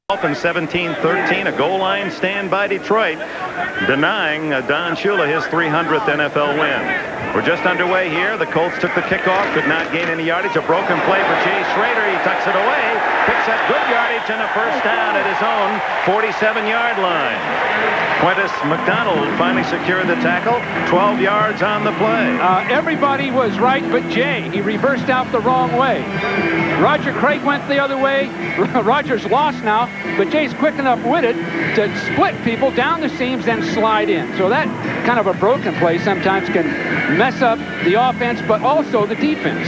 In 17-13, a goal line stand by Detroit, denying Don Shula his 300th NFL win. We're just underway here. The Colts took the kickoff, could not gain any yardage. A broken play for Jay Schrader. He tucks it away, picks up good yardage and a first down at his own 47-yard line. Quintus McDonald finally secured the tackle. 12 yards on the play. Everybody was right but Jay. He reversed out the wrong way. Roger Craig went the other way. Roger's lost now, but Jay's quick enough with it to split people down the seams and slide in. So that kind of a broken play sometimes can mess up the offense, but also the defense.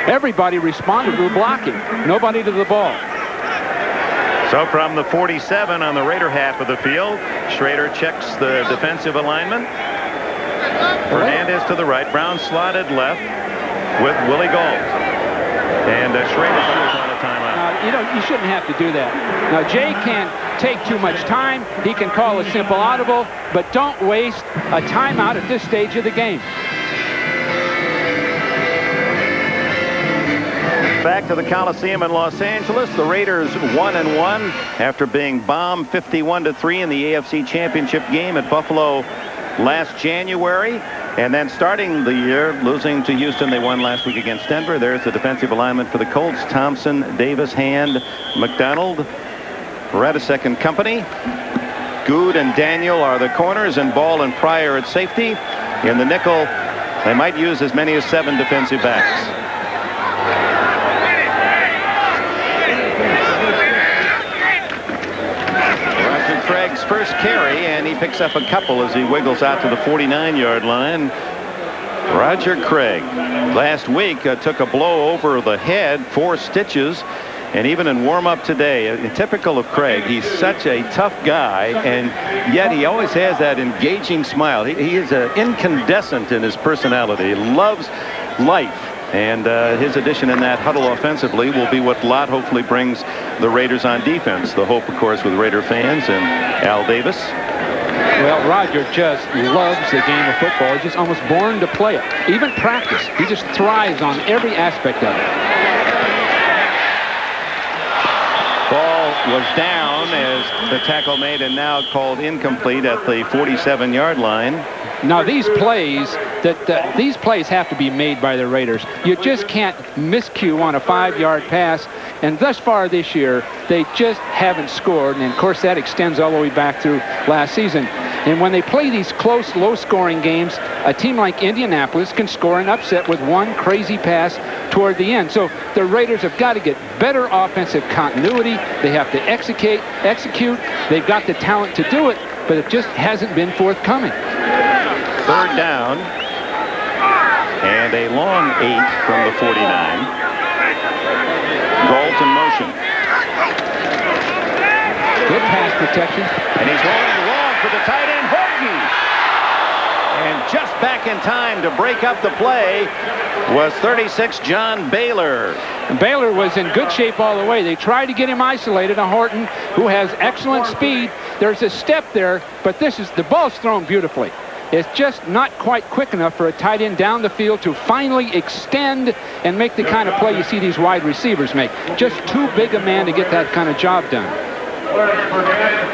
Everybody responded to blocking. Nobody to the ball. So from the 47 on the Raider half of the field, Schrader checks the defensive alignment. Hernandez to the right. Brown slotted left with Willie Gault. And Schrader scores on a timeout. You know, you shouldn't have to do that. Now, Jay can't take too much time. He can call a simple audible, but don't waste a timeout at this stage of the game. Back to the Coliseum in Los Angeles. The Raiders 1-1 after being bombed 51-3 in the AFC Championship game at Buffalo last January. And then starting the year, losing to Houston, they won last week against Denver. There's the defensive alignment for the Colts. Thompson, Davis, Hand, McDonald, Radisek and company. Good and Daniel are the corners, and Ball and Pryor at safety. In the nickel, they might use as many as 7 defensive backs. Craig's first carry, and he picks up a couple as he wiggles out to the 49-yard line. Roger Craig last week took a blow over the head, 4 stitches, and even in warm-up today, typical of Craig, he's such a tough guy, and yet he always has that engaging smile. He is incandescent in his personality. He loves life. And his addition in that huddle offensively will be what Lott hopefully brings the Raiders on defense. The hope, of course, with Raider fans and Al Davis. Well, Roger just loves the game of football. He's just almost born to play it. Even practice, he just thrives on every aspect of it. Ball was down as the tackle made and now called incomplete at the 47-yard line. Now these plays have to be made by the Raiders. You just can't miscue on a 5-yard pass, and thus far this year they just haven't scored, and of course that extends all the way back through last season. And when they play these close, low-scoring games, a team like Indianapolis can score an upset with one crazy pass toward the end. So the Raiders have got to get better offensive continuity. They have to execute. They've got the talent to do it, but it just hasn't been forthcoming. 3rd down, and a long 8 from the 49. Gault in motion. Good pass protection. And he's rolling long for the tight end, Horton. And just back in time to break up the play was 36, John Baylor. And Baylor was in good shape all the way. They tried to get him isolated on Horton, who has excellent speed. There's a step there, but the ball's thrown beautifully. It's just not quite quick enough for a tight end down the field to finally extend and make the kind of play you see these wide receivers make. Just too big a man to get that kind of job done.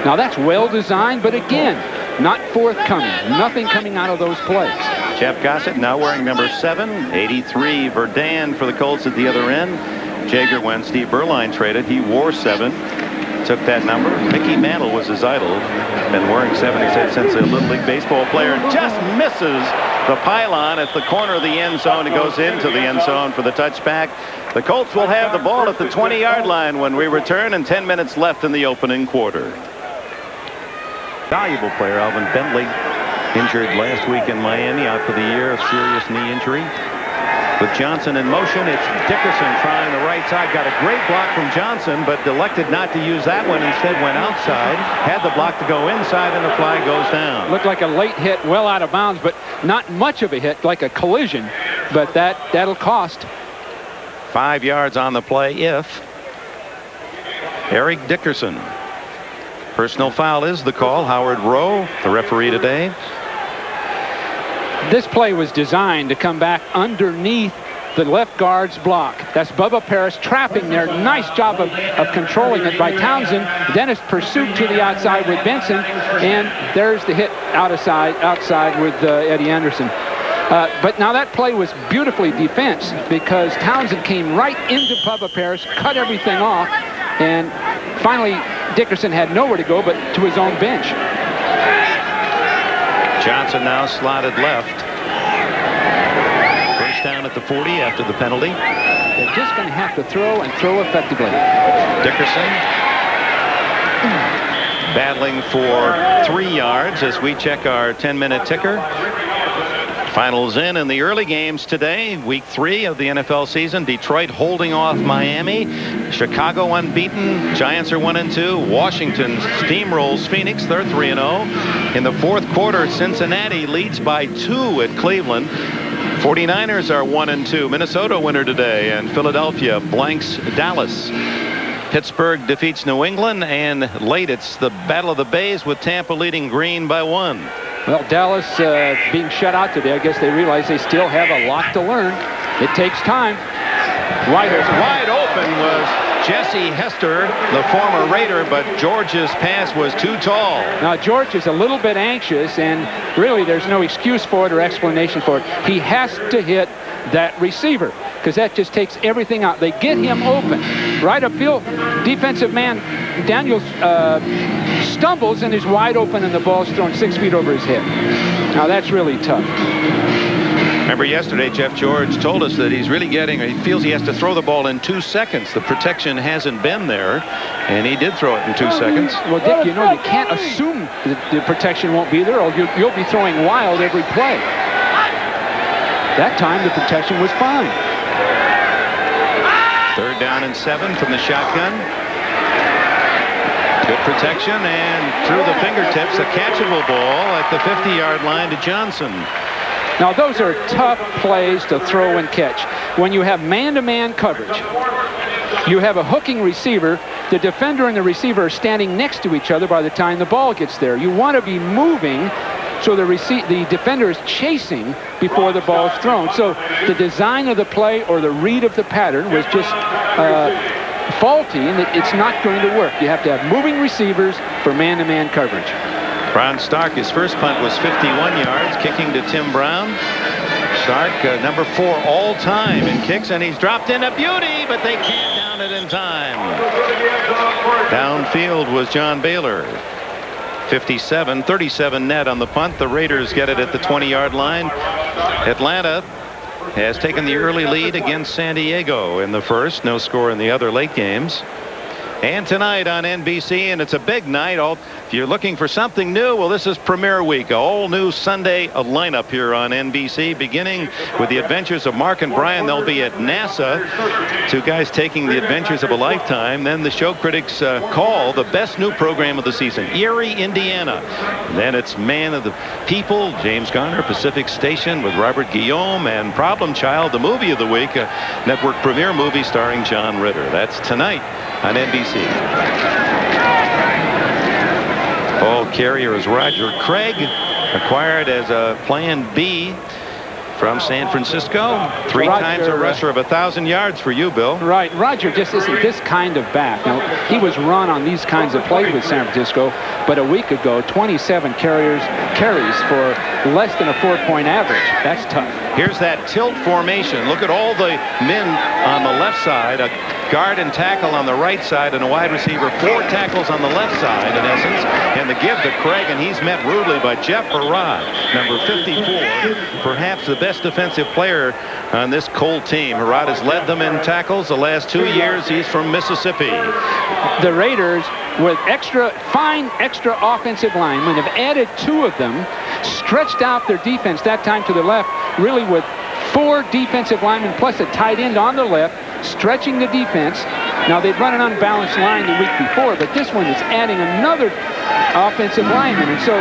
Now that's well designed, but again, not forthcoming. Nothing coming out of those plays. Jeff Gossett now wearing number 7. 83 Verdun for the Colts at the other end. Jager, when Steve Berline traded, he wore 7. Took that number. Mickey Mantle was his idol. Been wearing 7, he said, since a Little League baseball player. Just misses the pylon at the corner of the end zone. It goes into the end zone for the touchback. The Colts will have the ball at the 20-yard line when we return, and 10 minutes left in the opening quarter. Valuable player, Alvin Bentley, injured last week in Miami, out for the year, a serious knee injury. With Johnson in motion, it's Dickerson trying the right side. Got a great block from Johnson, but elected not to use that one. Instead went outside, had the block to go inside, and the flag goes down. Looked like a late hit, well out of bounds, but not much of a hit, like a collision. But that'll cost. 5 yards on the play if Eric Dickerson. Personal foul is the call. Howard Rowe, the referee today. This play was designed to come back underneath the left guard's block. That's Bubba Paris trapping there. Nice job of controlling it by Townsend. Dennis pursued to the outside with Benson, and there's the hit outside with Eddie Anderson. But now that play was beautifully defense because Townsend came right into Bubba Paris, cut everything off, and finally Dickerson had nowhere to go but to his own bench. Johnson now slotted left. First down at the 40 after the penalty. They're just going to have to throw and throw effectively. Dickerson battling for 3 yards as we check our 10-minute ticker. Finals in the early games today. Week 3 of the NFL season. Detroit holding off Miami. Chicago unbeaten. Giants are 1-2. Washington steamrolls Phoenix. They're 3-0. In the fourth quarter, Cincinnati leads by 2 at Cleveland. 49ers are 1-2. Minnesota winner today. And Philadelphia blanks Dallas. Pittsburgh defeats New England. And late it's the Battle of the Bays with Tampa leading Green by 1. Well, Dallas being shut out today, I guess they realize they still have a lot to learn. It takes time. Wide open was Jesse Hester, the former Raider, but George's pass was too tall. Now, George is a little bit anxious, and really there's no excuse for it or explanation for it. He has to hit that receiver because that just takes everything out. They get him open. Right upfield, defensive man Daniels stumbles and is wide open, and the ball's thrown 6 feet over his head. Now that's really tough. Remember yesterday, Jeff George told us that he's really he feels he has to throw the ball in 2 seconds. The protection hasn't been there, and he did throw it in 2 seconds. Well, Dick, you know you can't assume that the protection won't be there, or you'll be throwing wild every play. That time the protection was fine. 3rd down and 7 from the shotgun. Good protection, and through the fingertips, a catchable ball at the 50-yard line to Johnson. Now, those are tough plays to throw and catch. When you have man-to-man coverage, you have a hooking receiver. The defender and the receiver are standing next to each other by the time the ball gets there. You want to be moving so the defender is chasing before the ball is thrown. So the design of the play or the read of the pattern was just faulty, and it's not going to work. You have to have moving receivers for man-to-man coverage. Ron Stark, his first punt was 51 yards, kicking to Tim Brown. Stark, number 4 all-time in kicks, and he's dropped in a beauty, but they can't down it in time. Downfield was John Baylor. 57, 37 net on the punt. The Raiders get it at the 20-yard line. Atlanta has taken the early lead against San Diego in the first. No score in the other late games. And tonight on NBC, and it's a big night. If you're looking for something new, well, this is premiere week. A whole new Sunday lineup here on NBC, beginning with the adventures of Mark and Brian. They'll be at NASA. 2 guys taking the adventures of a lifetime. Then the show critics call the best new program of the season, Erie, Indiana. And then it's Man of the People, James Garner, Pacific Station with Robert Guillaume, and Problem Child, the movie of the week, a network premiere movie starring John Ritter. That's tonight on NBC. Ball carrier is Roger Craig, acquired as a Plan B from San Francisco. 3 times a rusher of 1,000 yards for you, Bill. Right. Roger just isn't this kind of back. Now, he was run on these kinds of plays with San Francisco, but a week ago, 27 carries for less than a 4-point average. That's tough. Here's that tilt formation. Look at all the men on the left side, a guard and tackle on the right side, and a wide receiver. 4 tackles on the left side, in essence, and the give to Craig, and he's met rudely by Jeff Herrod, number 54, perhaps the best defensive player on this Colt team. Herrod has led them in tackles the last 2 years. He's from Mississippi. The Raiders, with extra offensive linemen, have added 2 of them, stretched out their defense that time to the left, really with 4 defensive linemen plus a tight end on the left, stretching the defense. Now, they'd run an unbalanced line the week before, but this one is adding another offensive lineman. And so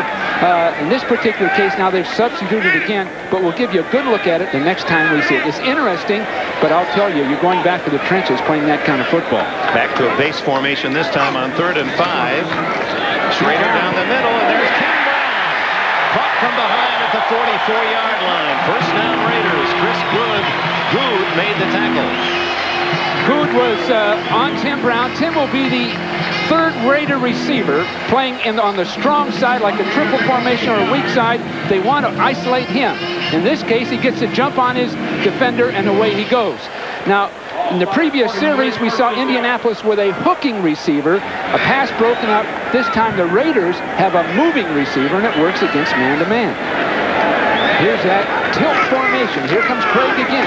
in this particular case, now they've substituted again, but we'll give you a good look at it the next time we see it. It's interesting, but I'll tell you, you're going back to the trenches playing that kind of football. Back to a base formation this time on 3rd and 5. Schrader down the middle, and there's Tim Brown. Caught from behind at the 44-yard line. First down Raiders. Chris Good made the tackle. Hood was on Tim Brown. Tim will be the third Raider receiver playing on the strong side, like a triple formation or a weak side. They want to isolate him. In this case, he gets a jump on his defender, and away he goes. Now, in the previous series, we saw Indianapolis with a hooking receiver, a pass broken up. This time, the Raiders have a moving receiver, and it works against man-to-man. Here's that tilt formation. Here comes Craig again.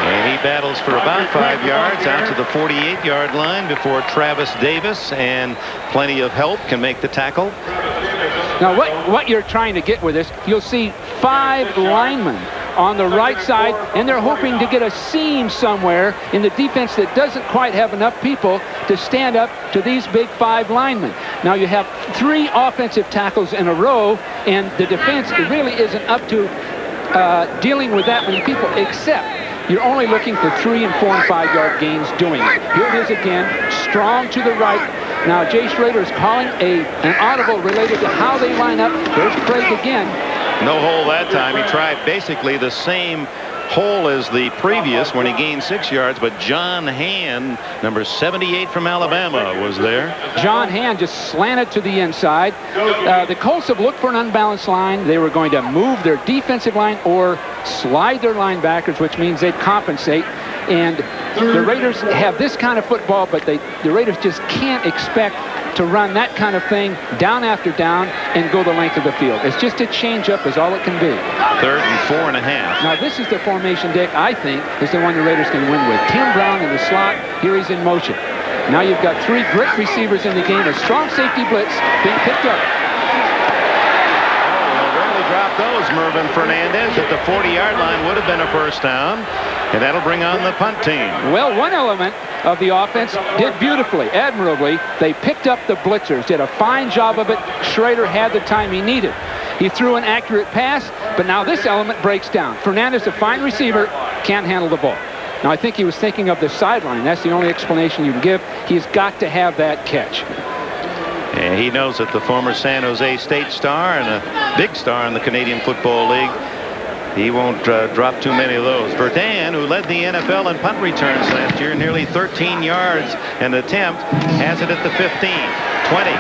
And he battles for about 5 yards out to the 48-yard line before Travis Davis and plenty of help can make the tackle. Now, what you're trying to get with this, you'll see 5 linemen on the right side, and they're hoping to get a seam somewhere in the defense that doesn't quite have enough people to stand up to these big 5 linemen. Now, you have 3 offensive tackles in a row, and the defense really isn't up to dealing with that many people, except you're only looking for 3 and 4 and 5 yard gains doing it. Here it is again, strong to the right. Now, Jay Schrader is calling an audible related to how they line up. There's Craig again. No hole that time. He tried basically the same hole as the previous when he gained 6 yards, but John Hand, number 78 from Alabama, was there. John Hand just slanted to the inside. The Colts have looked for an unbalanced line. They were going to move their defensive line or slide their linebackers, which means they'd compensate. And the Raiders have this kind of football, but the Raiders just can't expect to run that kind of thing down after down and go the length of the field. It's just a change-up is all it can be. 3rd and 4.5. Now, this is the formation, Dick, I think, is the one the Raiders can win with. Tim Brown in the slot. Here he's in motion. Now you've got 3 great receivers in the game. A strong safety blitz being picked up. Drop those. Mervin Fernandez at the 40-yard line would have been a first down, and that'll bring on the punt team. Well, one element of the offense did beautifully, admirably. They picked up the blitzers, did a fine job of it. Schrader had the time he needed. He threw an accurate pass, but now this element breaks down. Fernandez, a fine receiver, can't handle the ball. Now, I think he was thinking of the sideline. That's the only explanation you can give. He's got to have that catch. And he knows that the former San Jose State star and a big star in the Canadian Football League, he won't drop too many of those. Verdun, who led the NFL in punt returns last year, nearly 13 yards an attempt, has it at the 15, 20.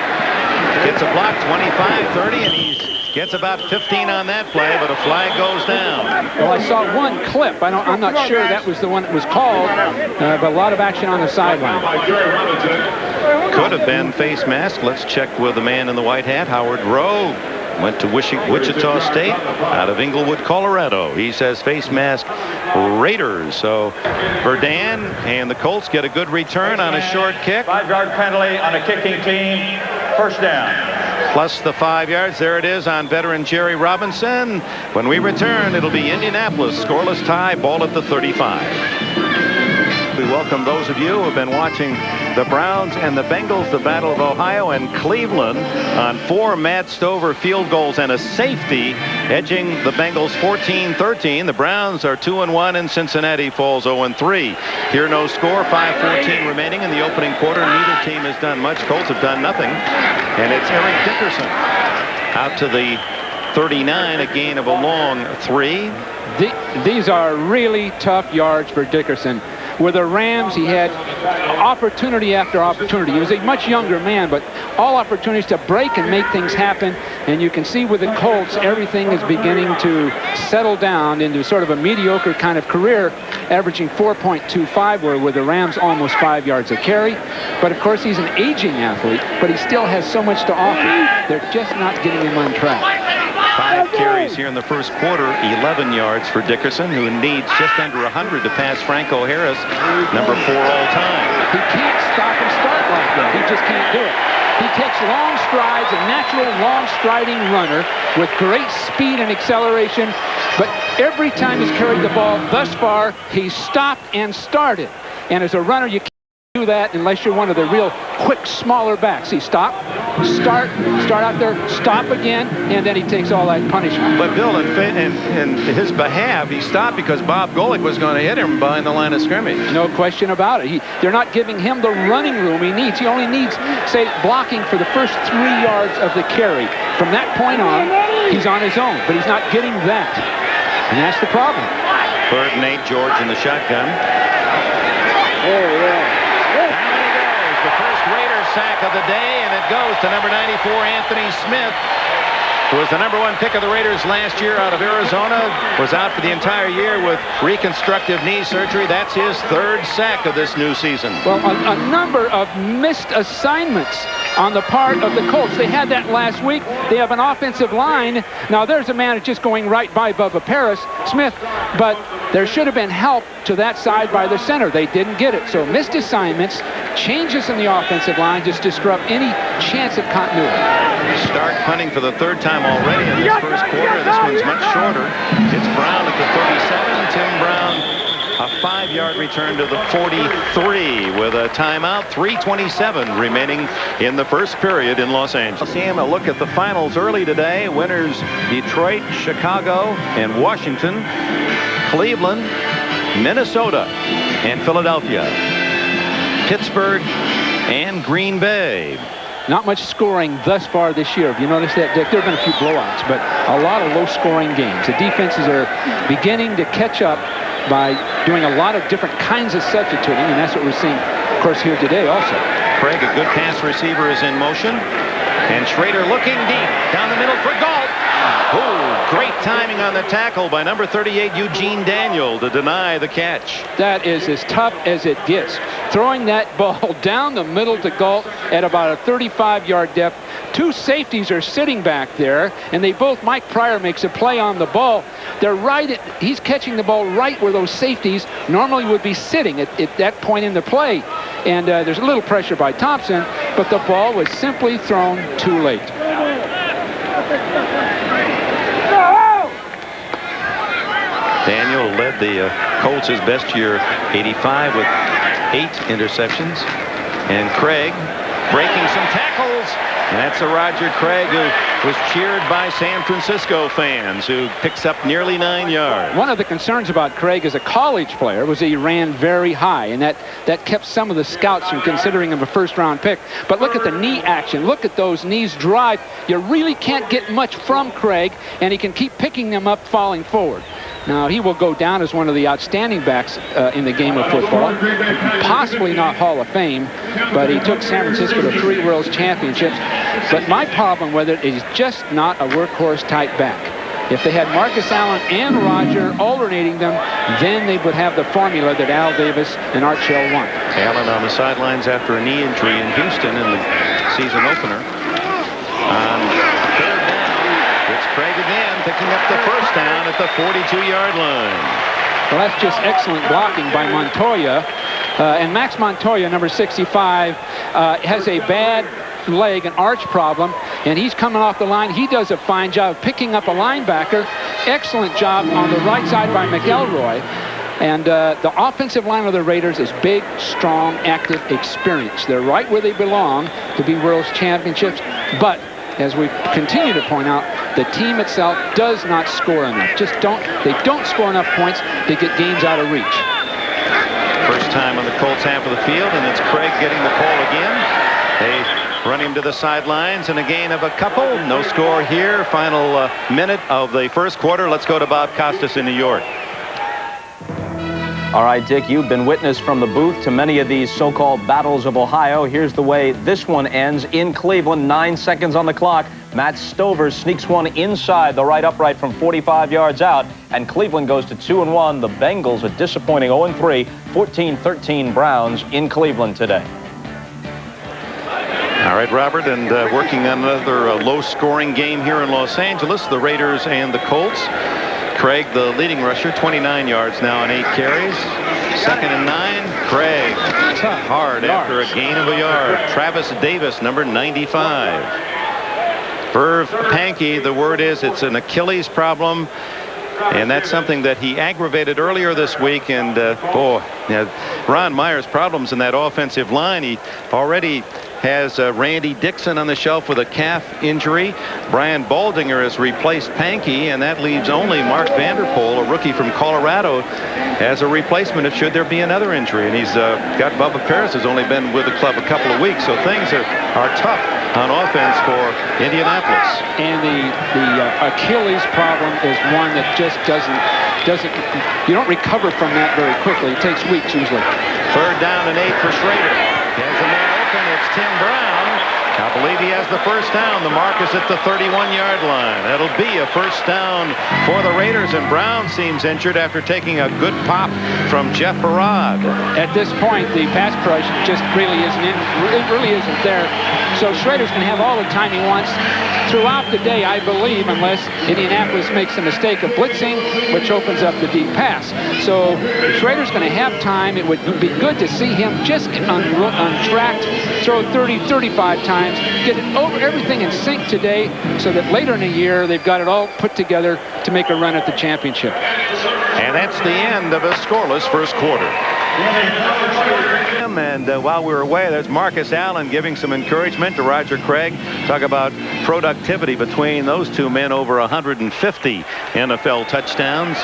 Gets a block, 25, 30, and he gets about 15 on that play, but a flag goes down. Well, I saw one clip. I'm not sure that was the one that was called, but a lot of action on the sideline. Could have been face mask. Let's check with the man in the white hat, Howard Rowe. Went to Wichita State out of Inglewood, Colorado. He says face mask Raiders. So Verdun and the Colts get a good return on a short kick. 5-yard penalty on a kicking team. First down. Plus the 5 yards. There it is on veteran Jerry Robinson. When we return, it'll be Indianapolis. Scoreless tie, ball at the 35. We welcome those of you who have been watching the Browns and the Bengals, the Battle of Ohio and Cleveland, on 4 Matt Stover field goals and a safety, edging the Bengals 14-13. The Browns are 2-1 and Cincinnati falls 0-3. Here no score, 5:14 remaining in the opening quarter. Neither team has done much. Colts have done nothing. And it's Eric Dickerson out to the 39, a gain of a long 3. These are really tough yards for Dickerson. With the Rams, he had opportunity after opportunity. He was a much younger man, but all opportunities to break and make things happen. And you can see with the Colts, everything is beginning to settle down into sort of a mediocre kind of career, averaging 4.25, where with the Rams almost 5 yards a carry. But of course, he's an aging athlete, but he still has so much to offer. They're just not getting him on track. 5 carries here in the first quarter, 11 yards for Dickerson, who needs just under 100 to pass Franco Harris, number 4 all time. He can't stop and start like that. He just can't do it. He takes long strides, a natural long striding runner with great speed and acceleration, but every time he's carried the ball thus far, he's stopped and started. And as a runner, you can't do that unless you're one of the real quick, smaller backs. He start out there, stop again, and then he takes all that punishment. But Bill, in his behalf, he stopped because Bob Golick was going to hit him behind the line of scrimmage. No question about it. They're not giving him the running room he needs. He only needs, say, blocking for the first 3 yards of the carry. From that point on, he's on his own, but he's not getting that. And that's the problem. Third and 8, George in the shotgun. Oh, yeah. Down he goes. The first Raiders sack of the day, and it goes to number 94, Anthony Smith, who was the #1 pick of the Raiders last year out of Arizona, was out for the entire year with reconstructive knee surgery. That's his third sack of this new season. Well, a number of missed assignments on the part of the Colts. They had that last week. They have an offensive line. Now, there's a man just going right by Bubba Smith, but there should have been help to that side by the center. They didn't get it. So missed assignments, changes in the offensive line just disrupt any chance of continuity. Start punting for the third time already in this first quarter. This one's much shorter. It's Brown at the 37. Tim Brown, a 5-yard return to the 43 with a timeout. 3:27 remaining in the first period in Los Angeles. See him a look at the finals early today. Winners Detroit, Chicago, and Washington. Cleveland, Minnesota, and Philadelphia. Pittsburgh and Green Bay. Not much scoring thus far this year. Have you noticed that, Dick? There have been a few blowouts, but a lot of low-scoring games. The defenses are beginning to catch up by doing a lot of different kinds of substituting, and that's what we're seeing, of course, here today also. Craig, a good pass receiver, is in motion. And Schrader looking deep down the middle for Galt. Oh, great timing on the tackle by number 38, Eugene Daniel, to deny the catch. That is as tough as it gets. Throwing that ball down the middle to Galt at about a 35-yard depth. Two safeties are sitting back there, and Mike Pryor makes a play on the ball. They're he's catching the ball right where those safeties normally would be sitting at that point in the play. And there's a little pressure by Thompson, but the ball was simply thrown too late. Daniel led the Colts his best year, 85, with 8 interceptions. And Craig breaking some tackles. And that's a Roger Craig who was cheered by San Francisco fans, who picks up nearly 9 yards. One of the concerns about Craig as a college player was that he ran very high, and that kept some of the scouts from considering him a first-round pick. But look at the knee action. Look at those knees drive. You really can't get much from Craig, and he can keep picking them up falling forward. Now, he will go down as one of the outstanding backs in the game of football. Possibly not Hall of Fame, but he took San Francisco to 3 World Championships. But my problem with it is just not a workhorse-type back. If they had Marcus Allen and Roger alternating them, then they would have the formula that Al Davis and Art Shell want. Allen on the sidelines after a knee injury in Houston in the season opener. Third down, it's Craig again, picking up the first down at the 42-yard line. Well, that's just excellent blocking by Montoya. And Max Montoya, number 65, has a bad leg, an arch problem, and he's coming off the line. He does a fine job picking up a linebacker. Excellent job on the right side by McElroy. And the offensive line of the Raiders is big, strong, active, experienced. They're right where they belong to be World Championships. But as we continue to point out, the team itself does not score enough. They don't score enough points to get games out of reach. First time on the Colts half of the field, and it's Craig getting the call again. They run him to the sidelines, and a gain of a couple. No score here. Final minute of the first quarter. Let's go to Bob Costas in New York. All right, Dick, you've been witness from the booth to many of these so-called battles of Ohio. Here's the way this one ends in Cleveland. 9 seconds on the clock. Matt Stover sneaks one inside the right upright from 45 yards out, and Cleveland goes to 2-1. The Bengals a disappointing 0-3, 14-13 Browns in Cleveland today. All right, Robert, and working on another low-scoring game here in Los Angeles, the Raiders and the Colts. Craig, the leading rusher, 29 yards now on 8 carries. 2nd and 9. Craig hard after a gain of a yard. Travis Davis, number 95. Verv Pankey, the word is it's an Achilles problem, and that's something that he aggravated earlier this week. And Ron Meyer's problems in that offensive line. He already has Randy Dixon on the shelf with a calf injury. Brian Baldinger has replaced Pankey, and that leaves only Mark Vanderpool, a rookie from Colorado, as a replacement if should there be another injury. And he's got Bubba Paris, who's only been with the club a couple of weeks, so things are tough on offense for Indianapolis. And the Achilles problem is one that just doesn't you don't recover from that very quickly. It takes weeks usually. 3rd down and 8 for Schrader. Has a man open. It's Tim Brown. I believe he has the first down. The mark is at the 31-yard line. That'll be a first down for the Raiders, and Brown seems injured after taking a good pop from Jeff Barad. At this point, the pass rush just really isn't there. So Schrader's going to have all the time he wants throughout the day, I believe, unless Indianapolis makes a mistake of blitzing, which opens up the deep pass. So Schrader's going to have time. It would be good to see him just untracked, throw 30, 35 times, get it over everything in sync today, so that later in the year they've got it all put together to make a run at the championship. And that's the end of a scoreless first quarter. And while we were away, there's Marcus Allen giving some encouragement to Roger Craig. Talk about productivity between those two men, over 150 NFL touchdowns.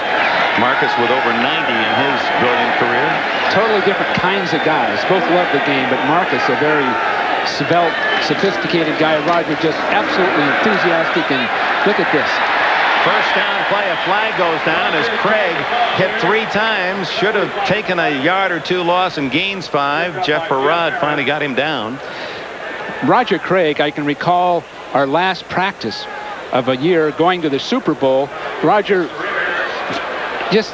Marcus with over 90 in his brilliant career. Totally different kinds of guys. Both love the game, but Marcus, a very svelte, sophisticated guy. Roger just absolutely enthusiastic, and look at this. First down play, a flag goes down as Craig hit 3 times. Should have taken a yard or 2 loss and gains 5. Jeff Barad finally got him down. Roger Craig, I can recall our last practice of a year going to the Super Bowl. Roger just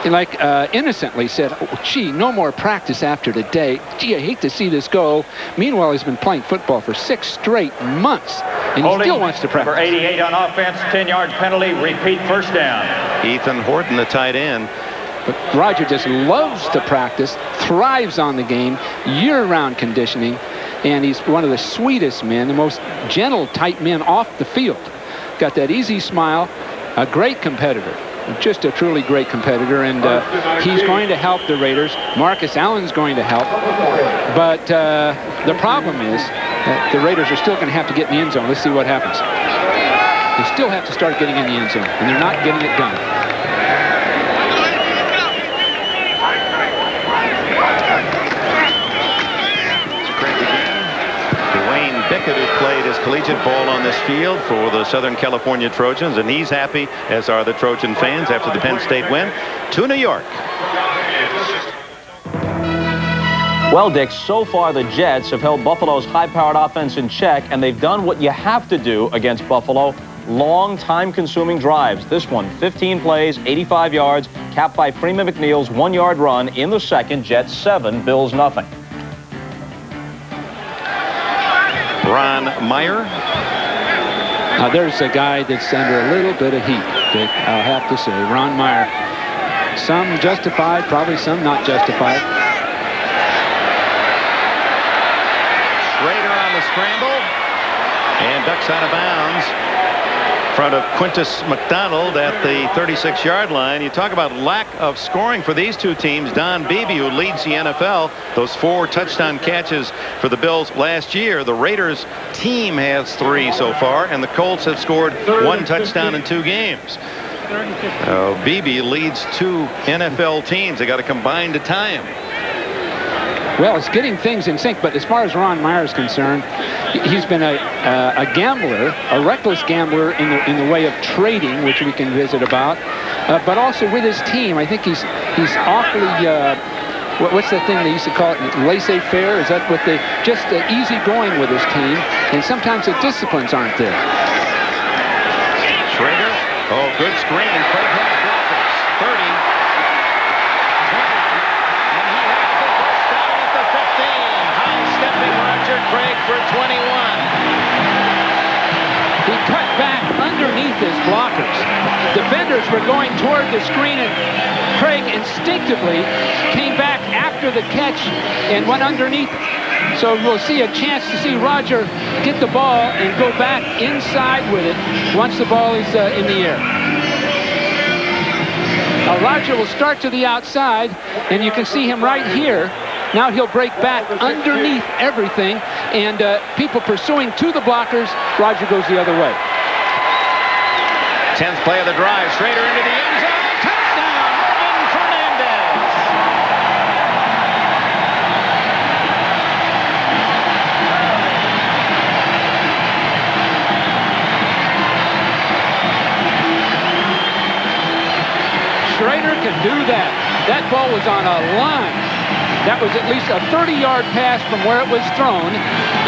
like innocently said, oh, gee, no more practice after today. Gee, I hate to see this go. Meanwhile, he's been playing football for 6 straight months, and he still wants to practice. Number 88 on offense, 10 yards penalty, repeat first down. Ethan Horton, the tight end. But Roger just loves to practice, thrives on the game, year-round conditioning, and he's one of the sweetest men, the most gentle type men off the field. Got that easy smile, a great competitor. Just a truly great competitor, and he's going to help the Raiders. Marcus Allen's going to help, but the problem is that the Raiders are still going to have to get in the end zone. Let's see what happens. They still have to start getting in the end zone, and they're not getting it done. Bickett, who played his collegiate ball on this field for the Southern California Trojans, and he's happy, as are the Trojan fans, after the Penn State win, to New York. Well, Dick, so far the Jets have held Buffalo's high-powered offense in check, and they've done what you have to do against Buffalo: long, time-consuming drives. This one, 15 plays, 85 yards, capped by Freeman McNeil's 1-yard run in the second. Jets 7, Bills nothing. Ron Meyer. Now there's a guy that's under a little bit of heat, Dick, I'll have to say. Ron Meyer. Some justified, probably some not justified. Schrader on the scramble and ducks out of bounds in front of Quintus McDonald at the 36-yard line. You talk about lack of scoring for these two teams. Don Beebe, who leads the NFL, those 4 touchdown catches for the Bills last year. The Raiders team has 3 so far, and the Colts have scored 1 touchdown in 2 games. Beebe leads 2 NFL teams. They got to combine the time. Well, it's getting things in sync, but as far as Ron Meyer is concerned, he's been a gambler, a reckless gambler in the way of trading, which we can visit about, but also with his team. I think he's awfully, what's that thing they used to call it, laissez-faire? Is that what they, just easy going with his team, and sometimes the disciplines aren't there. Schrader, oh, good screen. Craig has blockers, 30. Craig for 21. He cut back underneath his blockers. Defenders were going toward the screen, and Craig instinctively came back after the catch and went underneath. So we'll see a chance to see Roger get the ball and go back inside with it once the ball is in the air. Now Roger will start to the outside, and you can see him right here. Now he'll break back underneath everything, and people pursuing to the blockers. Roger goes the other way. 10th play of the drive. Schrader into the end zone. Touchdown, Morgan Fernandez. can do that. That ball was on a line. That was at least a 30-yard pass from where it was thrown.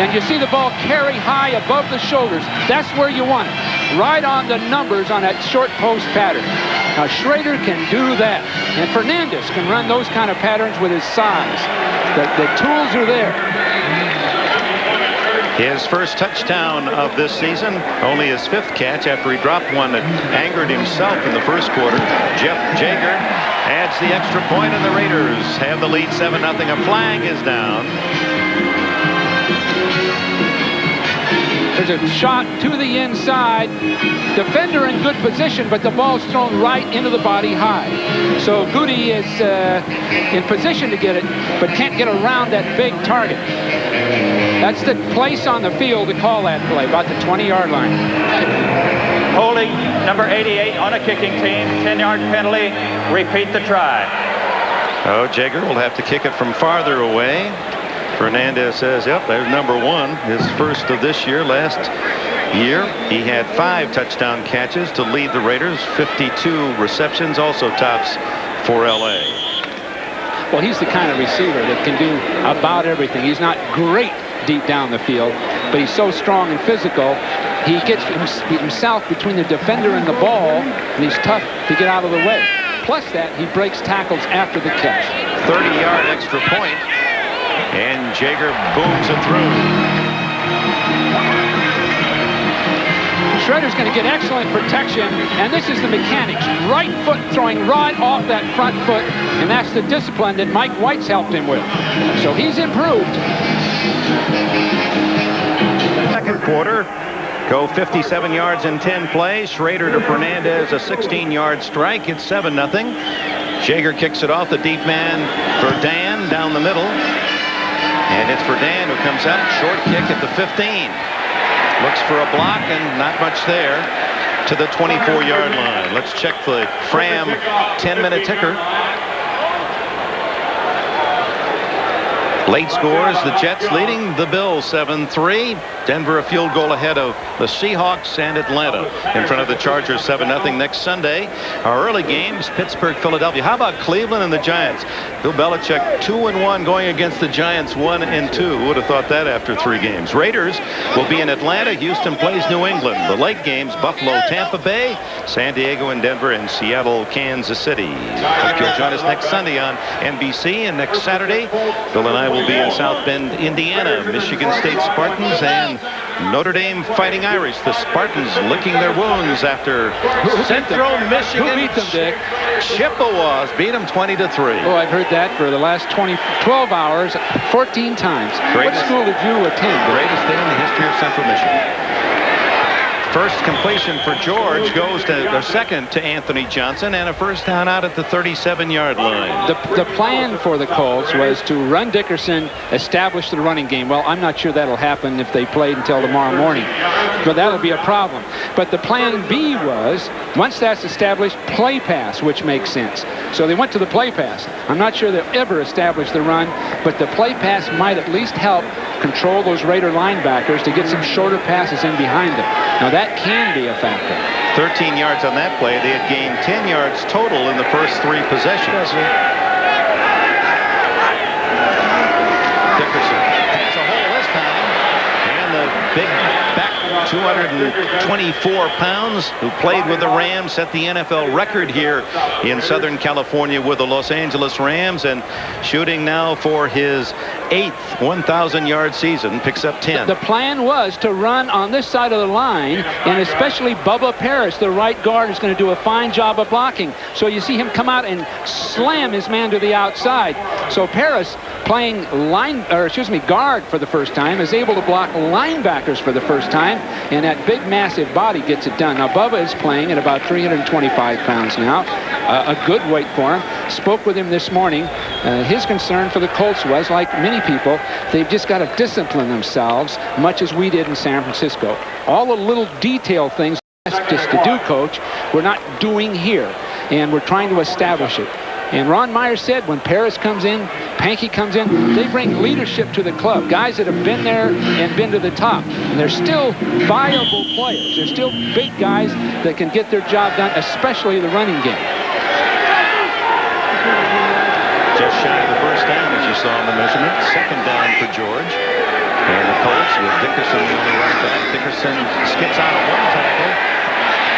And you see the ball carry high above the shoulders. That's where you want it. Right on the numbers on that short post pattern. Now, Schrader can do that. And Fernandez can run those kind of patterns with his size. The tools are there. His first touchdown of this season, only his 5th catch after he dropped one that angered himself in the first quarter. Jeff Jaeger adds the extra point, and the Raiders have the lead 7-0. A flag is down. There's a shot to the inside. Defender in good position, but the ball's thrown right into the body high. So Goody is in position to get it, but can't get around that big target. That's the place on the field to call that play, about the 20-yard line. Holding number 88 on a kicking team. 10-yard penalty. Repeat the try. Oh, Jaeger will have to kick it from farther away. Fernandez says, yep, there's number 1, his first of this year. Last year, he had 5 touchdown catches to lead the Raiders, 52 receptions, also tops for L.A. Well, he's the kind of receiver that can do about everything. He's not great deep down the field, but he's so strong and physical. He gets himself between the defender and the ball, and he's tough to get out of the way. Plus that, he breaks tackles after the catch. 30-yard extra point. And Jaeger booms it through. Schrader's going to get excellent protection, and this is the mechanics. Right foot throwing right off that front foot, and that's the discipline that Mike White's helped him with. So he's improved. Second quarter, go 57 yards in 10 plays. Schrader to Fernandez, a 16-yard strike. It's 7-0. Jaeger kicks it off the deep man for Dan down the middle. And it's for Dan, who comes out. Short kick at the 15. Looks for a block, and not much there to the 24-yard line. Let's check the Fram 10-minute ticker. Late scores, the Jets leading the Bills 7-3. Denver a field goal ahead of the Seahawks, and Atlanta in front of the Chargers 7-0 next Sunday. Our early games, Pittsburgh, Philadelphia. How about Cleveland and the Giants? Bill Belichick 2-1 going against the Giants 1-2. Would have thought that after 3 games. Raiders will be in Atlanta. Houston plays New England. The late games, Buffalo, Tampa Bay, San Diego and Denver, and Seattle, Kansas City. Hope you'll join us next Sunday on NBC, and next Saturday, Bill and I will be in South Bend, Indiana. Michigan State Spartans and Notre Dame Fighting Irish. The Spartans licking their wounds after Central Michigan. Who beat them, Dick? Chippewas beat them 20-3. Oh, I've heard that for the last 12 hours, 14 times. What school did you attend? Greatest day in the history of Central Michigan. First completion for George goes to the second to Anthony Johnson, and a first down out at the 37-yard line. The plan for the Colts was to run Dickerson, establish the running game. Well, I'm not sure that'll happen if they played until tomorrow morning, but that'll be a problem. But the plan B was, once that's established, play pass, which makes sense. So they went to the play pass. I'm not sure they'll ever establish the run, but the play pass might at least help control those Raider linebackers to get some shorter passes in behind them. Now that can be a factor. 13 yards on that play. They had gained 10 yards total in the first 3 possessions. Dickerson has a hole this time, and the big back 224 pounds who played with the Rams set the NFL record here in Southern California with the Los Angeles Rams, and shooting now for his 8th 1,000-yard season, picks up 10. The plan was to run on this side of the line, and especially Bubba Paris, the right guard, is going to do a fine job of blocking. So you see him come out and slam his man to the outside. So Paris, playing guard for the first time, is able to block linebackers for the first time, and that big, massive body gets it done. Now, Bubba is playing at about 325 pounds now, a good weight for him. Spoke with him this morning. His concern for the Colts was, like many people, they've just got to discipline themselves, much as we did in San Francisco. All the little detail things just to do, Coach, we're not doing here, and we're trying to establish it. And Ron Meyer said when Paris comes in, Pankey comes in, they bring leadership to the club. Guys that have been there and been to the top. And they're still viable players. They're still big guys that can get their job done, especially the running game. just shy of the first down, as you saw in the measurement. Second down for George. And the Colts with Dickerson the only running back. Dickerson skips out of one tackle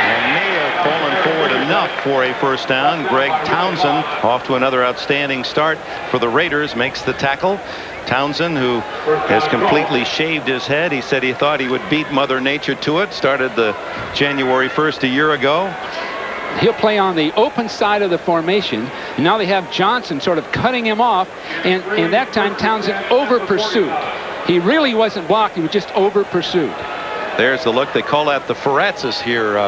and may have fallen forward enough for a first down. Greg Townsend, off to another outstanding start for the Raiders, makes the tackle. Townsend, who has completely shaved his head. He said he thought he would beat Mother Nature to it. Started the January 1st a year ago. He'll play on the open side of the formation. And now they have Johnson sort of cutting him off. And that time Townsend over-pursued. He really wasn't blocked. He was just over-pursued. There's the look. They call that the Faratzis here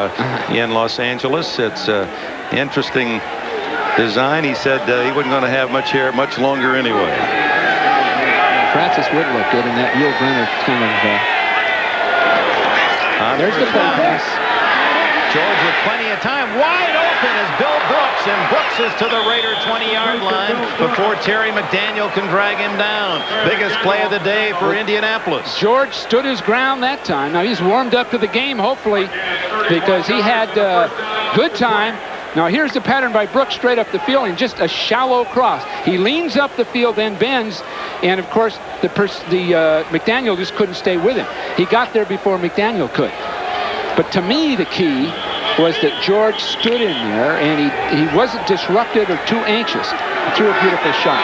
in Los Angeles. It's interesting design. He said he wasn't going to have much hair much longer anyway. Francis would look good in that Yul Brynner kind of. There's the pass. George with plenty of time. Wide open is Bill Brooks, and Brooks is to the Raider 20-yard line before Terry McDaniel can drag him down. Biggest play of the day for Indianapolis. George stood his ground that time. Now he's warmed up to the game, hopefully, because he had good time. Now here's the pattern by Brooks straight up the field, and just a shallow cross. He leans up the field, then bends, and of course the McDaniel just couldn't stay with him. He got there before McDaniel could. But to me, the key was that George stood in there, and he wasn't disrupted or too anxious. He threw a beautiful shot.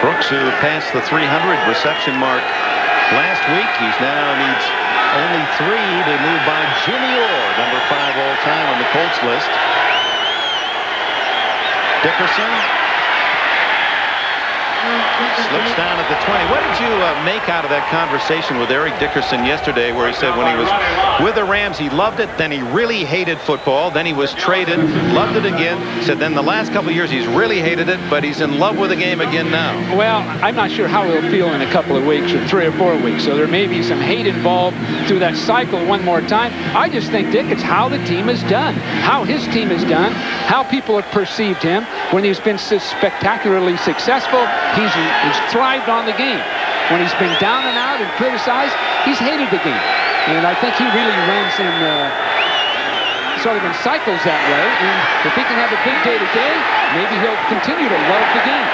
Brooks, who passed the 300 reception mark last week, he's now needs only 3 to move by Jimmy Orr, number 5 all time on the Colts list. Dickerson slips down at the 20. What did you make out of that conversation with Eric Dickerson yesterday, where he said when he was with the Rams he loved it, then he really hated football, then he was traded, loved it again, said then the last couple of years he's really hated it, but he's in love with the game again now? Well, I'm not sure how he'll feel in a couple of weeks or 3 or 4 weeks, so there may be some hate involved through that cycle one more time. I just think, Dick, it's how the team has done, how his team has done, how people have perceived him. When he's been so spectacularly successful, he's thrived on the game. When he's been down and out and criticized, he's hated the game. And I think he really runs in sort of in cycles that way. And if he can have a big day today, maybe he'll continue to love the game.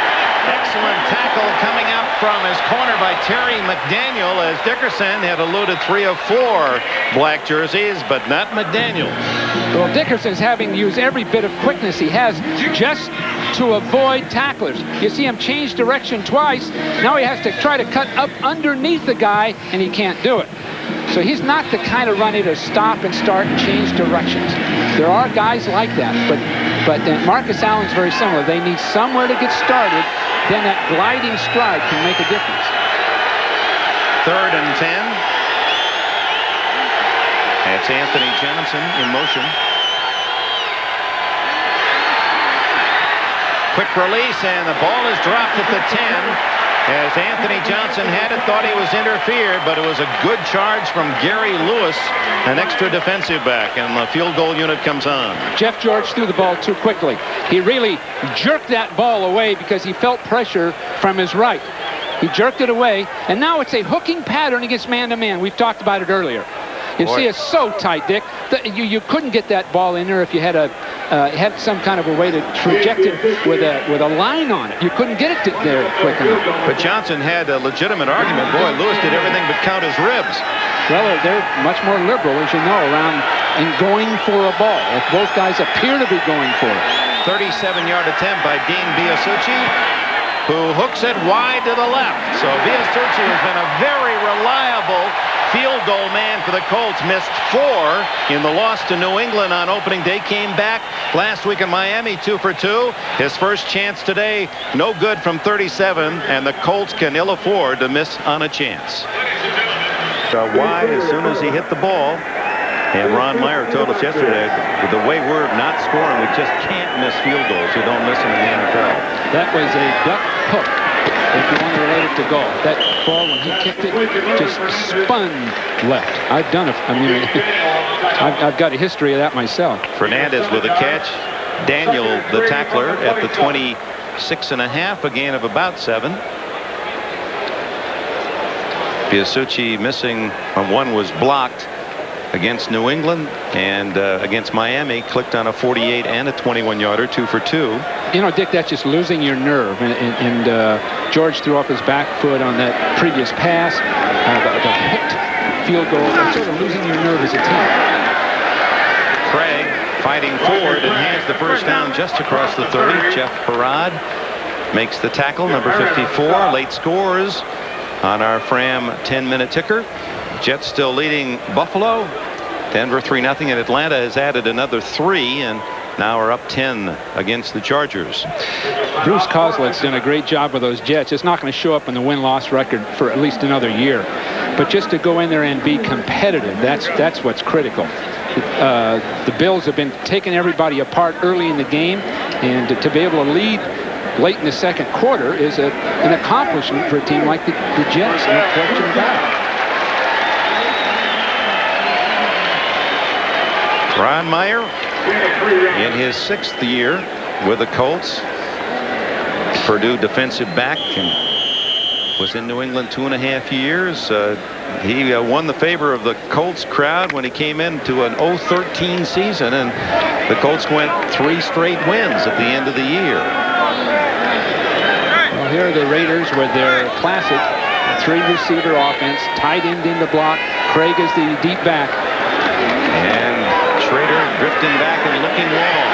Excellent tackle coming out from his corner by Terry McDaniel, as Dickerson had eluded 3 of 4 black jerseys, but not McDaniel. Well, Dickerson's having to use every bit of quickness he has just to avoid tacklers. You see him change direction twice. Now he has to try to cut up underneath the guy, and he can't do it. So he's not the kind of runner to stop and start and change directions. There are guys like that, but Marcus Allen's very similar. They need somewhere to get started. Then that gliding stride can make a difference. 3rd and 10. That's Anthony Johnson in motion. Quick release, and the ball is dropped at the 10. As Anthony Johnson had it, thought he was interfered, but it was a good charge from Gary Lewis, an extra defensive back, and the field goal unit comes on. Jeff George threw the ball too quickly. He really jerked that ball away because he felt pressure from his right. He jerked it away, and now it's a hooking pattern against man-to-man. We've talked about it earlier. You see, it's so tight, Dick. You couldn't get that ball in there if you had some kind of a way to traject it with a line on it. You couldn't get it there quick enough. But Johnson had a legitimate argument. Boy, Lewis did everything but count his ribs. Well, they're much more liberal, as you know, around in going for a ball. If both guys appear to be going for it. 37-yard attempt by Dean Biasucci, who hooks it wide to the left. So Biasucci has been a very reliable field goal man for the Colts. Missed 4 in the loss to New England on opening day. Came back last week in Miami, 2 for 2. His first chance today, no good from 37, and the Colts can ill afford to miss on a chance. Wide as soon as he hit the ball. And Ron Meyer told us yesterday, with the way we're not scoring, we just can't miss field goals. You don't miss them in the NFL. That was a duck hook, if you want to relate it to golf. That ball, when he kicked it, just spun left. I've done it. I mean, I've got a history of that myself. Fernandez with a catch. Daniel, the tackler, at the 26.5, a gain of about 7. Biasucci missing on one was blocked against New England, and against Miami clicked on a 48 and a 21-yarder, 2 for 2. You know, Dick, that's just losing your nerve. And George threw off his back foot on that previous pass. The hooked field goal. That's sort of losing your nerve as a team. Craig fighting forward and has the first down just across the 30. Jeff Parad makes the tackle, number 54. Late scores on our Fram 10-minute ticker. Jets still leading Buffalo. Denver 3-0, and Atlanta has added another 3 and now are up 10 against the Chargers. Bruce Coslet's done a great job with those Jets. It's not going to show up in the win-loss record for at least another year. But just to go in there and be competitive, that's what's critical. The Bills have been taking everybody apart early in the game, and to be able to lead late in the second quarter is an accomplishment for a team like the Jets. No question about it. Ron Meyer in his 6th year with the Colts. Purdue defensive back and was in New England 2.5 years. He won the favor of the Colts crowd when he came into an 0-13 season, and the Colts went 3 straight wins at the end of the year. Well, here are the Raiders with their classic 3-receiver offense, tight end in the block. Craig is the deep back. And Schrader drifting back and looking long.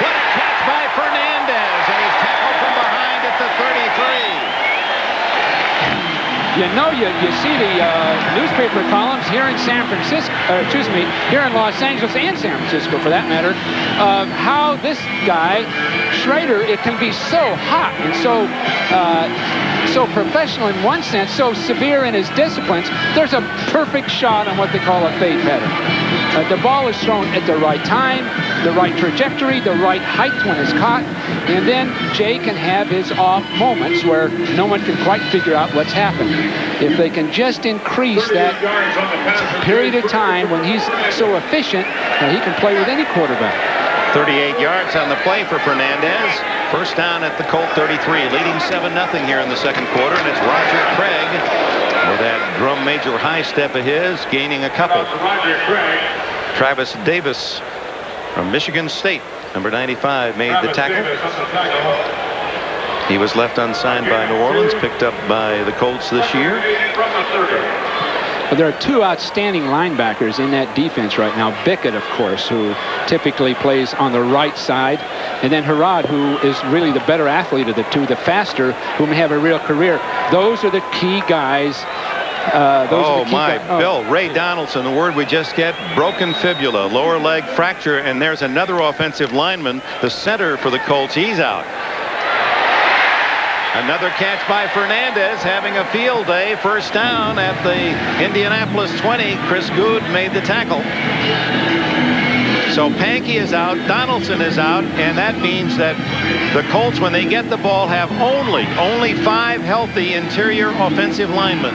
What a catch by Fernandez, and he's tackled from behind at the 33. You know, you see the newspaper columns here in San Francisco, here in Los Angeles and San Francisco for that matter, of how this guy, Schrader, it can be so hot and so professional in one sense, so severe in his disciplines. There's a perfect shot on what they call a fade pattern. The ball is thrown at the right time, the right trajectory, the right height when it's caught, and then Jay can have his off moments where no one can quite figure out what's happened. If they can just increase that period of time when he's so efficient, he can play with any quarterback. 38 yards on the play for Fernandez. First down at the Colt 33, leading 7-0 here in the second quarter, and it's Roger Craig with that drum major high step of his, gaining a couple. Travis Davis from Michigan State, number 95, made the tackle. He was left unsigned by New Orleans, picked up by the Colts this year. Well, there are 2 outstanding linebackers in that defense right now. Bickett, of course, who typically plays on the right side, and then Herrod, who is really the better athlete of the 2, the faster, who may have a real career. Those are the key guys. Bill, Ray Donaldson, the word we just get, broken fibula, lower leg fracture, and there's another offensive lineman, the center for the Colts. He's out. Another catch by Fernandez, having a field day. First down at the Indianapolis 20. Chris Good made the tackle. So Pankey is out, Donaldson is out, and that means that the Colts, when they get the ball, have only 5 healthy interior offensive linemen.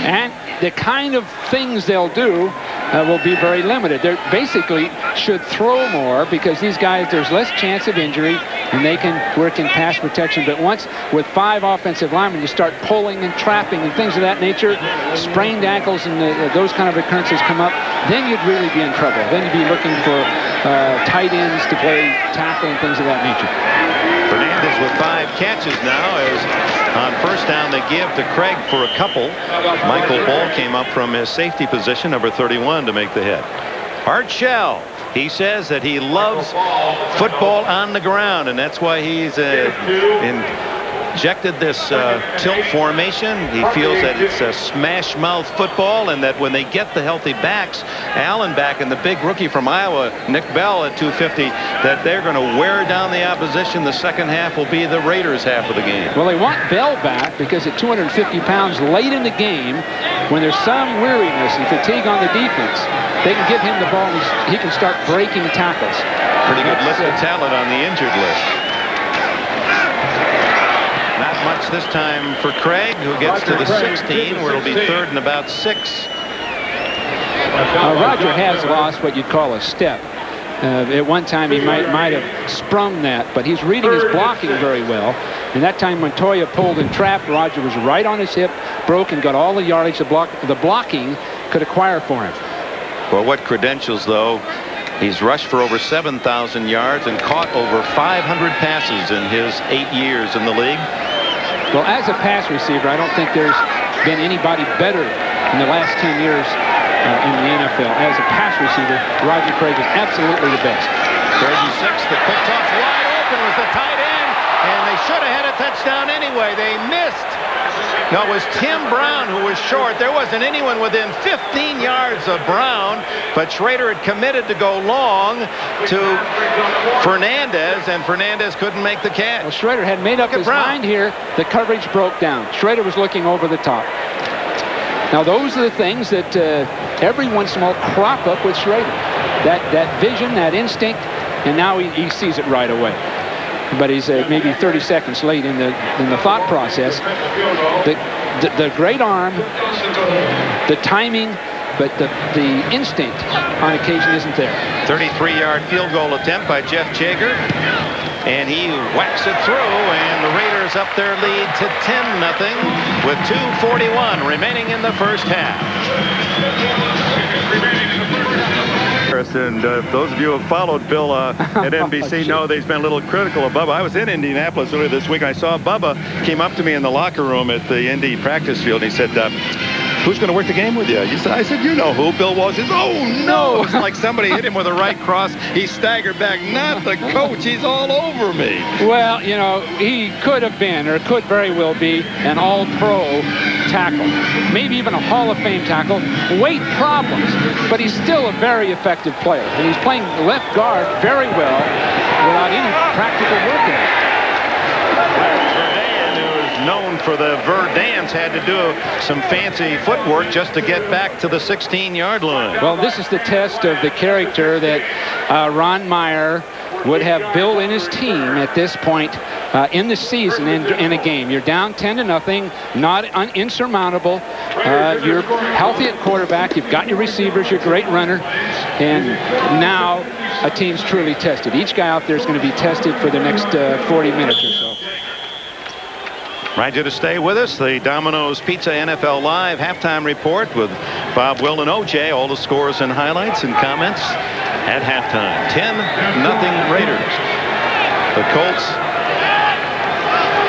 And the kind of things they'll do will be very limited. They basically should throw more because these guys, there's less chance of injury and they can work in pass protection. But once with 5 offensive linemen, you start pulling and trapping and things of that nature, sprained ankles and those kind of occurrences come up, then you'd really be in trouble. Then you'd be looking for tight ends to play tackle and things of that nature. Fernandez with 5 catches now, as on first down they give to Craig for a couple. Michael Ball came up from his safety position, number 31, to make the hit. Art Shell, he says that he loves football on the ground, and that's why he's injected this tilt formation. He feels that it's a smash mouth football, and that when they get the healthy backs, Allen back and the big rookie from Iowa, Nick Bell at 250, that they're going to wear down the opposition. The second half will be the Raiders' half of the game. Well, they want Bell back because at 250 pounds late in the game, when there's some weariness and fatigue on the defense, they can give him the ball and he can start breaking tackles. Pretty good list of talent on the injured list. Not much this time for Craig, who gets to the 16, where it'll be 3rd and about 6. Roger has lost what you'd call a step. At one time he might have sprung that, but he's reading his blocking very well. And that time when Toya pulled and trapped, Roger was right on his hip, broke and got all the yardage the blocking could acquire for him. Well, what credentials, though, He's rushed for over 7,000 yards and caught over 500 passes in his 8 years in the league. Well, as a pass receiver, I don't think there's been anybody better in the last 10 years in the NFL. As a pass receiver, Roger Craig is absolutely the best. 36, the quick toss wide open was the tight end, and they should have had a touchdown anyway. They missed. No, it was Tim Brown who was short. There wasn't anyone within 15 yards of Brown, but Schrader had committed to go long to Fernandez, and Fernandez couldn't make the catch. Well, Schrader had made up his mind here. The coverage broke down. Schrader was looking over the top. Now, those are the things that every once in a while crop up with Schrader. That vision, that instinct, and now he sees it right away. But he's maybe 30 seconds late in the thought process. The great arm, the timing, but the instinct on occasion isn't there. 33-yard field goal attempt by Jeff Jager. And he whacks it through, and the Raiders up their lead to 10-0 with 2:41 remaining in the first half. And those of you who have followed Bill at NBC know that he's been a little critical of Bubba. I was in Indianapolis earlier this week. I saw Bubba came up to me in the locker room at the Indy practice field, and he said, who's going to work the game with you? I said, you know who Bill was. He said, oh, no. It's like somebody hit him with a right cross. He staggered back. Not the coach. He's all over me. Well, you know, he could have been, or could very well be, an all-pro tackle. Maybe even a Hall of Fame tackle. Weight problems, but he's still a very effective player. And he's playing left guard very well without any practical work in it. Known for the Verdance, had to do some fancy footwork just to get back to the 16-yard line. Well, this is the test of the character that Ron Meyer would have built in his team at this point in the season in a game. You're down 10-0, not insurmountable. You're healthy at quarterback. You've got your receivers, your great runner, and now a team's truly tested. Each guy out there is going to be tested for the next 40 minutes or so. Remind you to stay with us. The Domino's Pizza NFL Live halftime report with Bob, Will, and OJ. All the scores and highlights and comments at halftime. 10-0 Raiders. The Colts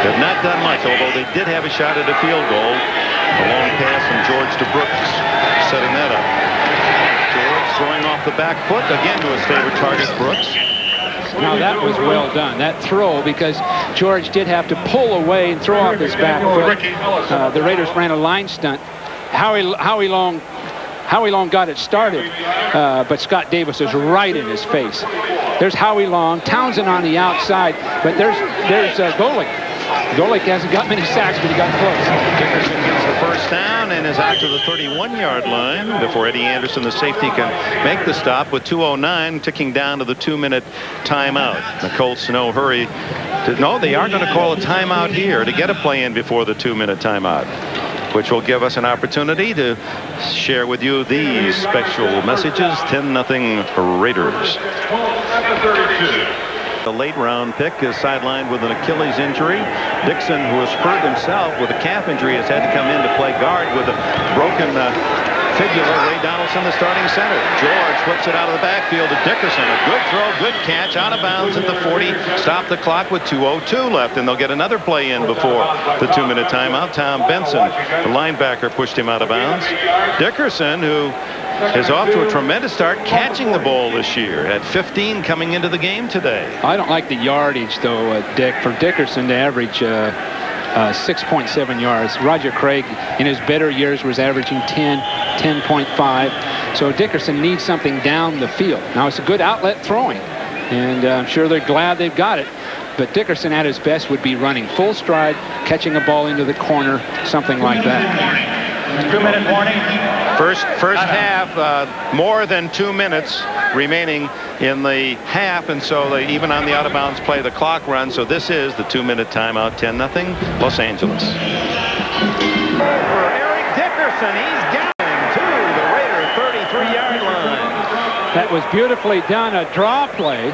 have not done much, although they did have a shot at a field goal. A long pass from George to Brooks, setting that up. George throwing off the back foot, again to his favorite target, Brooks. Now that was well done, that throw, because George did have to pull away and throw off his back foot. The Raiders ran a line stunt. Howie Long got it started, but Scott Davis was right in his face. There's Howie Long, Townsend on the outside, but there's Golick. Golick hasn't got many sacks, but he got close. Dickerson gets the first down and is out to the 31-yard line before Eddie Anderson, the safety, can make the stop with 2:09 ticking down to the 2-minute timeout. The Colts no hurry. No, they are going to call a timeout here to get a play in before the 2-minute timeout, which will give us an opportunity to share with you these special messages. 10-0 Raiders. The late round pick is sidelined with an Achilles injury. Dixon, who has hurt himself with a calf injury, has had to come in to play guard with a broken fibula. Ray Donaldson, the starting center. George flips it out of the backfield to Dickerson. A good throw, good catch, out of bounds at the 40. Stop the clock with 2:02 left, and they'll get another play in before the 2-minute timeout. Tom Benson, the linebacker, pushed him out of bounds. Dickerson, who is off to a tremendous start, catching the ball this year at 15 coming into the game today. I don't like the yardage, though, Dick, for Dickerson to average 6.7 yards. Roger Craig, in his better years, was averaging 10.5. So Dickerson needs something down the field. Now, it's a good outlet throwing, and I'm sure they're glad they've got it. But Dickerson at his best would be running full stride, catching a ball into the corner, something like that. 2-minute warning. First half, more than 2 minutes remaining in the half, and so they, even on the out-of-bounds play, the clock runs. So this is the 2-minute timeout. 10-0 Los Angeles. For Eric Dickerson, he's getting to the Raider 33-yard line. That was beautifully done, a draw play.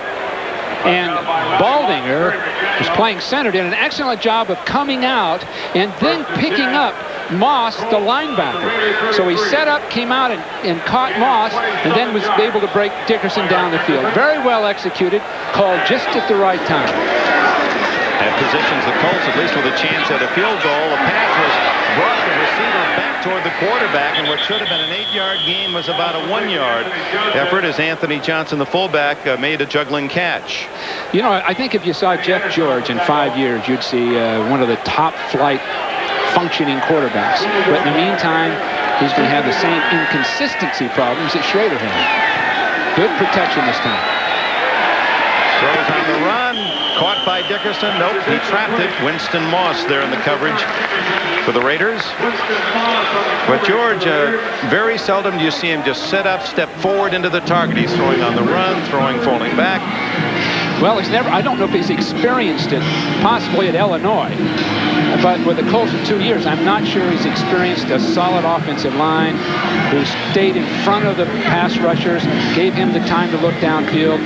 And Baldinger was playing center, did an excellent job of coming out and then picking up Moss, the linebacker. So he set up, came out and caught Moss, and then was able to break Dickerson down the field. Very well executed, called just at the right time. That positions the Colts at least with a chance at a field goal. The pass was brought the receiver back toward the quarterback, and what should have been an 8-yard gain was about a 1-yard effort as Anthony Johnson, the fullback, made a juggling catch. You know, I think if you saw Jeff George in 5 years, you'd see one of the top flight functioning quarterbacks. But in the meantime, he's going to have the same inconsistency problems that Schrader had. Good protection this time. Throws on the run. Caught by Dickerson. Nope, he trapped it. Winston Moss there in the coverage for the Raiders. But George, very seldom do you see him just set up, step forward into the target. He's throwing on the run, throwing, falling back. Well, he's never, I don't know if he's experienced it, possibly at Illinois. But with the Colts in 2 years, I'm not sure he's experienced a solid offensive line who stayed in front of the pass rushers, gave him the time to look downfield.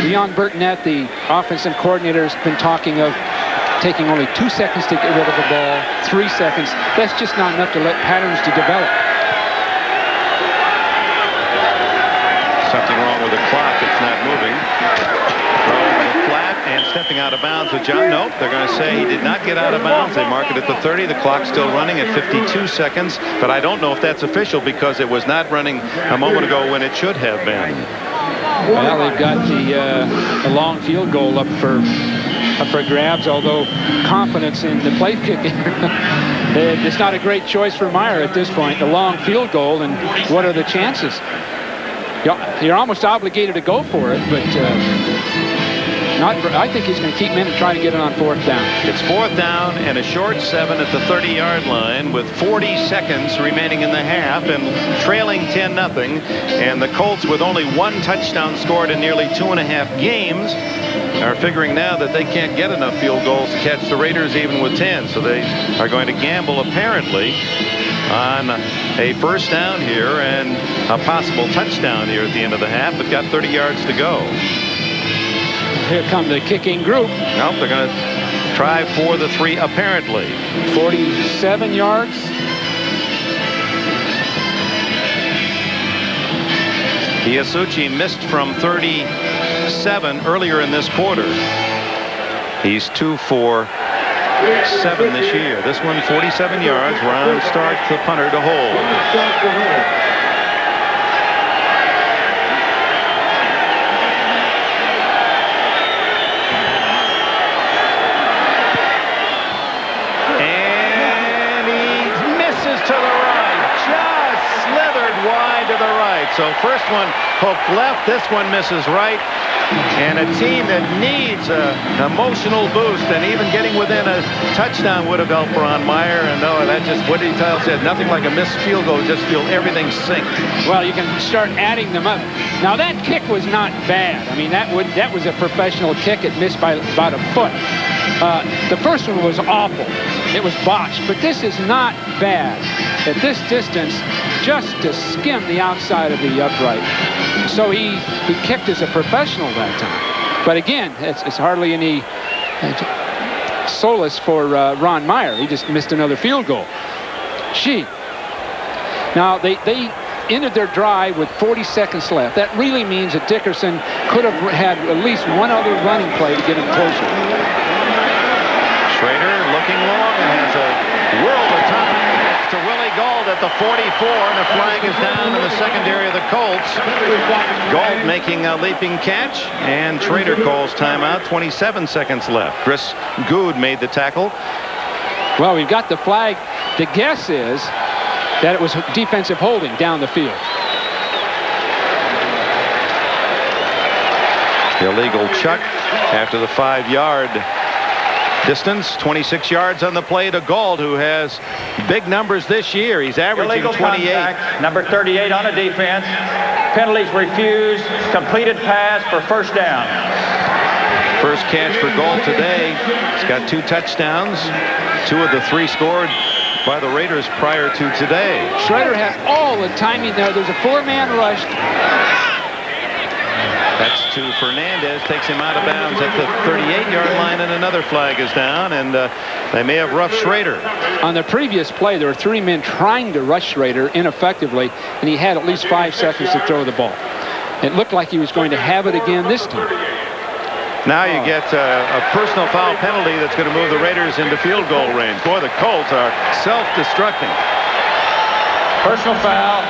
Leon Burtonette, the offensive coordinator, has been talking of taking only 2 seconds to get rid of the ball, 3 seconds. That's just not enough to let patterns to develop. Something wrong with the clock. It's not moving. Throwing the flat and stepping out of bounds with John. Nope, they're going to say he did not get out of bounds. They mark it at the 30. The clock's still running at 52 seconds. But I don't know if that's official because it was not running a moment ago when it should have been. Well, they've got the long field goal up for grabs, although confidence in the play kicking. It's not a great choice for Meyer at this point. The long field goal, and what are the chances? You're almost obligated to go for it, but I think he's going to keep him in and try to get it on 4th down. It's 4th down and a short 7 at the 30-yard line with 40 seconds remaining in the half and trailing 10-0. And the Colts, with only 1 touchdown scored in nearly 2.5 games, are figuring now that they can't get enough field goals to catch the Raiders even with 10. So they are going to gamble, apparently, on a first down here and a possible touchdown here at the end of the half, but got 30 yards to go. Here come the kicking group. Nope, they're going to try for the 3, apparently. 47 yards. Iasucci missed from 37 earlier in this quarter. He's 2 for 7 this year. This one 47 yards. Ron Stark, the punter, to hold. So first one hooked left, this one misses right, and a team that needs an emotional boost, and even getting within a touchdown would have helped Ron Meyer. And no, that just, what he said, nothing like a missed field goal, just feel everything sink. Well, you can start adding them up. Now that kick was not bad. I mean, that was a professional kick. It missed by about a foot. The first one was awful. It was botched, but this is not bad. At this distance, just to skim the outside of the upright. So he kicked as a professional that time. But again, it's hardly any solace for Ron Meyer. He just missed another field goal. Now they ended their drive with 40 seconds left. That really means that Dickerson could have had at least one other running play to get him closer. Schrader looking long and has a world of time to Willie Gauld at the 44, and the flag is down in the secondary of the Colts. Gauld making a leaping catch, and Schrader calls timeout. 27 seconds left. Chris Good made the tackle. Well, we've got the flag. The guess is that it was defensive holding down the field. Illegal chuck after the 5-yard distance. 26 yards on the play to Gauld, who has big numbers this year. He's averaging illegal 28. Contact, number 38 on a defense. Penalties refused. Completed pass for first down. First catch for Gauld today. He's got 2 touchdowns. 2 of the 3 scored by the Raiders prior to today. Schrader has all the timing there. There's a 4-man rush. That's to Fernandez, takes him out of bounds at the 38-yard line, and another flag is down, and they may have roughed Schrader. On the previous play, there were 3 men trying to rush Schrader ineffectively, and he had at least 5 seconds to throw the ball. It looked like he was going to have it again this time. Now you get a personal foul penalty that's going to move the Raiders into field goal range. Boy, the Colts are self-destructing. Personal foul,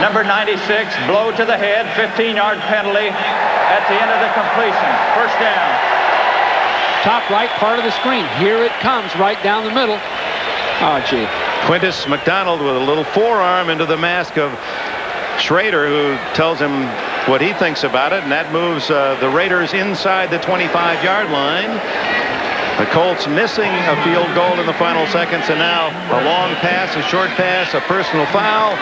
number 96, blow to the head, 15-yard penalty at the end of the completion. First down. Top right part of the screen. Here it comes right down the middle. Oh, gee. Quintus McDonald with a little forearm into the mask of Schrader, who tells him what he thinks about it, and that moves the Raiders inside the 25-yard line. The Colts missing a field goal in the final seconds, and now a long pass, a short pass, a personal foul,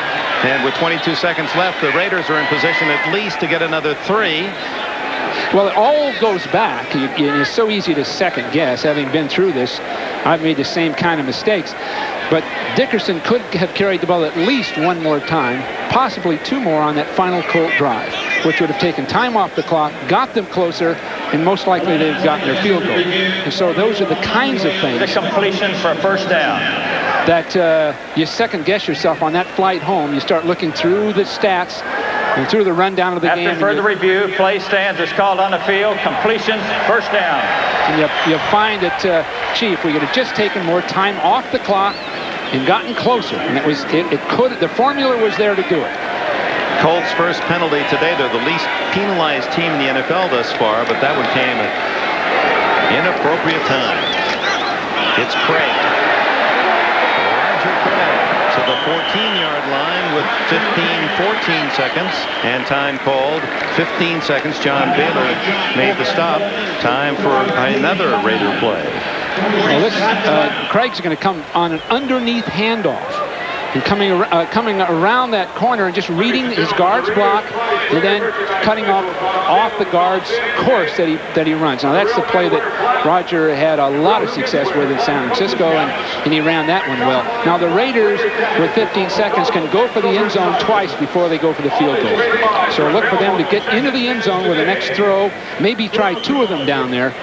and with 22 seconds left, the Raiders are in position at least to get another 3. Well, it all goes back. It's so easy to second guess. Having been through this, I've made the same kind of mistakes. But Dickerson could have carried the ball at least 1 more time, possibly 2 more on that final Colt drive, which would have taken time off the clock, got them closer, and most likely they'd have gotten their field goal. And so those are the kinds of things. The completion for a first down. That you second guess yourself on that flight home. You start looking through the stats and through the rundown of the game. After further review, play stands is called on the field. Completion, first down. And you find that, gee, if we could have just taken more time off the clock and gotten closer, and the formula was there to do it. Colts' first penalty today. They're the least penalized team in the NFL thus far, but that one came at inappropriate time. It's Craig. Roger Craig to the 14-yard line with 14 seconds, and time called 15 seconds. John Baylor made the stop. Time for another Raider play. Well, Craig's going to come on an underneath handoff. And coming around that corner and just reading his guard's block, and then cutting off the guard's course that he runs. Now that's the play that Roger had a lot of success with in San Francisco, and he ran that one well. Now the Raiders, with 15 seconds, can go for the end zone twice before they go for the field goal. So look for them to get into the end zone with the next throw, maybe try 2 of them down there,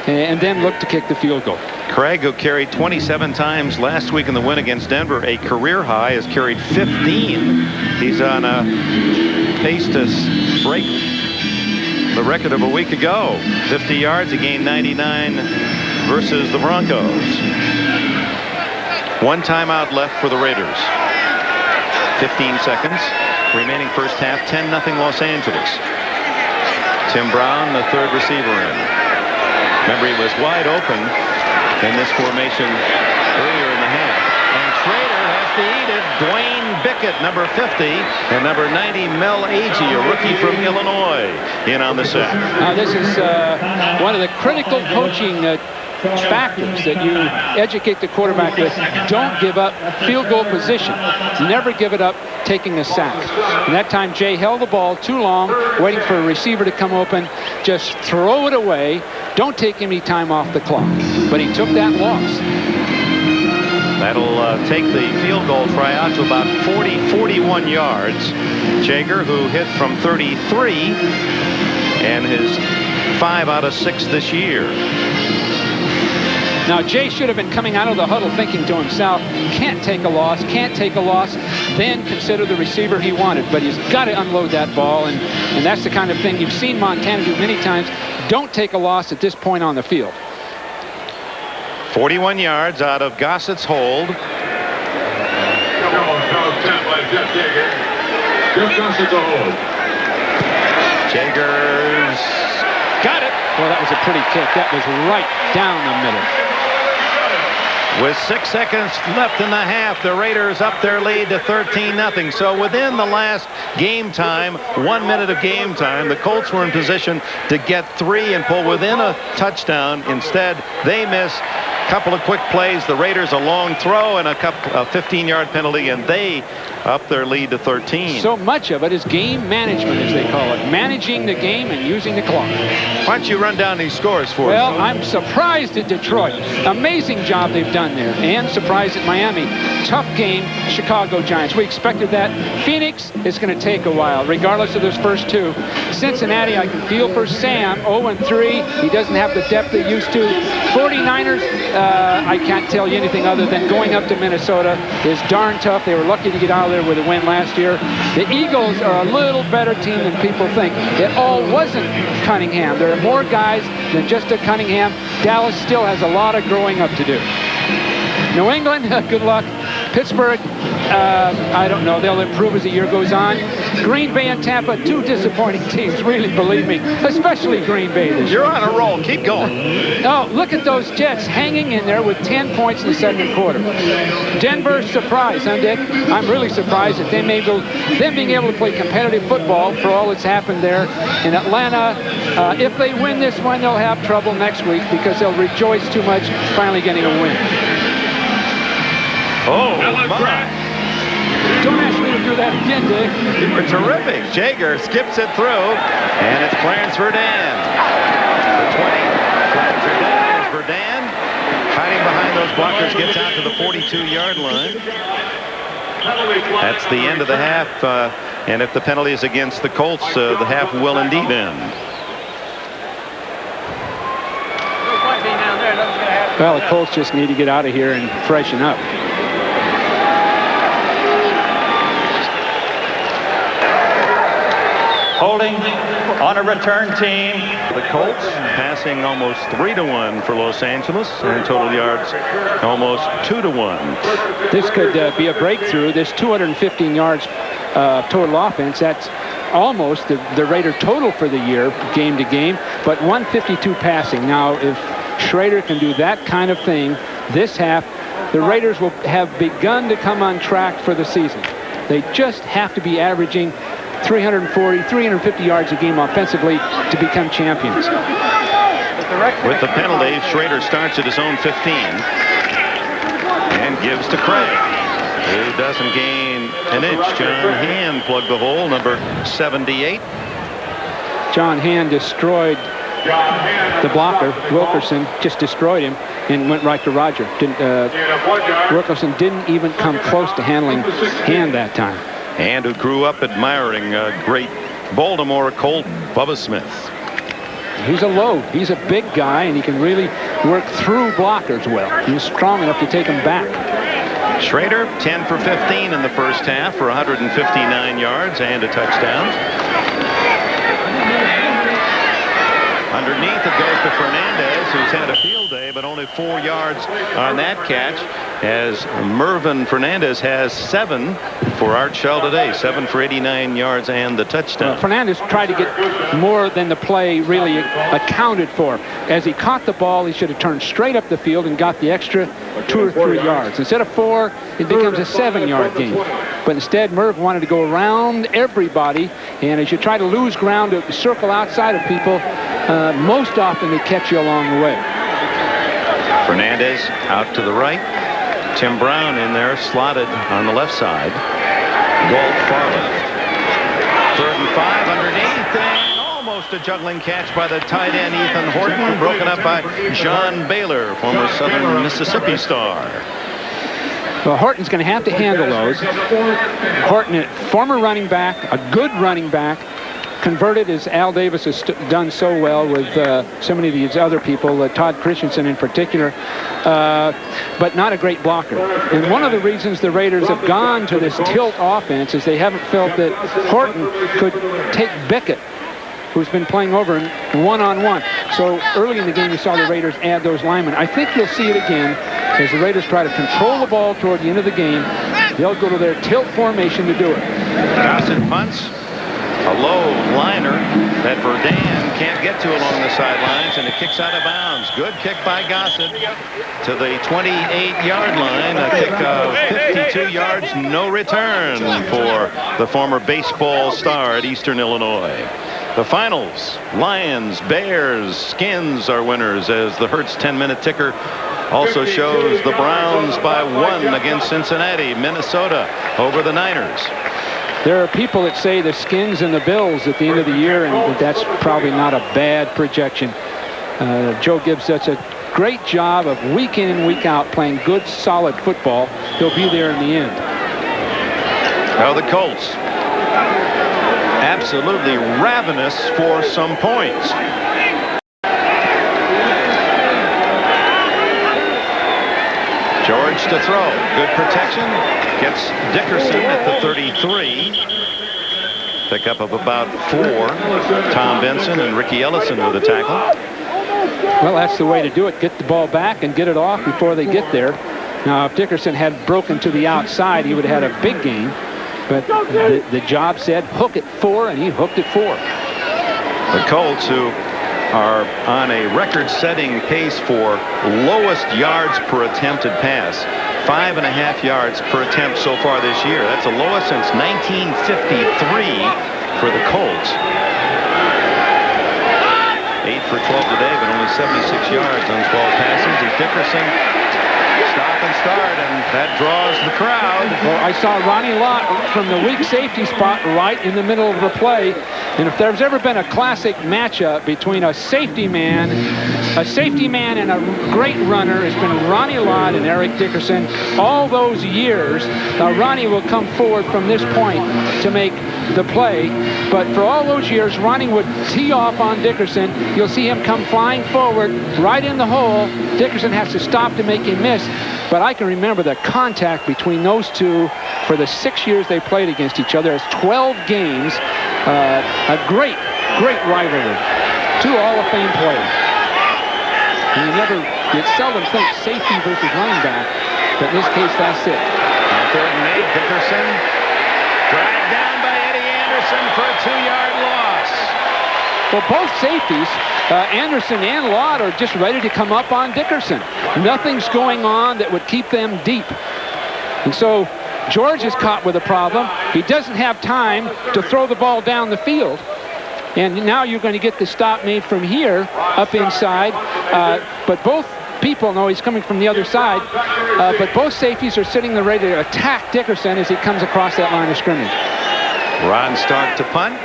and then look to kick the field goal. Craig, who carried 27 times last week in the win against Denver, a career high, has carried 15. He's on a pace to break the record of a week ago. 50 yards, he gained 99 versus the Broncos. 1 timeout left for the Raiders. 15 seconds remaining first half. 10-0 Los Angeles. Tim Brown, the 3rd receiver in. Remember, he was wide open in this formation earlier in the half. And Schrader has to eat it. Dwayne Bickett, number 50, and number 90, Mel Agee, a rookie from Illinois, in on the sack. Now, this is one of the critical coaching factors that you educate the quarterback with. Don't give up field goal position. Never give it up taking a sack. And that time Jay held the ball too long, waiting for a receiver to come open. Just throw it away. Don't take any time off the clock. But he took that loss. That'll take the field goal try out to about 41 yards. Jager, who hit from 33 and his 5 out of 6 this year. Now, Jay should have been coming out of the huddle thinking to himself, can't take a loss, then consider the receiver he wanted. But he's got to unload that ball, and that's the kind of thing you've seen Montana do many times. Don't take a loss at this point on the field. 41 yards out of Gossett's hold. Jager's got it. Well, that was a pretty kick. That was right down the middle. With 6 seconds left in the half, the Raiders up their lead to 13-0. So within the last game time, 1 minute of game time, the Colts were in position to get 3 and pull within a touchdown. Instead, they miss a couple of quick plays. The Raiders a long throw and a 15-yard penalty, and they up their lead to 13. So much of it is game management, as they call it. Managing the game and using the clock. Why don't you run down these scores for us? Well, I'm surprised at Detroit. Amazing job they've done there. And surprised at Miami. Tough game, Chicago Giants. We expected that. Phoenix is going to take a while, regardless of those first two. Cincinnati, I can feel for Sam. 0-3. He doesn't have the depth they used to. 49ers, I can't tell you anything other than going up to Minnesota is darn tough. They were lucky to get out of there with a win last year. The Eagles are a little better team than people think. It all wasn't Cunningham. There are more guys than just a Cunningham. Dallas still has a lot of growing up to do. New England, good luck. Pittsburgh, I don't know. They'll improve as the year goes on. Green Bay and Tampa, two disappointing teams, really, believe me, especially Green Bay this year. You're on a roll. Keep going. Oh, look at those Jets hanging in there with 10 points in the second quarter. Denver, surprise, huh, Dick? I'm really surprised that them being able to play competitive football for all that's happened there. In Atlanta, if they win this one, they'll have trouble next week because they'll rejoice too much finally getting a win. Oh, my. Don't ask me to do that again, Dick. You were terrific. Jaeger skips it through, and it's Clarence Verdun. The 20. Clarence Verdun is Verdun. Hiding behind those blockers, gets out to the 42-yard line. That's the end of the half, and if the penalty is against the Colts, the half will indeed end. Well, the Colts just need to get out of here and freshen up. Holding on a return team. The Colts passing almost 3-1 for Los Angeles, and total yards almost 2-1. This could be a breakthrough. This 215 yards total offense, that's almost the Raider total for the year, game to game, but 152 passing. Now, if Schrader can do that kind of thing this half, the Raiders will have begun to come on track for the season. They just have to be averaging 340, 350 yards a game offensively to become champions. With the penalty, Schrader starts at his own 15 and gives to Craig, who doesn't gain an inch. John Hand plugged the hole, number 78. John Hand destroyed the blocker. Wilkerson just destroyed him and went right to Roger. Wilkerson didn't even come close to handling Hand that time. And who grew up admiring great Baltimore Colt Bubba Smith. He's a load. He's a big guy, and he can really work through blockers well. He's strong enough to take them back. Schrader, 10 for 15 in the first half for 159 yards and a touchdown. Underneath, it goes to Fernandez, who's had a field day, but only 4 yards on that catch, as Mervyn Fernandez has 7 for Art Shell today. 7 for 89 yards and the touchdown. Fernandez tried to get more than the play really accounted for. As he caught the ball, he should have turned straight up the field and got the extra 2 or 3 yards. Instead of 4, it becomes a 7-yard gain. But instead, Merv wanted to go around everybody, and as you try to lose ground to circle outside of people, most often they catch you along the way. Fernandez out to the right. Tim Brown in there, slotted on the left side. Gold far left. 3rd and 5 underneath, and almost a juggling catch by the tight end Ethan Horton, broken up by John Baylor, former Southern Mississippi star. Well, Horton's going to have to handle those. Horton, a former running back, a good running back, converted as Al Davis has done so well with so many of these other people, Todd Christensen in particular, but not a great blocker. And one of the reasons the Raiders have gone to this tilt offense is they haven't felt that Horton could take Bickett, who's been playing over him one-on-one. So early in the game, you saw the Raiders add those linemen. I think you'll see it again as the Raiders try to control the ball toward the end of the game. They'll go to their tilt formation to do it. Gossett punts. A low liner that Verdun can't get to along the sidelines, and it kicks out of bounds. Good kick by Gossett to the 28-yard line. A kick of 52 yards, no return for the former baseball star at Eastern Illinois. The finals, Lions, Bears, Skins are winners as the Hertz 10-minute ticker Also shows the Browns by 1 against Cincinnati. Minnesota over the Niners. There are people that say the Skins and the Bills at the end of the year, and that's probably not a bad projection. Joe Gibbs does a great job of week in and week out playing good, solid football. He'll be there in the end. Now the Colts, absolutely ravenous for some points. George to throw. Good protection. Gets Dickerson at the 33. Pickup of about 4. Tom Benson and Ricky Ellison with a tackle. Well, that's the way to do it. Get the ball back and get it off before they get there. Now, if Dickerson had broken to the outside, he would have had a big gain. But the job said hook it 4, and he hooked it 4. The Colts, who are on a record-setting pace for lowest yards per attempted pass, 5.5 yards per attempt so far this year. That's the lowest since 1953 for the Colts. 8 for 12 today, but only 76 yards on 12 passes. As Dickerson stop and start, and that draws the crowd. Well, I saw Ronnie Lott from the weak safety spot right in the middle of the play. And if there's ever been a classic matchup between a safety man and a great runner, it's been Ronnie Lott and Eric Dickerson all those years. Now, Ronnie will come forward from this point to make the play, but for all those years, Ronnie would tee off on Dickerson. You'll see him come flying forward right in the hole. Dickerson has to stop to make him miss. But I can remember the contact between those two for the 6 years they played against each other. It's 12 games. A great rivalry. 2 Hall of Fame players. And you seldom think safety versus running back, but in this case, that's it. On 3rd and 8, Dickerson dragged down by Eddie Anderson for a 2-yard loss. Well, both safeties, Anderson and Lott, are just ready to come up on Dickerson. Nothing's going on that would keep them deep. And so George is caught with a problem. He doesn't have time to throw the ball down the field. And now you're going to get the stop made from here, up inside. But both people know he's coming from the other side. But both safeties are sitting there ready to attack Dickerson as he comes across that line of scrimmage. Ron Stark to punt.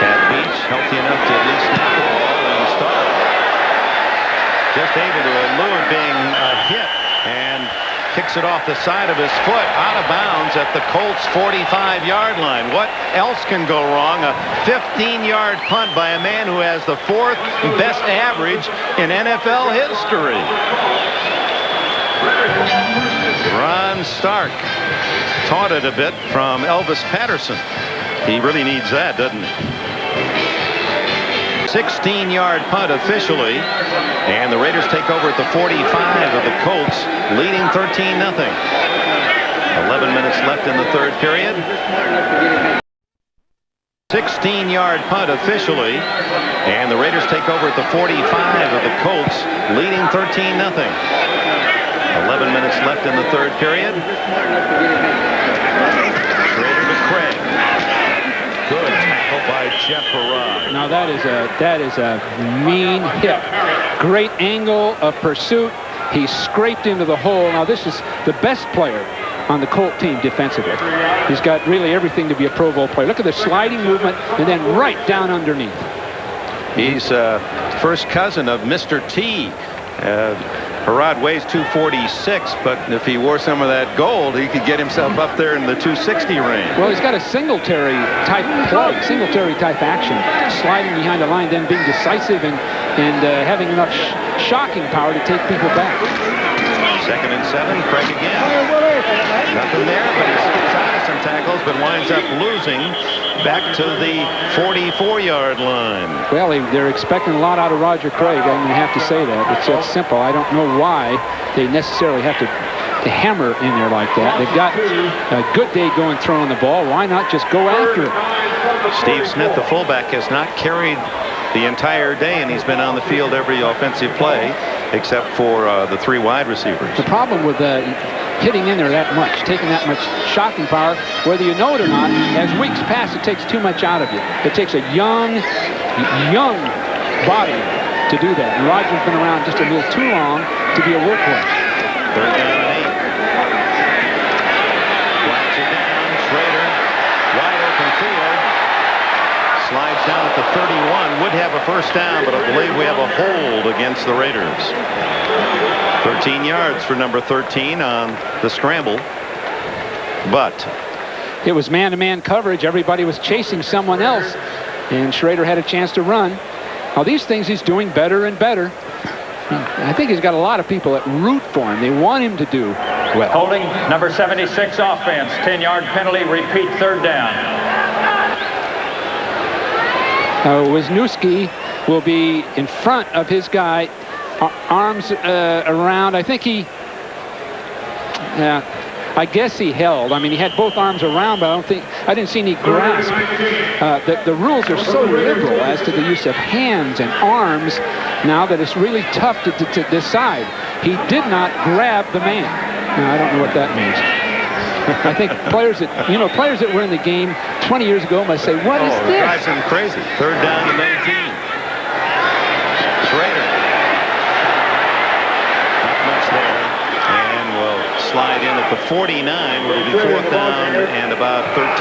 Pat Beach healthy enough to at least snap the ball, and Stark just able to elude being hit and kicks it off the side of his foot out of bounds at the Colts 45-yard line. What else can go wrong? A 15-yard punt by a man who has the 4th best average in NFL history. Ron Stark taught it a bit from Elvis Patterson. He really needs that, doesn't he? 16-yard punt officially, and the Raiders take over at the 45 of the Colts, leading 13-0. 11 minutes left in the 3rd period. 16-yard punt officially, and the Raiders take over at the 45 of the Colts, leading 13-0. 11 minutes left in the 3rd period. Schrader to Craig. Good tackle by Jeff Herrod. Now that is a mean hit. Great angle of pursuit. He scraped into the hole. Now this is the best player on the Colt team defensively. He's got really everything to be a Pro Bowl player. Look at the sliding movement and then right down underneath. He's first cousin of Mr. T. Herrod weighs 246, but if he wore some of that gold, he could get himself up there in the 260 range. Well, he's got a Singletary type play, Singletary type action, sliding behind the line, then being decisive and having enough shocking power to take people back. 2nd and 7, Craig again. Nothing there, but he skips out of some tackles, but winds up losing back to the 44-yard line. Well, they're expecting a lot out of Roger Craig. I mean, you have to say that. It's that simple. I don't know why they necessarily have to hammer in there like that. They've got a good day going throwing the ball. Why not just go after it? Steve Smith, the fullback, has not carried the entire day, and he's been on the field every offensive play except for the 3 wide receivers. The problem with hitting in there that much, taking that much shocking power, whether you know it or not, as weeks pass, it takes too much out of you. It takes a young body to do that. And Roger's been around just a little too long to be a workhorse. 3rd down and 8. Flags it down. Schrader, wide open field. Slides down at the 31. Would have a first down, but I believe we have a hold against the Raiders. 13 yards for number 13 on the scramble. But it was man-to-man coverage. Everybody was chasing someone else, and Schrader had a chance to run. Now, these things he's doing better and better. I think he's got a lot of people that root for him. They want him to do well. Holding number 76 offense. 10-yard penalty. Repeat 3rd down. Wisniewski will be in front of his guy, arms around. I think he, I guess he held. I mean, he had both arms around, but I didn't see any grasp. The rules are so liberal as to the use of hands and arms now that it's really tough to decide. He did not grab the man. Now, I don't know what that means. I think players that were in the game 20 years ago must say, what is this? It drives him crazy. 3rd down and 18. Schrader. Not much there. And will slide in at the 49. It'll be 4th down and about 13.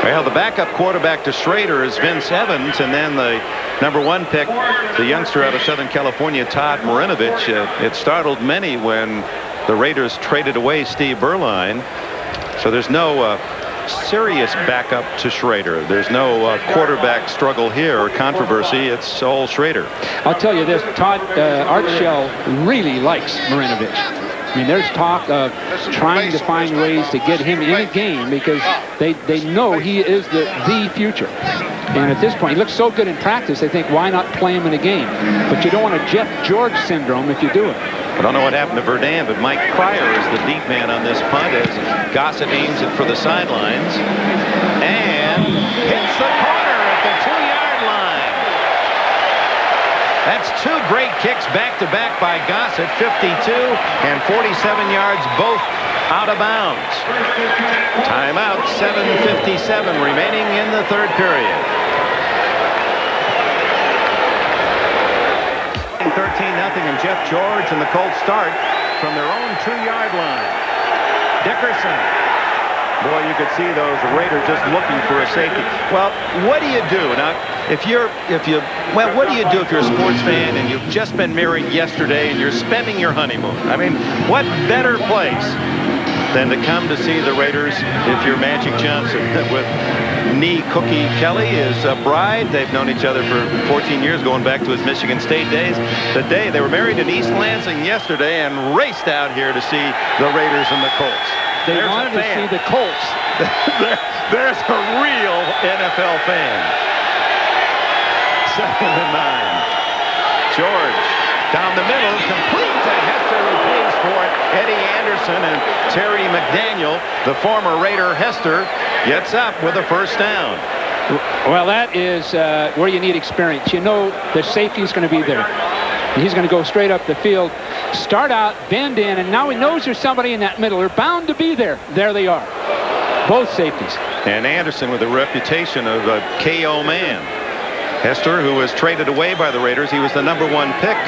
Well, the backup quarterback to Schrader is Vince Evans, and then the number 1 pick, the youngster out of Southern California, Todd Marinovich. It startled many when the Raiders traded away Steve Berline. So there's no serious backup to Schrader. There's no quarterback struggle here or controversy. It's all Schrader. I'll tell you this, Art Shell really likes Marinovich. I mean, there's talk of trying to find ways to get him in a game because they know he is the future. And at this point, he looks so good in practice, they think, why not play him in a game? But you don't want a Jeff George syndrome if you do it. I don't know what happened to Verdun, but Mike Pryor is the deep man on this punt as Gossett aims it for the sidelines. And hits the corner at the 2-yard line. That's 2 great kicks back-to-back by Gossett, 52 and 47 yards, both out of bounds. Timeout, 7:57 remaining in the 3rd period. 13-0, and Jeff George and the Colts start from their own 2-yard line. Dickerson. Boy, you could see those Raiders just looking for a safety. Well, what do you do now? What do you do if you're a sports fan and you've just been married yesterday and you're spending your honeymoon? I mean, what better place than to come to see the Raiders if you're Magic Johnson with Nee Cookie Kelly, his bride. They've known each other for 14 years, going back to his Michigan State days. The day they were married in East Lansing yesterday and raced out here to see the Raiders and the Colts. They wanted to see the Colts. There's a real NFL fan. 2nd and 9. George down the middle, complete to Hester, who pays for it. Eddie Anderson and Terry McDaniel, the former Raider Hester, gets up with a first down. Well, that is where you need experience. You know the safety is going to be there. He's going to go straight up the field, start out, bend in, and now he knows there's somebody in that middle. They're bound to be there. There they are. Both safeties. And Anderson with a reputation of a KO man. Hester, who was traded away by the Raiders, he was the number 1 pick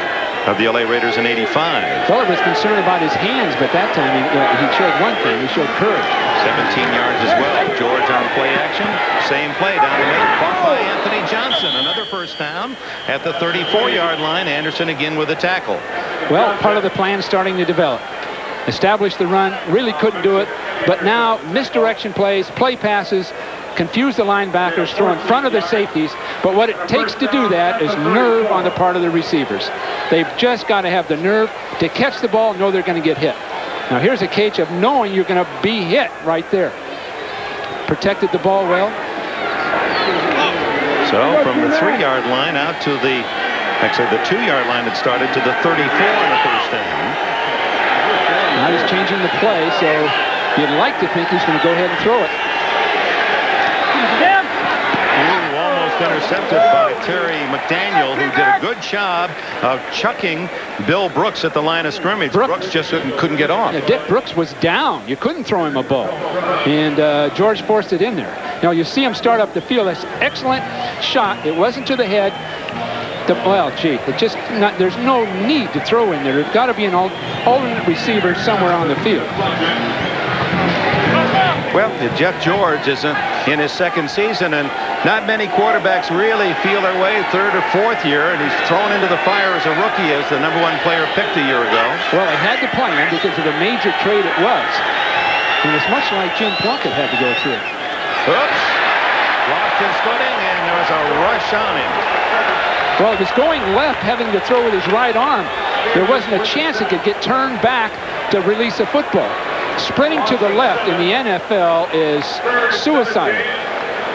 of the LA Raiders in '85. Fuller was concerned about his hands, but that time he showed one thing. He showed courage. 17 yards as well. George on play action. Same play down the middle. Caught by Anthony Johnson. Another first down at the 34-yard line. Anderson again with a tackle. Well, part of the plan starting to develop. Established the run. Really couldn't do it. But now misdirection plays, play passes, confuse the linebackers, throw in front of the safeties. But what it takes to do that is nerve on the part of the receivers. They've just got to have the nerve to catch the ball and know they're going to get hit. Now here's a case of knowing you're going to be hit right there. Protected the ball well. So from the 3-yard line out to the 2-yard line, it started to the 34 on the first down. Now he's changing the play, so you'd like to think he's going to go ahead and throw it. Ooh, almost intercepted by Terry McDaniel, who did a good job of chucking Bill Brooks at the line of scrimmage. Brooks just couldn't get off. Yeah, Dick Brooks was down. You couldn't throw him a ball. And George forced it in there. Now you see him start up the field. That's an excellent shot. It wasn't to the head. Well, gee, there's no need to throw in there. There's got to be an alternate receiver somewhere on the field. Well, Jeff George is in his second season, and not many quarterbacks really feel their way third or fourth year, and he's thrown into the fire as a rookie as the #1 player picked a year ago. Well, they had to play him because of the major trade it was. And it's much like Jim Plunkett had to go through. Oops. Lost his footing, and there was a rush on him. Well, it was going left, having to throw with his right arm. There wasn't a chance it could get turned back to release a football. Sprinting to the left in the NFL is suicidal.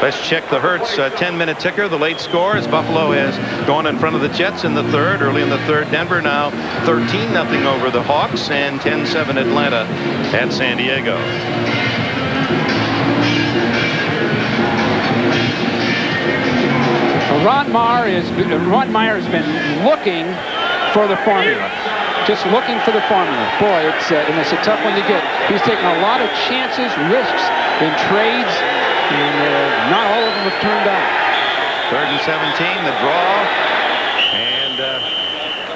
Let's check the Hertz 10-minute ticker. The late score is Buffalo has gone in front of the Jets in the third. Early in the third, Denver now 13-0 over the Hawks, and 10-7 Atlanta at San Diego. Ron Meyer has been looking for the formula. Just looking for the formula. Boy, it's a tough one to get. He's taken a lot of chances, risks in trades, and not all of them have turned out. 3rd and 17, the draw, and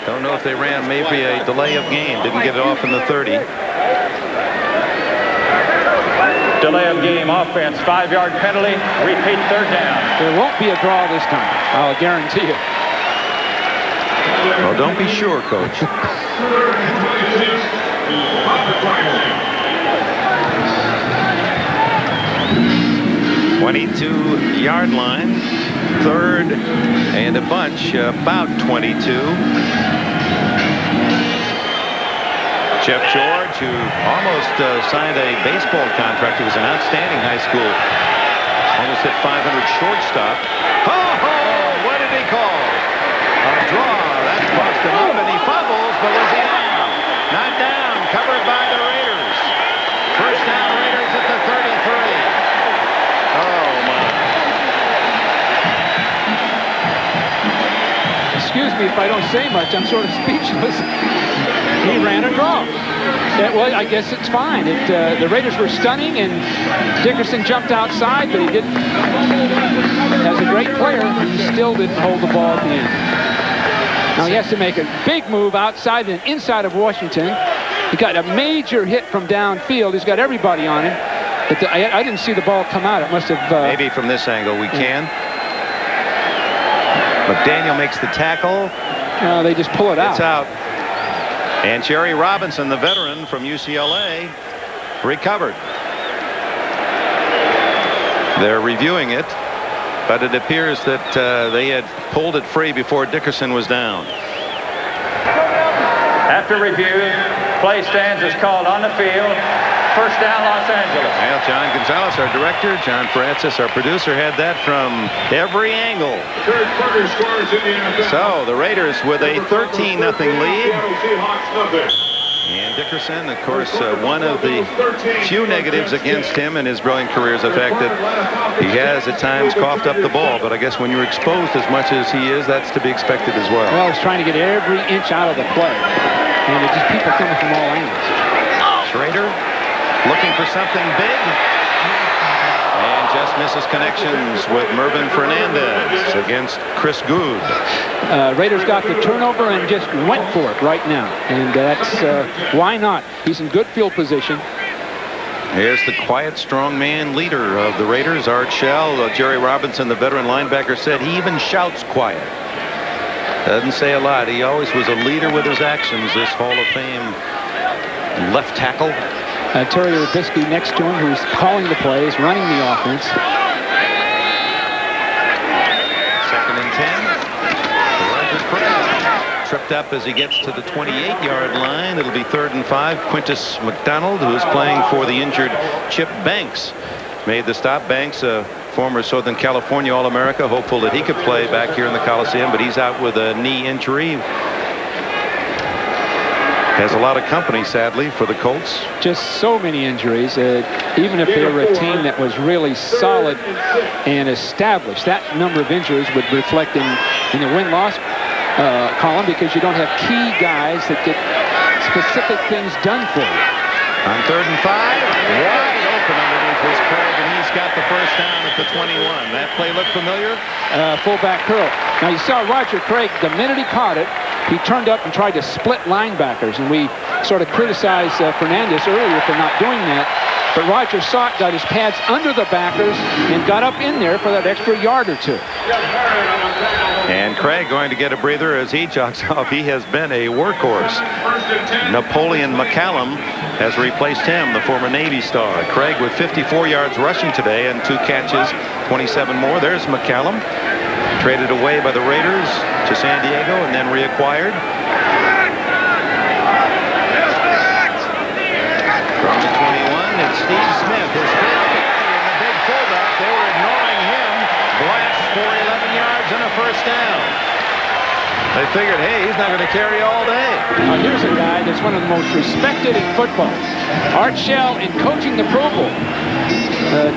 don't know if they ran maybe a delay of game. Didn't get it off in the 30. Delay of game offense, 5-yard penalty, repeat 3rd down. There won't be a draw this time, I'll guarantee you. Well, don't be sure, Coach. 22-yard line, 3rd and a bunch, about 22. Jeff George, who almost signed a baseball contract. He was an outstanding high school. Almost hit 500 shortstop. Oh, what did he call? A draw. That cost him up, and he fumbles, but was he down? Not down. Covered by the Raiders. First down, Raiders at the 33. Oh, my. Excuse me if I don't say much. I'm sort of speechless. He ran a draw. Well, I guess it's fine. The Raiders were stunning, and Dickerson jumped outside, but he didn't. As a great player, he still didn't hold the ball at the end. Now he has to make a big move outside and inside of Washington. He got a major hit from downfield. He's got everybody on him. But I didn't see the ball come out. It must have... Maybe from this angle we can. McDaniel makes the tackle. They just pull it out. It's out. And Jerry Robinson, the veteran from UCLA, recovered. They're reviewing it, but it appears that they had pulled it free before Dickerson was down. After review, play stands is called on the field. First down, Los Angeles. Well, John Gonzalez, our director, John Francis, our producer, had that from every angle. So the Raiders with a 13-0 lead. And Dickerson, of course, one of the few negatives against him in his brilliant career is the fact that he has at times coughed up the ball. But I guess when you're exposed as much as he is, that's to be expected as well. Well, he's trying to get every inch out of the play. And it's just people coming from all angles. Schrader looking for something big. And just misses connections with Mervin Fernandez against Chris Good. Raiders got the turnover and just went for it right now. And that's why not? He's in good field position. Here's the quiet, strong man leader of the Raiders, Art Shell. Jerry Robinson, the veteran linebacker, said he even shouts quiet. Doesn't say a lot. He always was a leader with his actions, this Hall of Fame left tackle. Terry Rubisky next to him, who's calling the plays, running the offense. 2nd and 10. Roger Craig tripped up as he gets to the 28-yard line. It'll be 3rd and 5. Quintus McDonald, who's playing for the injured Chip Banks, made the stop. Banks, a former Southern California All-America, hopeful that he could play back here in the Coliseum, but he's out with a knee injury. Has a lot of company, sadly, for the Colts. Just so many injuries. Even if they were a team that was really solid and established, that number of injuries would reflect in the win-loss column, because you don't have key guys that get specific things done for you. On 3rd and 5, wide open underneath his Craig, and he's got the first down at the 21. That play look familiar? Fullback curl. Now you saw Roger Craig, the minute he caught it, he turned up and tried to split linebackers, and we sort of criticized Fernandez earlier for not doing that. But Roger saw it, got his pads under the backers, and got up in there for that extra yard or two. And Craig going to get a breather as he jogs off. He has been a workhorse. Napoleon McCallum has replaced him, the former Navy star. Craig with 54 yards rushing today and 2 catches, 27 more. There's McCallum, traded away by the Raiders to San Diego and then reacquired. From the 21, it's Steve Smith, his big guy and the big fullback. They were ignoring him. Blast for 11 yards and a first down. They figured, hey, he's not going to carry all day. Now here's a guy that's one of the most respected in football. Art Shell, in coaching the Pro Bowl,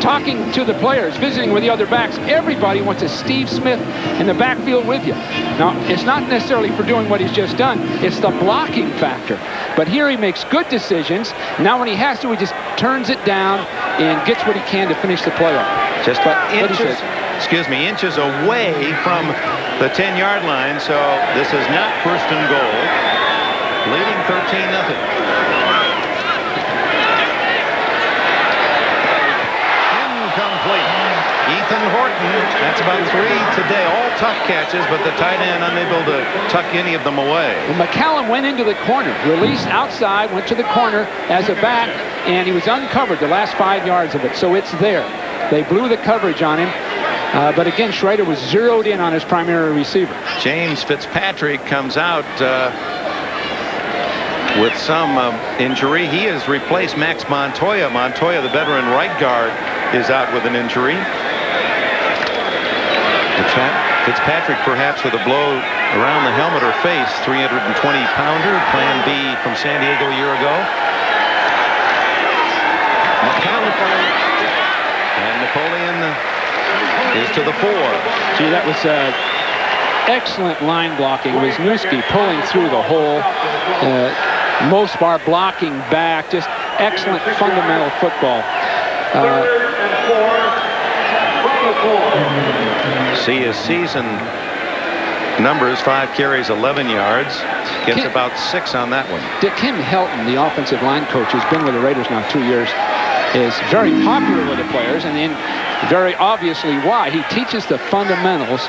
talking to the players, visiting with the other backs. Everybody wants a Steve Smith in the backfield with you. Now, it's not necessarily for doing what he's just done. It's the blocking factor. But here he makes good decisions. Now when he has to, he just turns it down and gets what he can to finish the play off. Just inches away from the 10-yard line, so this is not 1st and goal. Leading 13-0. Incomplete. Ethan Horton, that's about 3 today. All tough catches, but the tight end unable to tuck any of them away. Well, McCallum went into the corner, released outside, went to the corner as a back, and he was uncovered the last 5 yards of it, so it's there. They blew the coverage on him. But again, Schrader was zeroed in on his primary receiver. James Fitzpatrick comes out with some injury. He has replaced Max Montoya. Montoya, the veteran right guard, is out with an injury. Fitzpatrick perhaps with a blow around the helmet or face. 320-pounder, Plan B from San Diego a year ago. And Napoleon is to the 4. Gee, that was excellent line blocking. Wisniewski pulling through the hole. Mosbar blocking back. Just excellent fundamental football. See his season numbers: 5 carries, 11 yards. Gets about 6 on that one. Kim Helton, the offensive line coach, who's been with the Raiders now 2 years, is very popular with the players, and then very obviously why. He teaches the fundamentals,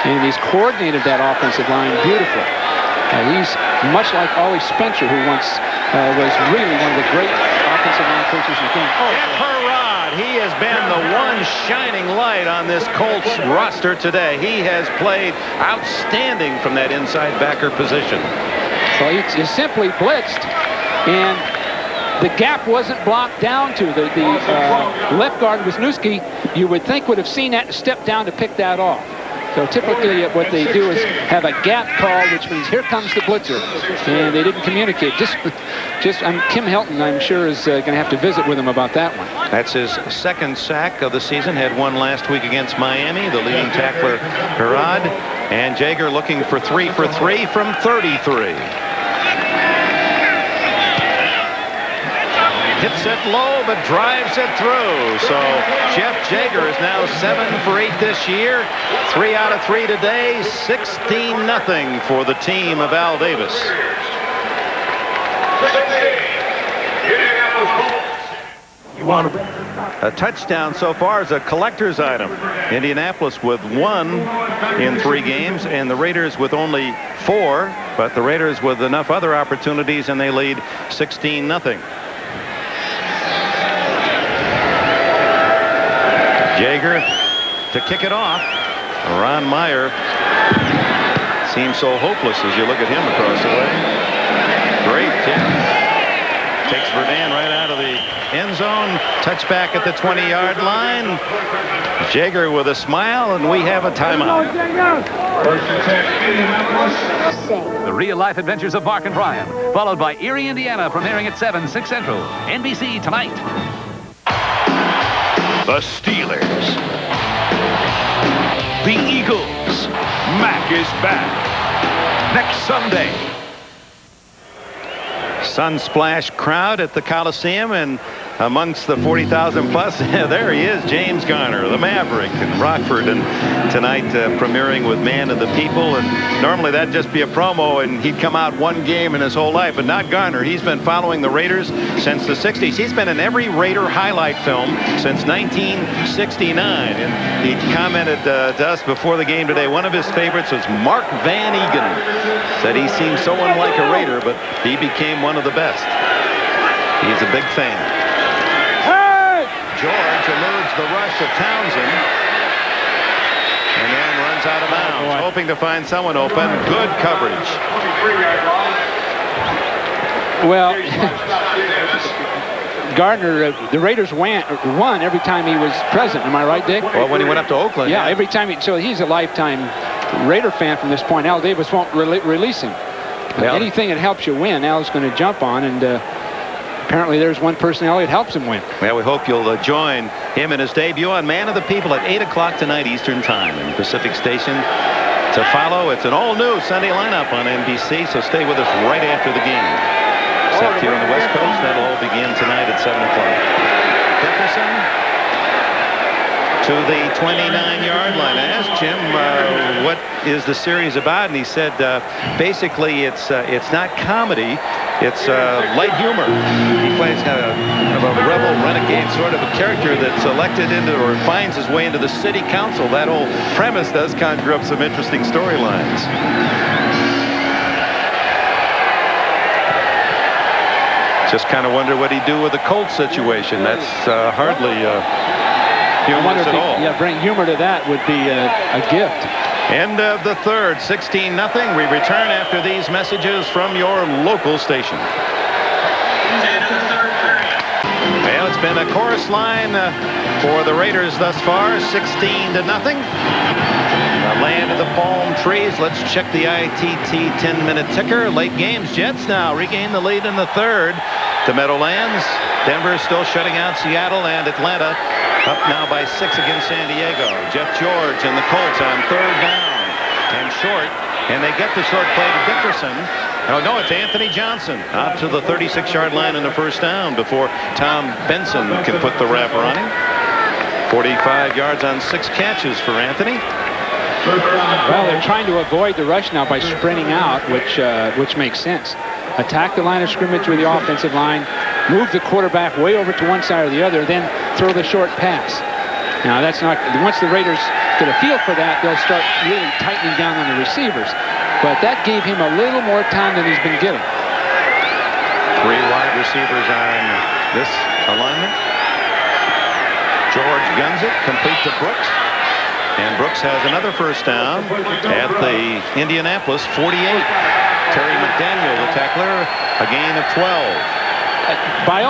and he's coordinated that offensive line beautifully. He's much like Ollie Spencer, who once was really one of the great offensive line coaches in the game. He has been the one shining light on this Colts roster today. He has played outstanding from that inside backer position. So he simply blitzed, and the gap wasn't blocked down to. The left guard, Wisniewski, you would think would have seen that and stepped down to pick that off. So typically what they do is have a gap call, which means here comes the blitzer. And they didn't communicate. Kim Helton, I'm sure, is going to have to visit with him about that one. That's his 2nd sack of the season. Had one last week against Miami. The leading tackler, Herod. And Jaeger looking for 3 for 3 from 33. Hits it low, but drives it through. So Jeff Jaeger is now 7 for 8 this year. 3 out of 3 today. 16-0 for the team of Al Davis. A touchdown so far is a collector's item. Indianapolis with 1 in 3 games, and the Raiders with only 4. But the Raiders with enough other opportunities, and they lead 16-0. Jaeger to kick it off. Ron Meyer seems so hopeless as you look at him across the way. Great kick. Takes Verdun right out of the end zone. Touchback at the 20-yard line. Jaeger with a smile, and we have a timeout. The real-life adventures of Mark and Brian, followed by Erie, Indiana, premiering at 7, 6 Central. NBC tonight. The Steelers. The Eagles. Mac is back. Next Sunday. Sunsplash crowd at the Coliseum, and amongst the 40,000 plus, there he is, James Garner, the Maverick in Rockford, and tonight premiering with Man of the People. And normally that'd just be a promo and he'd come out one game in his whole life, but not Garner. He's been following the Raiders since the 60s. He's been in every Raider highlight film since 1969, and he commented to us before the game today, one of his favorites was Mark Van Egan. Said he seemed so unlike a Raider, but he became one of the best. He's a big fan. George eludes the rush of Townsend and then runs out of bounds, hoping to find someone open. Good coverage. Well, Gardner, the Raiders won every time he was present. Am I right, Dick? Well, when he went up to Oakland. Yeah, every time. So he's a lifetime Raider fan from this point. Al Davis won't release him. Yeah. Anything that helps you win, Al's going to jump on, and apparently there's one personality that helps him win. Well, we hope you'll join him in his debut on Man of the People at 8 o'clock tonight Eastern Time in Pacific Station. To follow, it's an all-new Sunday lineup on NBC, so stay with us right after the game. Except here on the West Coast, that'll all begin tonight at 7 o'clock. Jefferson to the 29-yard line. I asked Jim what is the series about, and he said basically it's not comedy, it's light humor. He plays kind of a rebel renegade sort of a character that's elected into or finds his way into the city council. That whole premise does conjure up some interesting storylines. Just kind of wonder what he'd do with the Colts situation. That's hardly humorous at all. Yeah, bring humor to that would be a gift. End of the third, 16-0. We return after these messages from your local station. Well, it's been a chorus line for the Raiders thus far, 16-0. The land of the palm trees. Let's check the ITT 10-minute ticker. Late games. Jets now regain the lead in the third. The Meadowlands. Denver still shutting out Seattle, and Atlanta up now by 6 against San Diego. Jeff George and the Colts on third down and short, and they get the short play to Dickerson. Oh, no, it's Anthony Johnson out to the 36-yard line in the first down before Tom Benson can put the wrapper on him. 45 yards on 6 catches for Anthony. Well, they're trying to avoid the rush now by sprinting out, which makes sense. Attack the line of scrimmage with the offensive line, move the quarterback way over to one side or the other, then throw the short pass. Now, that's not, once the Raiders get a feel for that, they'll start really tightening down on the receivers. But that gave him a little more time than he's been getting. 3 wide receivers on this alignment. George guns it, complete to Brooks. And Brooks has another first down at the Indianapolis 48. Terry McDaniel, the tackler, a gain of 12. By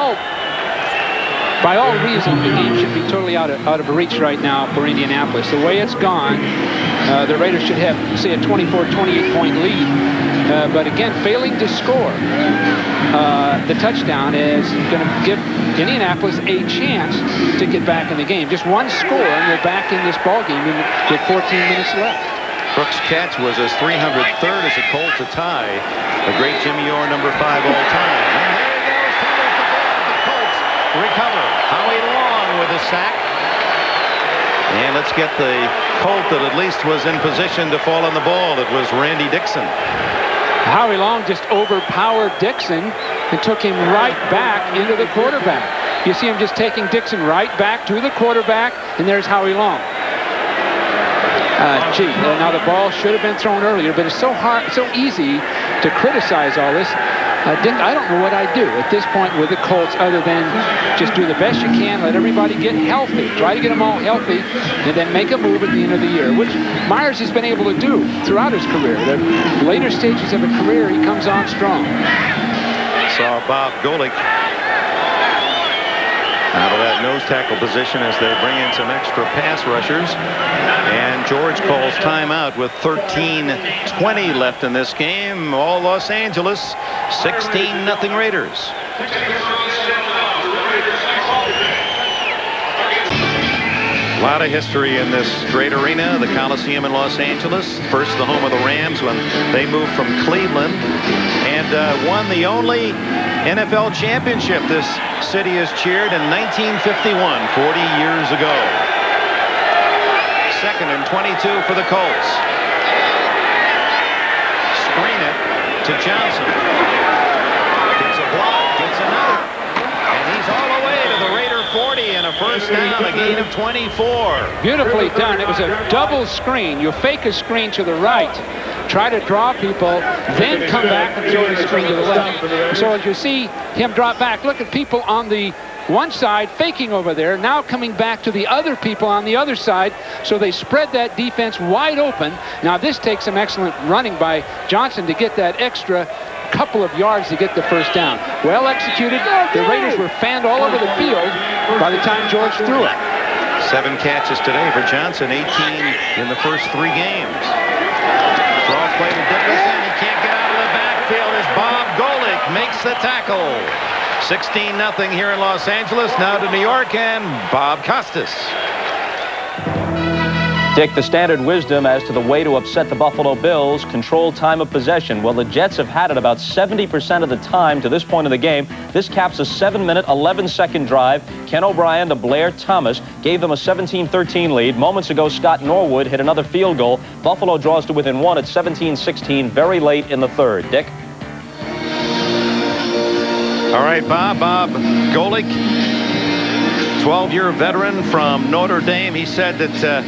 all reason, the game should be totally out of reach right now for Indianapolis. The way it's gone, the Raiders should have, say, a 24, 28-point lead. But again, failing to score the touchdown is going to give Indianapolis a chance to get back in the game. Just one score, and they're back in this ballgame with 14 minutes left. Brooks' catch was his 303rd as a Colt to tie the great Jimmy Orr #5 all time. And there he goes, tumbles the ball. The Colts recover. Howie Long with a sack. And let's get the Colt that at least was in position to fall on the ball. It was Randy Dixon. Howie Long just overpowered Dixon and took him right back into the quarterback. You see him just taking Dixon right back to the quarterback, and there's Howie Long. Now the ball should have been thrown earlier, but it's so hard, so easy to criticize all this. Dick, I don't know what I'd do at this point with the Colts other than just do the best you can, let everybody get healthy, try to get them all healthy, and then make a move at the end of the year, which Myers has been able to do throughout his career. The later stages of a career, he comes on strong. Saw Bob Golick Out of that nose tackle position as they bring in some extra pass rushers. And George calls timeout with 13:20 left in this game. All Los Angeles, 16-0 Raiders. A lot of history in this great arena, the Coliseum in Los Angeles. First the home of the Rams when they moved from Cleveland and won the only NFL championship this city has cheered in 1951, 40 years ago. 2nd and 22 for the Colts. Screen it to Johnson. Gets a block, gets another. And he's all the way to the Raider 40 and a first down, a gain of 24. Beautifully done. It was a double screen. You fake a screen to the right, try to draw people, then come back and throw the screen to the left. So as you see him drop back, look at people on the one side faking over there, now coming back to the other people on the other side, so they spread that defense wide open. Now this takes some excellent running by Johnson to get that extra couple of yards to get the first down. Well executed. The Raiders were fanned all over the field by the time George threw it. 7 catches today for Johnson, 18 in the first 3 games. Draw play to Dickerson. He can't get out of the backfield as Bob Golick makes the tackle. 16-0 here in Los Angeles. Now to New York and Bob Costas. Dick, the standard wisdom as to the way to upset the Buffalo Bills, control time of possession. Well, the Jets have had it about 70% of the time to this point of the game. This caps a 7-minute, 11-second drive. Ken O'Brien to Blair Thomas gave them a 17-13 lead. Moments ago, Scott Norwood hit another field goal. Buffalo draws to within 1 at 17-16 very late in the 3rd. Dick? All right, Bob Golick, 12-year veteran from Notre Dame. He said that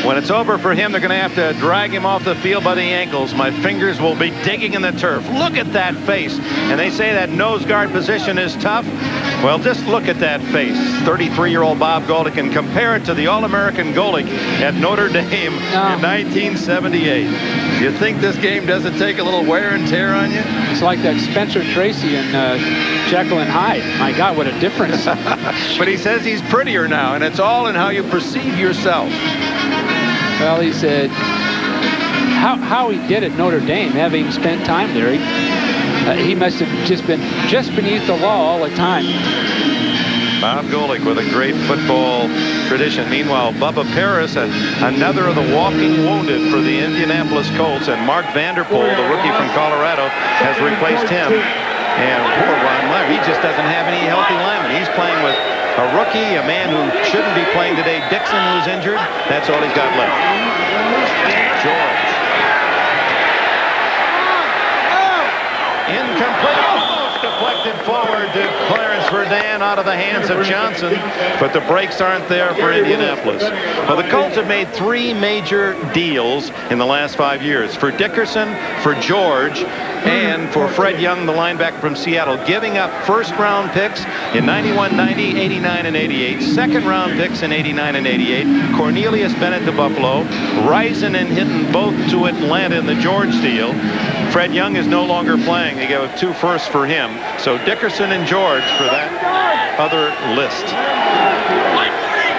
when it's over for him, they're going to have to drag him off the field by the ankles. My fingers will be digging in the turf. Look at that face. And they say that nose guard position is tough. Well, just look at that face. 33-year-old Bob Golick, and compare it to the All-American Golick at Notre Dame in 1978. You think this game doesn't take a little wear and tear on you? It's like that Spencer Tracy and Jekyll and Hyde. My God, what a difference. But he says he's prettier now, and it's all in how you perceive yourself. Well, he said how he did at Notre Dame, having spent time there, he must have just been just beneath the law all the time. Bob Golick with a great football tradition. Meanwhile, Bubba Paris, another of the walking wounded for the Indianapolis Colts, and Mark Vanderpool, the rookie from Colorado, has replaced him. And poor Ron Meyer, he just doesn't have any healthy linemen. He's playing with a rookie, a man who shouldn't be playing today, Dixon, who's injured. That's all he's got left. George. Incomplete. Almost deflected forward to Clarence Verdun out of the hands of Johnson, but the brakes aren't there for Indianapolis. Well, the Colts have made 3 major deals in the last 5 years. For Dickerson, for George, and for Fred Young, the linebacker from Seattle, giving up first-round picks in 91, 90, 89, and 88, second-round picks in 89 and 88, Cornelius Bennett to Buffalo, Rison and Hinton both to Atlanta in the George deal. Fred Young is no longer playing. They gave 2 firsts for him. So Dickerson and George for that other list.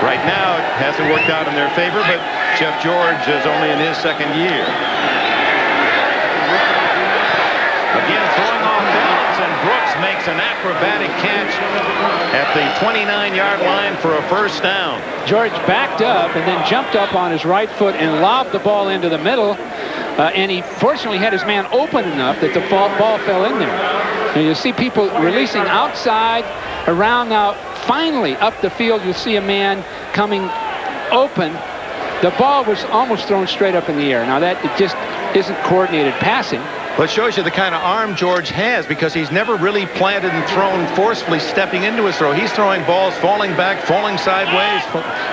Right now, it hasn't worked out in their favor, but Jeff George is only in his 2nd year. Again, throwing off balance, and Brooks makes an acrobatic catch at the 29-yard line for a first down. George backed up and then jumped up on his right foot and lobbed the ball into the middle. And he fortunately had his man open enough that the ball fell in there. And you see people releasing outside, around now. Finally, up the field, you'll see a man coming open. The ball was almost thrown straight up in the air. Now, that it just isn't coordinated passing. Well, it shows you the kind of arm George has, because he's never really planted and thrown forcefully stepping into his throw. He's throwing balls falling back, falling sideways,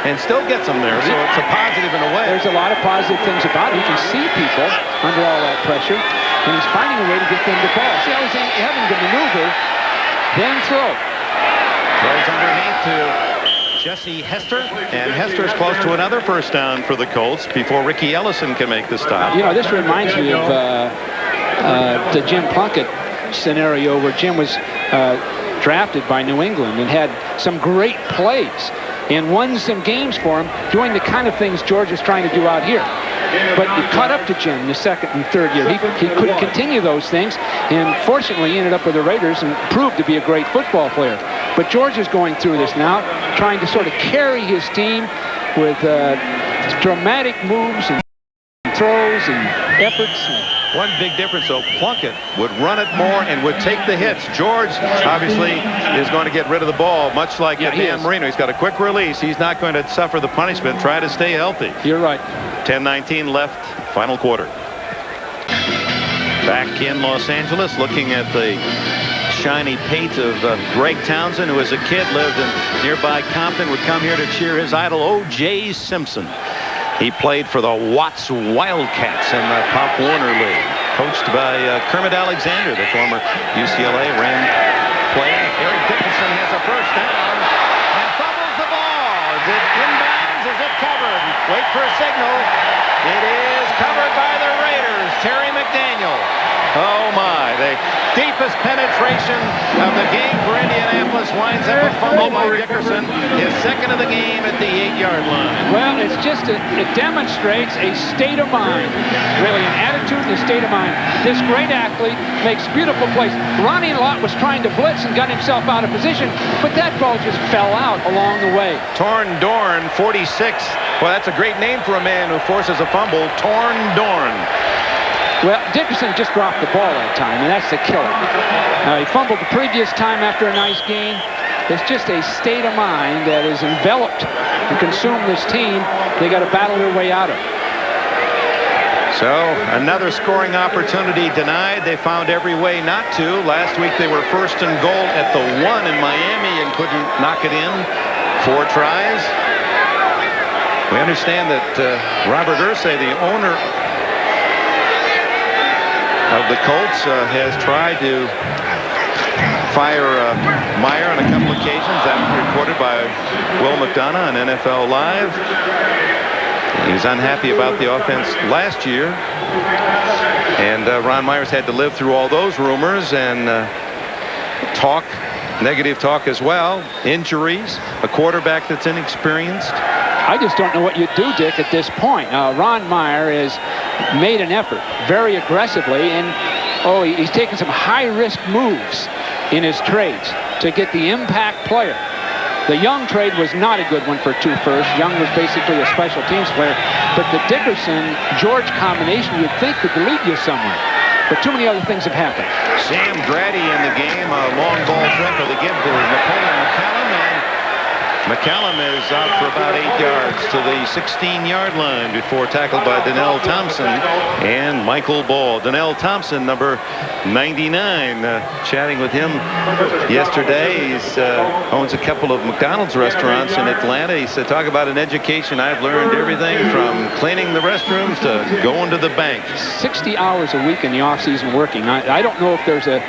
and still gets them there. So it's a positive in a way. There's a lot of positive things about it. You can see people under all that pressure, and he's finding a way to get them the ball. See how he's having to maneuver, then throw. Throws underneath to Jesse Hester, and Hester's close to another first down for the Colts before Ricky Ellison can make the stop. You know, this reminds me of the Jim Plunkett scenario, where Jim was drafted by New England and had some great plays and won some games for him, doing the kind of things George is trying to do out here. But he caught up to Jim in the second and third year. He couldn't continue those things, and fortunately he ended up with the Raiders and proved to be a great football player. But George is going through this now, trying to sort of carry his team with dramatic moves and throws and efforts. One big difference, though, Plunkett would run it more and would take the hits. George, obviously, is going to get rid of the ball, much like Dan Marino. He's got a quick release. He's not going to suffer the punishment. Try to stay healthy. You're right. 10:19 left, final quarter. Back in Los Angeles, looking at the shiny pate of Greg Townsend, who as a kid lived in nearby Compton, would come here to cheer his idol, O.J. Simpson. He played for the Watts Wildcats in the Pop Warner League, coached by Kermit Alexander, the former UCLA ran play. Eric Dickerson has a first down and fumbles the ball. Is it inbounds? Is it covered? Wait for a signal. It is covered by the Raiders. Terry McDaniel. Oh my, the deepest penetration of the game for Indianapolis winds up a fumble by Dickerson, his second of the game at the 8-yard line. Well, it's just it demonstrates a state of mind, really an attitude and a state of mind. This great athlete makes beautiful plays. Ronnie Lott was trying to blitz and got himself out of position, but that ball just fell out along the way. Torn Dorn, 46. Well, that's a great name for a man who forces a fumble. Torn Dorn. Well, Dickerson just dropped the ball that time, and that's the killer. He fumbled the previous time after a nice gain. It's just a state of mind that is enveloped and consumed this team. They got to battle their way out of it. So, another scoring opportunity denied. They found every way not to. Last week they were first and goal at the 1 in Miami and couldn't knock it in. 4 tries. We understand that Robert Irsay, the owner of the Colts, has tried to fire Meyer on a couple occasions. That was reported by Will McDonough on NFL Live. He was unhappy about the offense last year, and Ron Myers had to live through all those rumors and negative talk as well, injuries, a quarterback that's inexperienced. I just don't know what you do, Dick, at this point. Ron Meyer has made an effort very aggressively, and he's taken some high-risk moves in his trades to get the impact player. The Young trade was not a good one for 2 firsts. Young was basically a special teams player, but the Dickerson-George combination you'd think could lead you somewhere. But too many other things have happened. Sam Grady in the game, a long ball trickle to give to Napoleon McCallum, and McCallum is out for about 8 yards to the 16-yard line before tackled by Donnell Thompson and Michael Ball. Donnell Thompson, number 99, chatting with him yesterday. He owns a couple of McDonald's restaurants in Atlanta. He said, talk about an education. I've learned everything from cleaning the restrooms to going to the bank. 60 hours a week in the offseason working. I don't know if there's an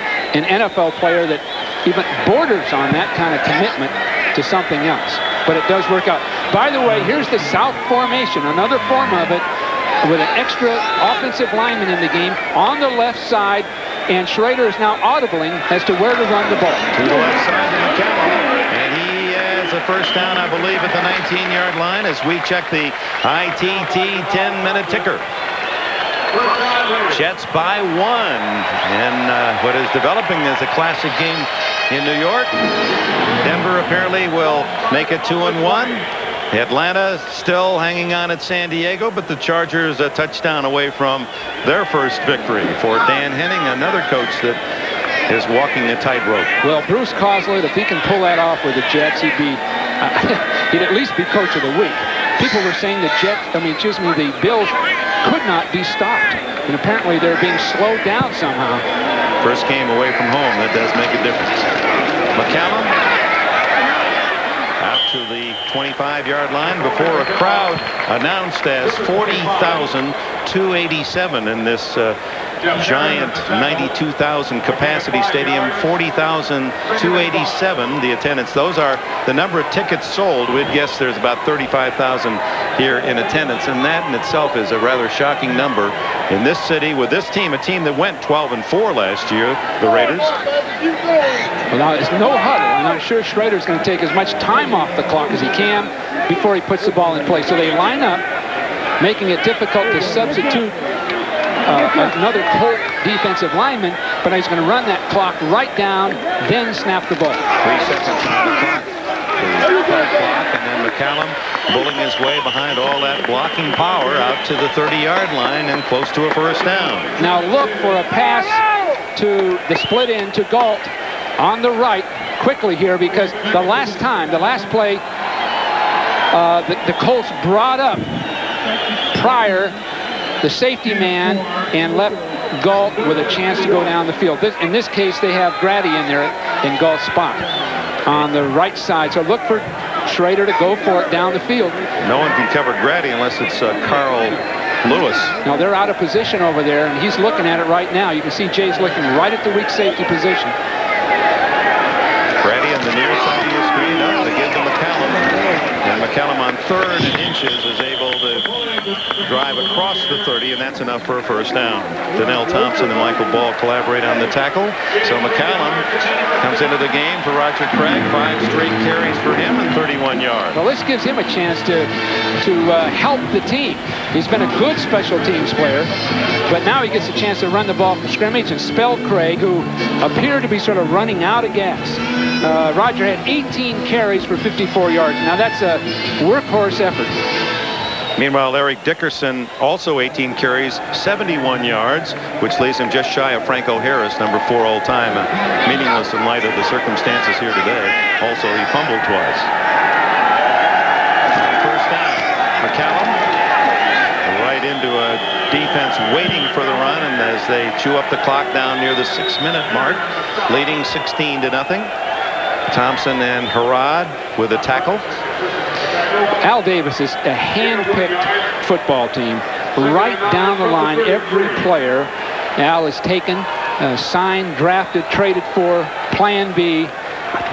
NFL player that even borders on that kind of commitment to something else, but it does work out. By the way, here's the South formation, another form of it, with an extra offensive lineman in the game on the left side, and Schrader is now audibling as to where to run the ball. To the left side to McCallum, and he has a first down, I believe, at the 19-yard line as we check the ITT 10-minute ticker. Jets by 1, and what is developing as a classic game in New York. Denver apparently will make it 2-1. Atlanta still hanging on at San Diego, but the Chargers a touchdown away from their first victory for Dan Henning, another coach that is walking a tightrope. Well, Bruce Coslet, if he can pull that off with the Jets, he'd at least be coach of the week. People were saying the Bills could not be stopped, and apparently they're being slowed down somehow. First game away from home, that does make a difference. McCallum out to the 25-yard line before a crowd announced as 40,287 in this giant 92,000 capacity stadium, 40,287 the attendance. Those are the number of tickets sold. We'd guess there's about 35,000 here in attendance, and that in itself is a rather shocking number in this city with this team, a team that went 12-4 last year, the Raiders. Well, now it's no huddle, and I'm sure Schrader's going to take as much time off the clock as he can before he puts the ball in play. So they line up, making it difficult to substitute another Colt defensive lineman, but he's going to run that clock right down, then snap the ball. 3 seconds on the clock. The play clock, and then McCallum bulling his way behind all that blocking power out to the 30-yard line and close to a first down. Now look for a pass to the split end to Galt on the right quickly here, because the last play, the Colts brought up Pryor, the safety man, and left Galt with a chance to go down the field. In this case, they have Grady in there in Galt's spot on the right side. So look for Schrader to go for it down the field. No one can cover Grady unless it's Carl Lewis. Now they're out of position over there, and he's looking at it right now. You can see Jay's looking right at the weak safety position. Grady on the near side of your screen. Up to give to McCallum. And McCallum on 3rd and inches is able to drive across the 30, and that's enough for a first down. Donnell Thompson and Michael Ball collaborate on the tackle. So McCallum comes into the game for Roger Craig. 5 straight carries for him and 31 yards. Well, this gives him a chance to help the team. He's been a good special teams player, but now he gets a chance to run the ball from scrimmage and spell Craig, who appeared to be sort of running out of gas. Roger had 18 carries for 54 yards. Now that's a workhorse effort. Meanwhile, Eric Dickerson, also 18 carries, 71 yards, which leaves him just shy of Franco Harris, number 4 all-time. Meaningless in light of the circumstances here today. Also, he fumbled twice. First down, McCallum right into a defense waiting for the run, and as they chew up the clock down near the 6-minute mark, leading 16-0. Thompson and Harrod with a tackle. Al Davis is a hand-picked football team. Right down the line, every player Al has taken, signed, drafted, traded for, Plan B.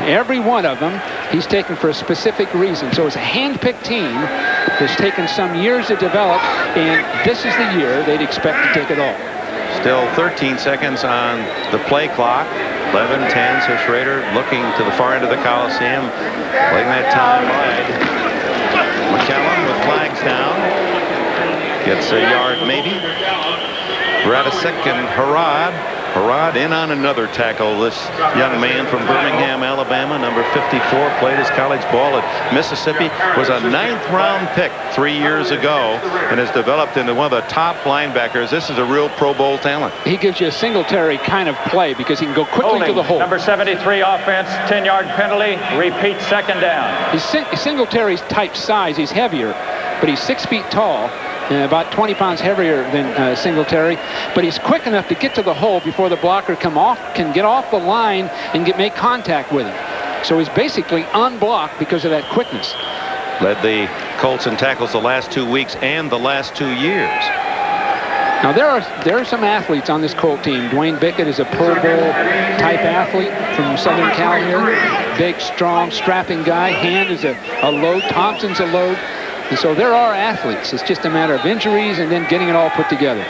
Every one of them he's taken for a specific reason. So it's a hand-picked team that's taken some years to develop, and this is the year they'd expect to take it all. Still 13 seconds on the play clock. 11-10, so Schrader looking to the far end of the Coliseum, playing that time wide. McCallum with flags down. Gets a yard maybe. Radisek and Harrod in on another tackle. This young man from Birmingham, Alabama, number 54, played his college ball at Mississippi, was a 9th-round pick 3 years ago, and has developed into one of the top linebackers. This is a real Pro Bowl talent. He gives you a Singletary kind of play because he can go quickly to the hole. Number 73 offense, 10-yard penalty, repeat second down. Singletary's type size, he's heavier, but he's 6 feet tall. About 20 pounds heavier than Singletary, but he's quick enough to get to the hole before the blocker can get off the line and make contact with him. So he's basically unblocked because of that quickness. Led the Colts in tackles the last 2 weeks and the last 2 years. Now there are some athletes on this Colt team. Dwayne Bickett is a Pro Bowl type athlete from Southern Cal here. Big, strong, strapping guy. Hand is a load. Thompson's a load. And so there are athletes. It's just a matter of injuries and then getting it all put together.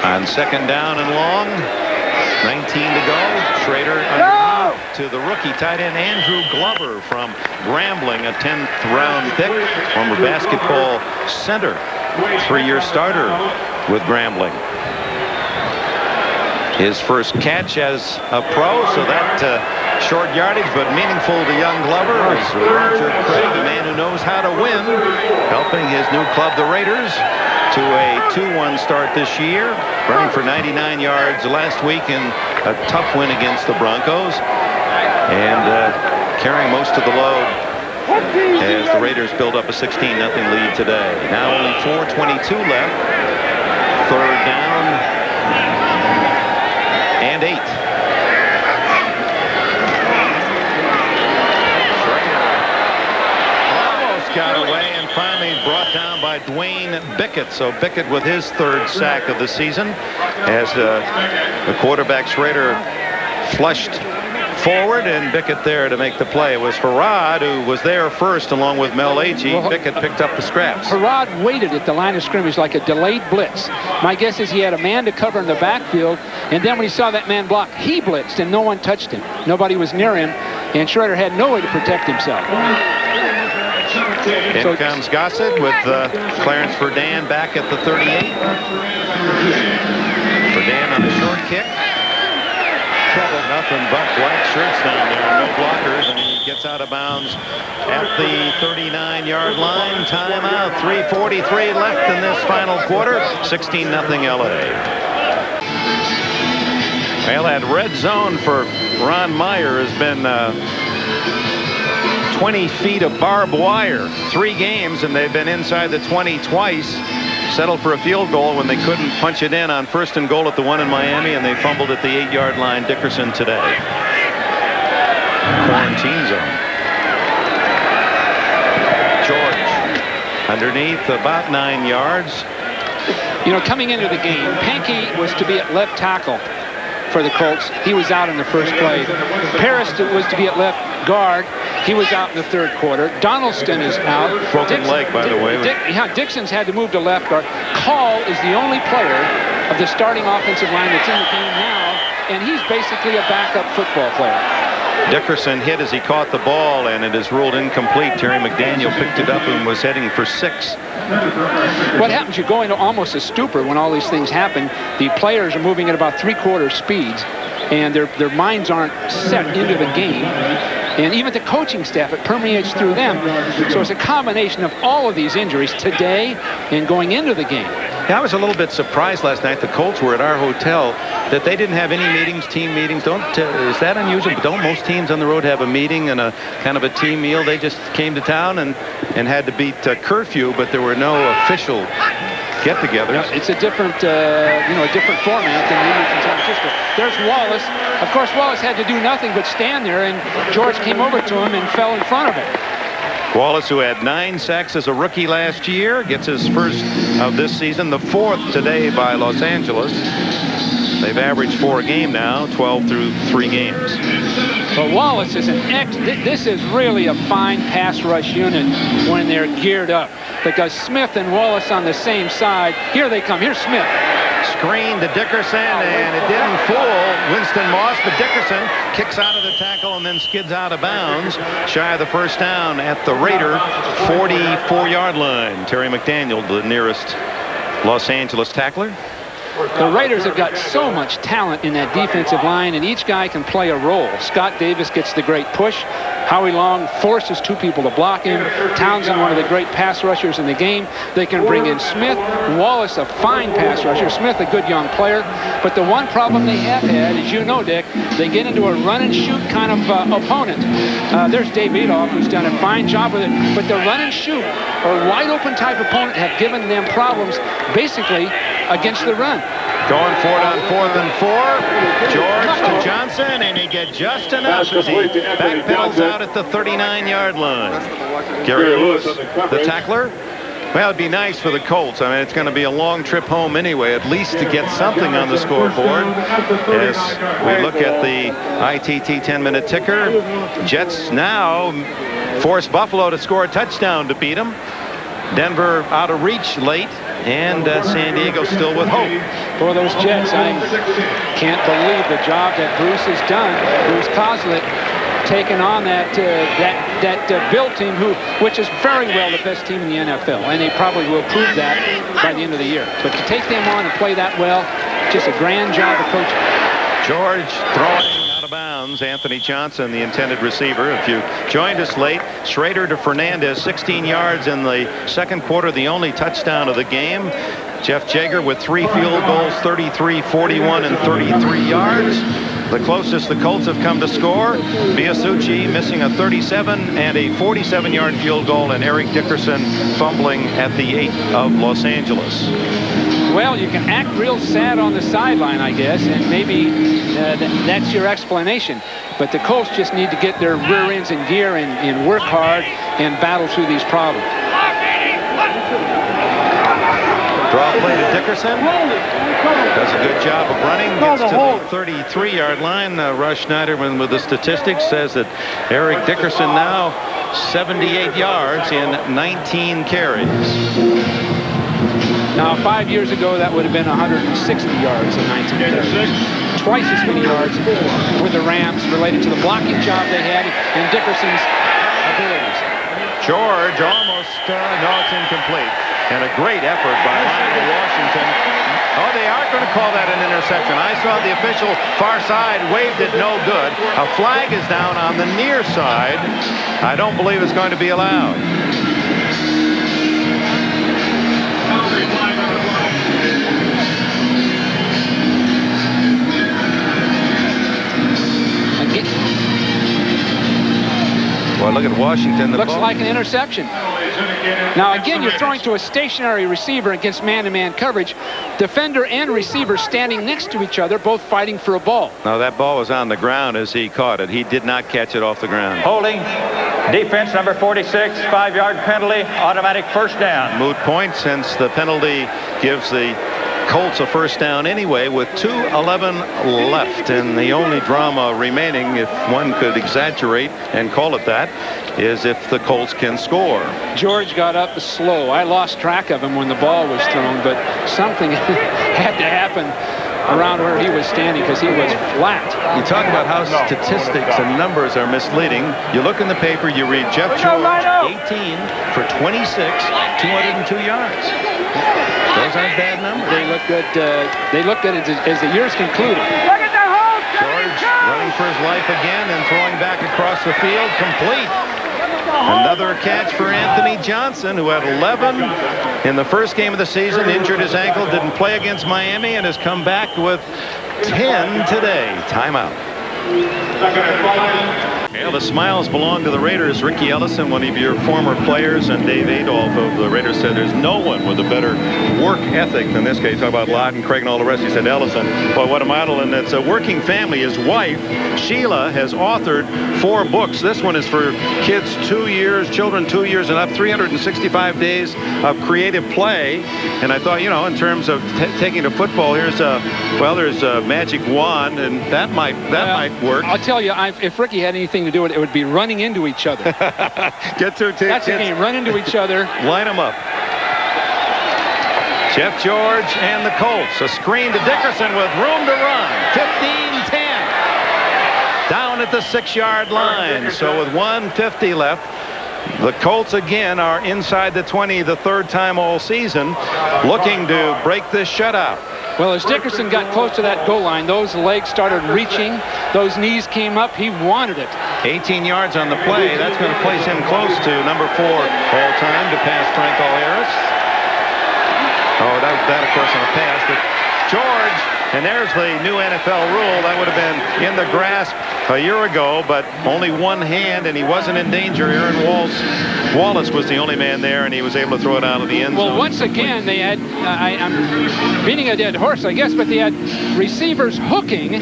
On second down and long, 19 to go. Schrader underneath to the rookie tight end Andrew Glover from Grambling, a 10th-round pick, former basketball center, 3-year starter with Grambling. His first catch as a pro, so that short yardage, but meaningful to young Glover. Is Roger Craig, a man who knows how to win, helping his new club, the Raiders, to a 2-1 start this year, running for 99 yards last week in a tough win against the Broncos, and carrying most of the load as the Raiders build up a 16-0 lead today. Now only 4:22 left. 3rd down and 8. Got away and finally brought down by by Dwayne Bickett. So Bickett with his 3rd sack of the season as the quarterback Schrader flushed forward, and Bickett there to make the play. It was Harrod who was there first along with Mel Agee. Bickett picked up the scraps. Harrod waited at the line of scrimmage like a delayed blitz. My guess is he had a man to cover in the backfield, and then when he saw that man block, he blitzed and no one touched him. Nobody was near him, and Schrader had no way to protect himself. In comes Gossett with Clarence Verdun back at the 38. Verdun on the short kick. Trouble, nothing but black shirts down there, no blockers, and he gets out of bounds at the 39-yard line. Timeout, 3:43 left in this final quarter. 16-0 LA. Well, that red zone for Ron Meyer has been 20 feet of barbed wire. 3 games, and they've been inside the 20 twice. Settled for a field goal when they couldn't punch it in on 1st and goal at the 1 in Miami, and they fumbled at the 8-yard line. Dickerson today. Quarantine zone. George underneath about 9 yards. You know, coming into the game, Pankey was to be at left tackle for the Colts. He was out in the first play. Paris was to be at left guard. He was out in the 3rd quarter. Donaldson is out. Broken leg, by the way. Dixon's had to move to left guard. Call is the only player of the starting offensive line that's in the game now, and he's basically a backup football player. Dickerson hit as he caught the ball, and it is ruled incomplete. Terry McDaniel picked it up and was heading for 6. What happens? You go into almost a stupor when all these things happen. The players are moving at about 3/4 speeds, and their minds aren't set into the game. And even the coaching staff, it permeates through them. So it's a combination of all of these injuries today and going into the game. Yeah, I was a little bit surprised last night. The Colts were at our hotel that they didn't have any meetings, team meetings. Is that unusual? Don't most teams on the road have a meeting and a kind of a team meal? They just came to town and had to beat curfew, but there were no official get-togethers. Yeah, it's a different, a different format than we use in San Francisco. There's Wallace. Of course, Wallace had to do nothing but stand there, and George came over to him and fell in front of him. Wallace, who had 9 sacks as a rookie last year, gets his first of this season, the 4th today by Los Angeles. They've averaged 4 a game now, 12 through 3 games. But Wallace is this is really a fine pass rush unit when they're geared up, because Smith and Wallace on the same side. Here they come. Here's Smith. Screen to Dickerson, and it didn't fool Winston Moss, but Dickerson kicks out of the tackle and then skids out of bounds, shy of the first down at the Raider 44-yard line. Terry McDaniel, the nearest Los Angeles tackler. The Raiders have got so much talent in that defensive line, and each guy can play a role. Scott Davis gets the great push. Howie Long forces 2 people to block him. Townsend, one of the great pass rushers in the game. They can bring in Smith. Wallace, a fine pass rusher. Smith, a good young player. But the one problem they have had, as you know, Dick, they get into a run-and-shoot kind of opponent. There's Dave Adolph, who's done a fine job with it. But the run-and-shoot or wide-open type opponent have given them problems, basically, against the run. Going for it on 4th and 4. George to Johnson, and he get just enough as he backpedals out at the 39-yard line. Gary Lewis, the tackler. Well, it'd be nice for the Colts. I mean, it's going to be a long trip home anyway, at least to get something on the scoreboard. As we look at the ITT 10-minute ticker, Jets now force Buffalo to score a touchdown to beat them. Denver out of reach late, and San Diego still with hope. For those Jets, I can't believe the job that Bruce has done. Bruce Kozlik taking on that Bill team, which is very well the best team in the NFL, and they probably will prove that by the end of the year. But to take them on and play that well, just a grand job of coaching. George throwing out of bounds. Anthony Johnson, the intended receiver. If you joined us late, Schrader to Fernandez, 16 yards in the 2nd quarter, the only touchdown of the game. Jeff Jager with 3 field goals, 33, 41, and 33 yards. The closest the Colts have come to score, Biasucci missing a 37 and a 47-yard field goal, and Eric Dickerson fumbling at the 8 of Los Angeles. Well, you can act real sad on the sideline, I guess, and maybe that's your explanation. But the Colts just need to get their rear ends in gear and work hard and battle through these problems. Draw play to Dickerson. Does a good job of running. Gets to the 33-yard line. Russ Schneiderman with the statistics says that Eric Dickerson now 78 yards in 19 carries. Now, 5 years ago, that would have been 160 yards in 19 carries. Twice as many yards with the Rams related to the blocking job they had and Dickerson's abilities. George almost, no, it's incomplete. And a great effort by Lionel Washington. Oh, they are going to call that an interception. I saw the official far side waved it no good. A flag is down on the near side. I don't believe it's going to be allowed. Well, look at Washington. Looks like an interception. Now, again, you're throwing to a stationary receiver against man-to-man coverage. Defender and receiver standing next to each other, both fighting for a ball. No, that ball was on the ground as he caught it. He did not catch it off the ground. Holding. Defense number 46, 5-yard penalty, automatic first down. Moot point since the penalty gives the Colts a first down anyway with 2:11 left, and the only drama remaining, if one could exaggerate and call it that, is if the Colts can score. George got up slow. I lost track of him when the ball was thrown, but something had to happen around where he was standing because he was flat. You talk about how statistics and numbers are misleading. You look in the paper, you read Jeff George, 18 for 26, 202 yards. Those aren't bad numbers. They look good. They look good as the year's concluded. George running for his life again and throwing back across the field, complete. Another catch for Anthony Johnson, who had 11 in the first game of the season, injured his ankle, didn't play against Miami, and has come back with 10 today. Timeout. Well, the smiles belong to the Raiders. Ricky Ellison, one of your former players, and Dave Adolph of the Raiders said there's no one with a better work ethic than this guy. Talk about Lott and Craig and all the rest. He said Ellison, boy, what a model. And it's a working family. His wife, Sheila, has authored 4 books. This one is for kids 2 years, children 2 years and up, 365 days of creative play. And I thought, you know, in terms of taking to football, here's there's a magic wand, and that might work. I'll tell you, if Ricky had anything to do with it, it would be running into each other. Get through. That's the game. Run into each other. Line them up. Jeff George and the Colts. A screen to Dickerson with room to run. 15-10. Down at the 6-yard line. So with 1:50 left, the Colts again are inside the 20, the 3rd time all season, looking to break this shutout. Well, as Dickerson got close to that goal line, those legs started reaching. Those knees came up. He wanted it. 18 yards on the play. That's going to place him close to number 4 all-time to pass Franco Harris. Oh, that of course on a pass. But George, and there's the new NFL rule. That would have been in the grasp a year ago, but only one hand, and he wasn't in danger. Aaron Wallace was the only man there, and he was able to throw it out of the end zone. Well, once again, they had, I'm beating a dead horse, I guess, but they had receivers hooking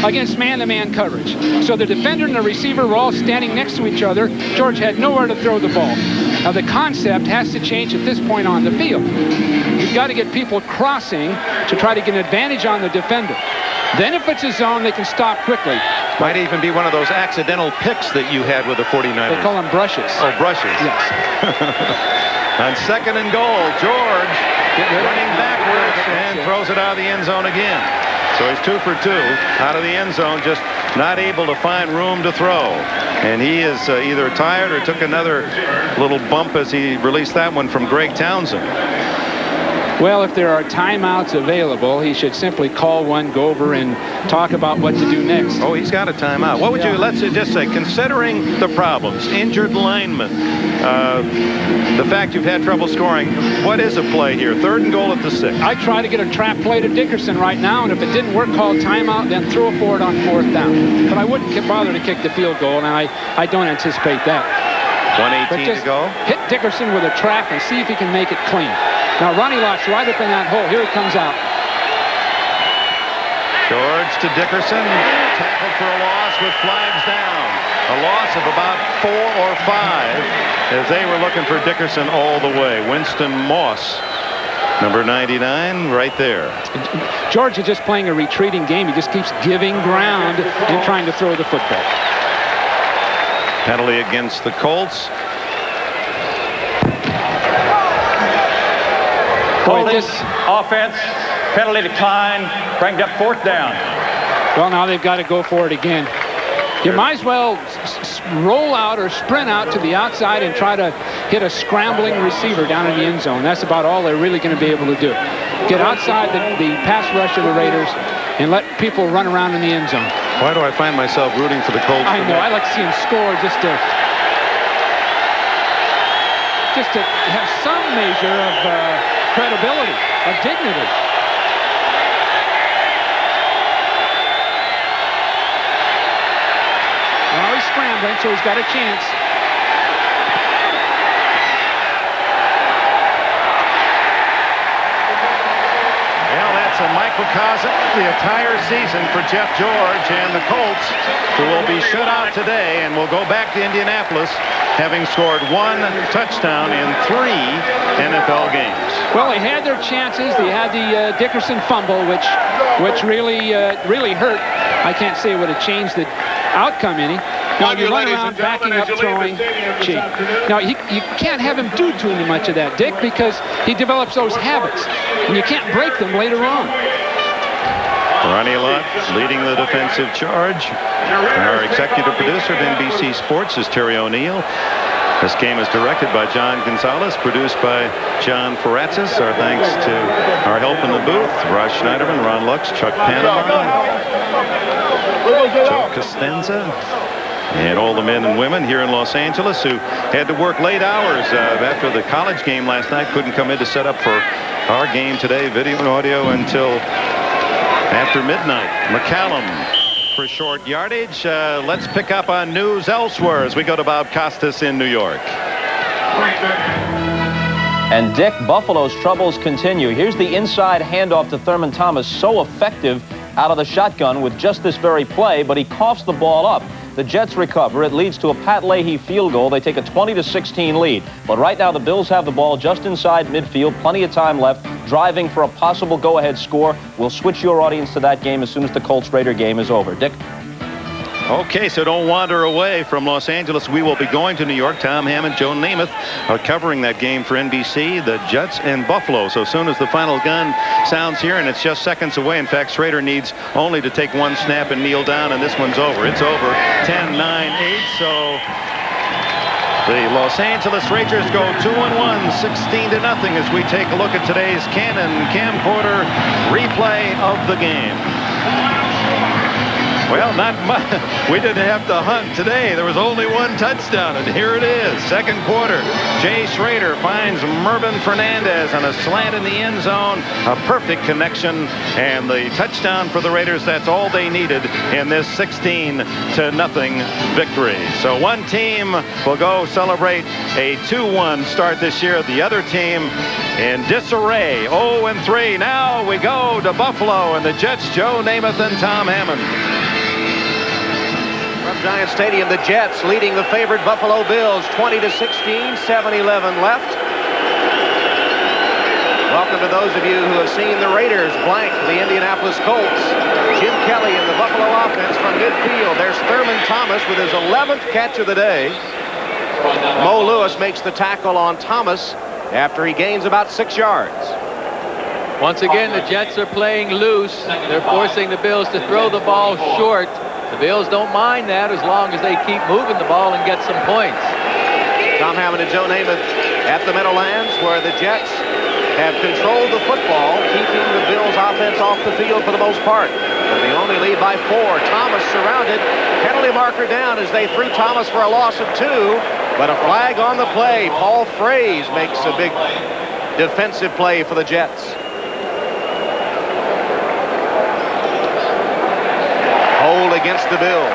against man-to-man coverage. So the defender and the receiver were all standing next to each other. George had nowhere to throw the ball. Now, the concept has to change at this point on the field. You've got to get people crossing to try to get an advantage on the defender. Then if it's a zone, they can stop quickly. Might even be one of those accidental picks that you had with the 49ers. They call them brushes. Oh, brushes. Yes. On 2nd and goal, George running backwards and throws it out of the end zone again. So he's 2 for 2 out of the end zone, just not able to find room to throw. And he is either tired or took another little bump as he released that one from Greg Townsend. Well, if there are timeouts available, he should simply call one, go over and talk about what to do next. Oh, he's got a timeout. What would you, let's just say, considering the problems, injured linemen, the fact you've had trouble scoring, what is a play here? 3rd and goal at the 6. I try to get a trap play to Dickerson right now, and if it didn't work, call timeout, then throw it forward on 4th down. But I wouldn't bother to kick the field goal, and I don't anticipate that. 1:18 to go. Hit Dickerson with a trap and see if he can make it clean. Now, Ronnie Lott's right up in that hole. Here he comes out. George to Dickerson. Tackled for a loss with flags down. A loss of about 4 or 5 as they were looking for Dickerson all the way. Winston Moss Number 99 right there. George is just playing a retreating game. He just keeps giving ground and trying to throw the football. Penalty against the Colts. Holding offense, penalty decline, bringing up 4th down. Well, now they've got to go for it again. You might as well roll out or sprint out to the outside and try to hit a scrambling receiver down in the end zone. That's about all they're really going to be able to do. Get outside the pass rush of the Raiders and let people run around in the end zone. Why do I find myself rooting for the Colts? I know. I like to see them score just to have some measure of credibility, of dignity. Now he's scrambling, so he's got a chance. Well, that's a microcosm of the entire season for Jeff George and the Colts, who will be shut out today and will go back to Indianapolis, having scored 1 touchdown in 3 NFL games. Well, they had their chances. They had the Dickerson fumble, which really hurt. I can't say it would have changed the outcome any. Now you run around backing up, throwing. Gee. Now you can't have him do too much of that, Dick, because he develops those habits, and you can't break them later on. Ronnie Lott leading the defensive charge. Our executive producer of NBC Sports is Terry O'Neill. This game is directed by John Gonzalez, produced by John Faratzis. Our thanks to our help in the booth, Raj Schneiderman, Ron Lux, Chuck Panama, Joe Costanza, and all the men and women here in Los Angeles who had to work late hours after the college game last night. Couldn't come in to set up for our game today, video and audio, until after midnight. McCallum for short yardage. Let's pick up on news elsewhere as we go to Bob Costas in New York. And Dick, Buffalo's troubles continue. Here's the inside handoff to Thurman Thomas, so effective out of the shotgun with just this very play, but he coughs the ball up. The Jets recover. It leads to a Pat Leahy field goal. They take a 20-16 lead. But right now the Bills have the ball just inside midfield. Plenty of time left, driving for a possible go-ahead score. We'll switch your audience to that game as soon as the Colts-Raider game is over. Dick? Okay, so don't wander away from Los Angeles. We will be going to New York. Tom Hammond, Joe Namath are covering that game for NBC, the Jets and Buffalo. So as soon as the final gun sounds here, and it's just seconds away. In fact, Schrader needs only to take 1 snap and kneel down, and this one's over. It's over. 10-9-8. So the Los Angeles Rangers go 2-1, 16-0 as we take a look at today's Canon camcorder replay of the game. Well, not much. We didn't have to hunt today. There was only 1 touchdown, and here it is. Second quarter. Jay Schrader finds Mervin Fernandez on a slant in the end zone. A perfect connection, and the touchdown for the Raiders. That's all they needed in this 16-0 victory. So one team will go celebrate a 2-1 start this year. The other team in disarray, 0-3. Now we go to Buffalo and the Jets, Joe Namath and Tom Hammond. From Giant Stadium, the Jets leading the favored Buffalo Bills 20-16, 7-11 left. Welcome to those of you who have seen the Raiders blank the Indianapolis Colts. Jim Kelly in the Buffalo offense from midfield. There's Thurman Thomas with his 11th catch of the day. Mo Lewis makes the tackle on Thomas after he gains about 6 yards. Once again, the Jets are playing loose. They're forcing the Bills to throw the ball short. The Bills don't mind that as long as they keep moving the ball and get some points. Tom Hammond and Joe Namath at the Meadowlands, where the Jets have controlled the football, keeping the Bills offense off the field for the most part. But they only lead by 4. Thomas surrounded. Penalty marker down as they threw Thomas for a loss of 2. But a flag on the play. Paul Fraze makes a big defensive play for the Jets. Hold against the Bills.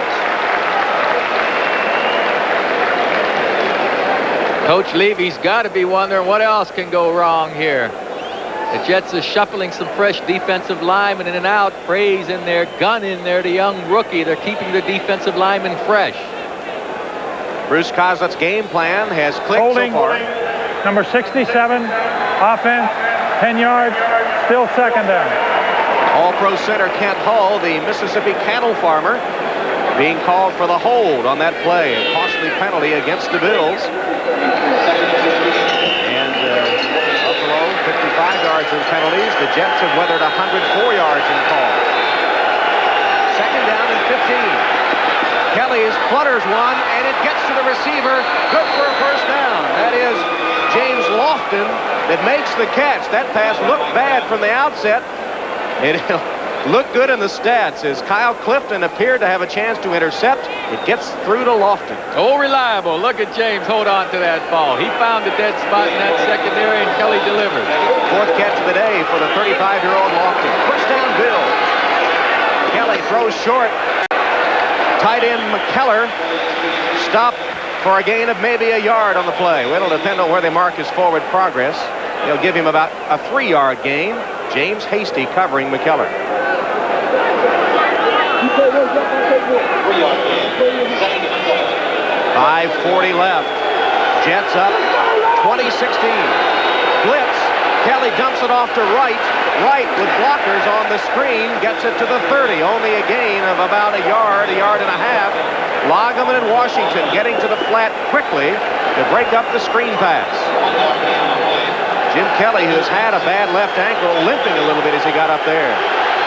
Coach Levy's got to be wondering what else can go wrong here. The Jets are shuffling some fresh defensive linemen in and out. Fraze in there, Gunn in there, the young rookie. They're keeping the defensive linemen fresh. Bruce Coslett's game plan has clicked holding, so far. Number 67, offense, 10 yards, still second down. All-Pro center Kent Hull, the Mississippi cattle farmer, being called for the hold on that play. A costly penalty against the Bills. And Buffalo, 55 yards in penalties. The Jets have weathered 104 yards in calls. Second down and 15. Kelly's flutters one, and it gets to the receiver. Good for a first down. That is James Lofton that makes the catch. That pass looked bad from the outset. It looked good in the stats as Kyle Clifton appeared to have a chance to intercept. It gets through to Lofton. Oh, reliable. Look at James hold on to that ball. He found the dead spot in that secondary, and Kelly delivered. Fourth catch of the day for the 35-year-old Lofton. First down, Bills. Kelly throws short. Tight end McKellar stopped for a gain of maybe a yard on the play. Well, it'll depend on where they mark his forward progress. They'll give him about a 3-yard gain. James Hasty covering McKellar. 5:40 left. Jets up 20-16. Blitz. Kelly dumps it off to Wright. Wright with blockers on the screen gets it to the 30. Only a gain of about a yard and a half. Loggeman and Washington getting to the flat quickly to break up the screen pass. Jim Kelly, who's had a bad left ankle, limping a little bit as he got up there.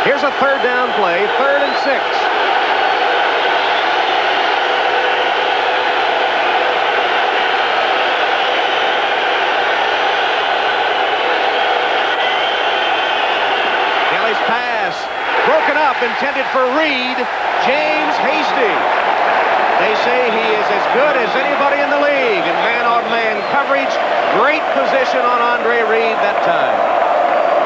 Here's a third down play, 3rd and 6. Kelly's pass, broken up, intended for Reed. James Hasty. They say he is as good as anybody in the league in man-on-man coverage. Great position on Andre Reed that time.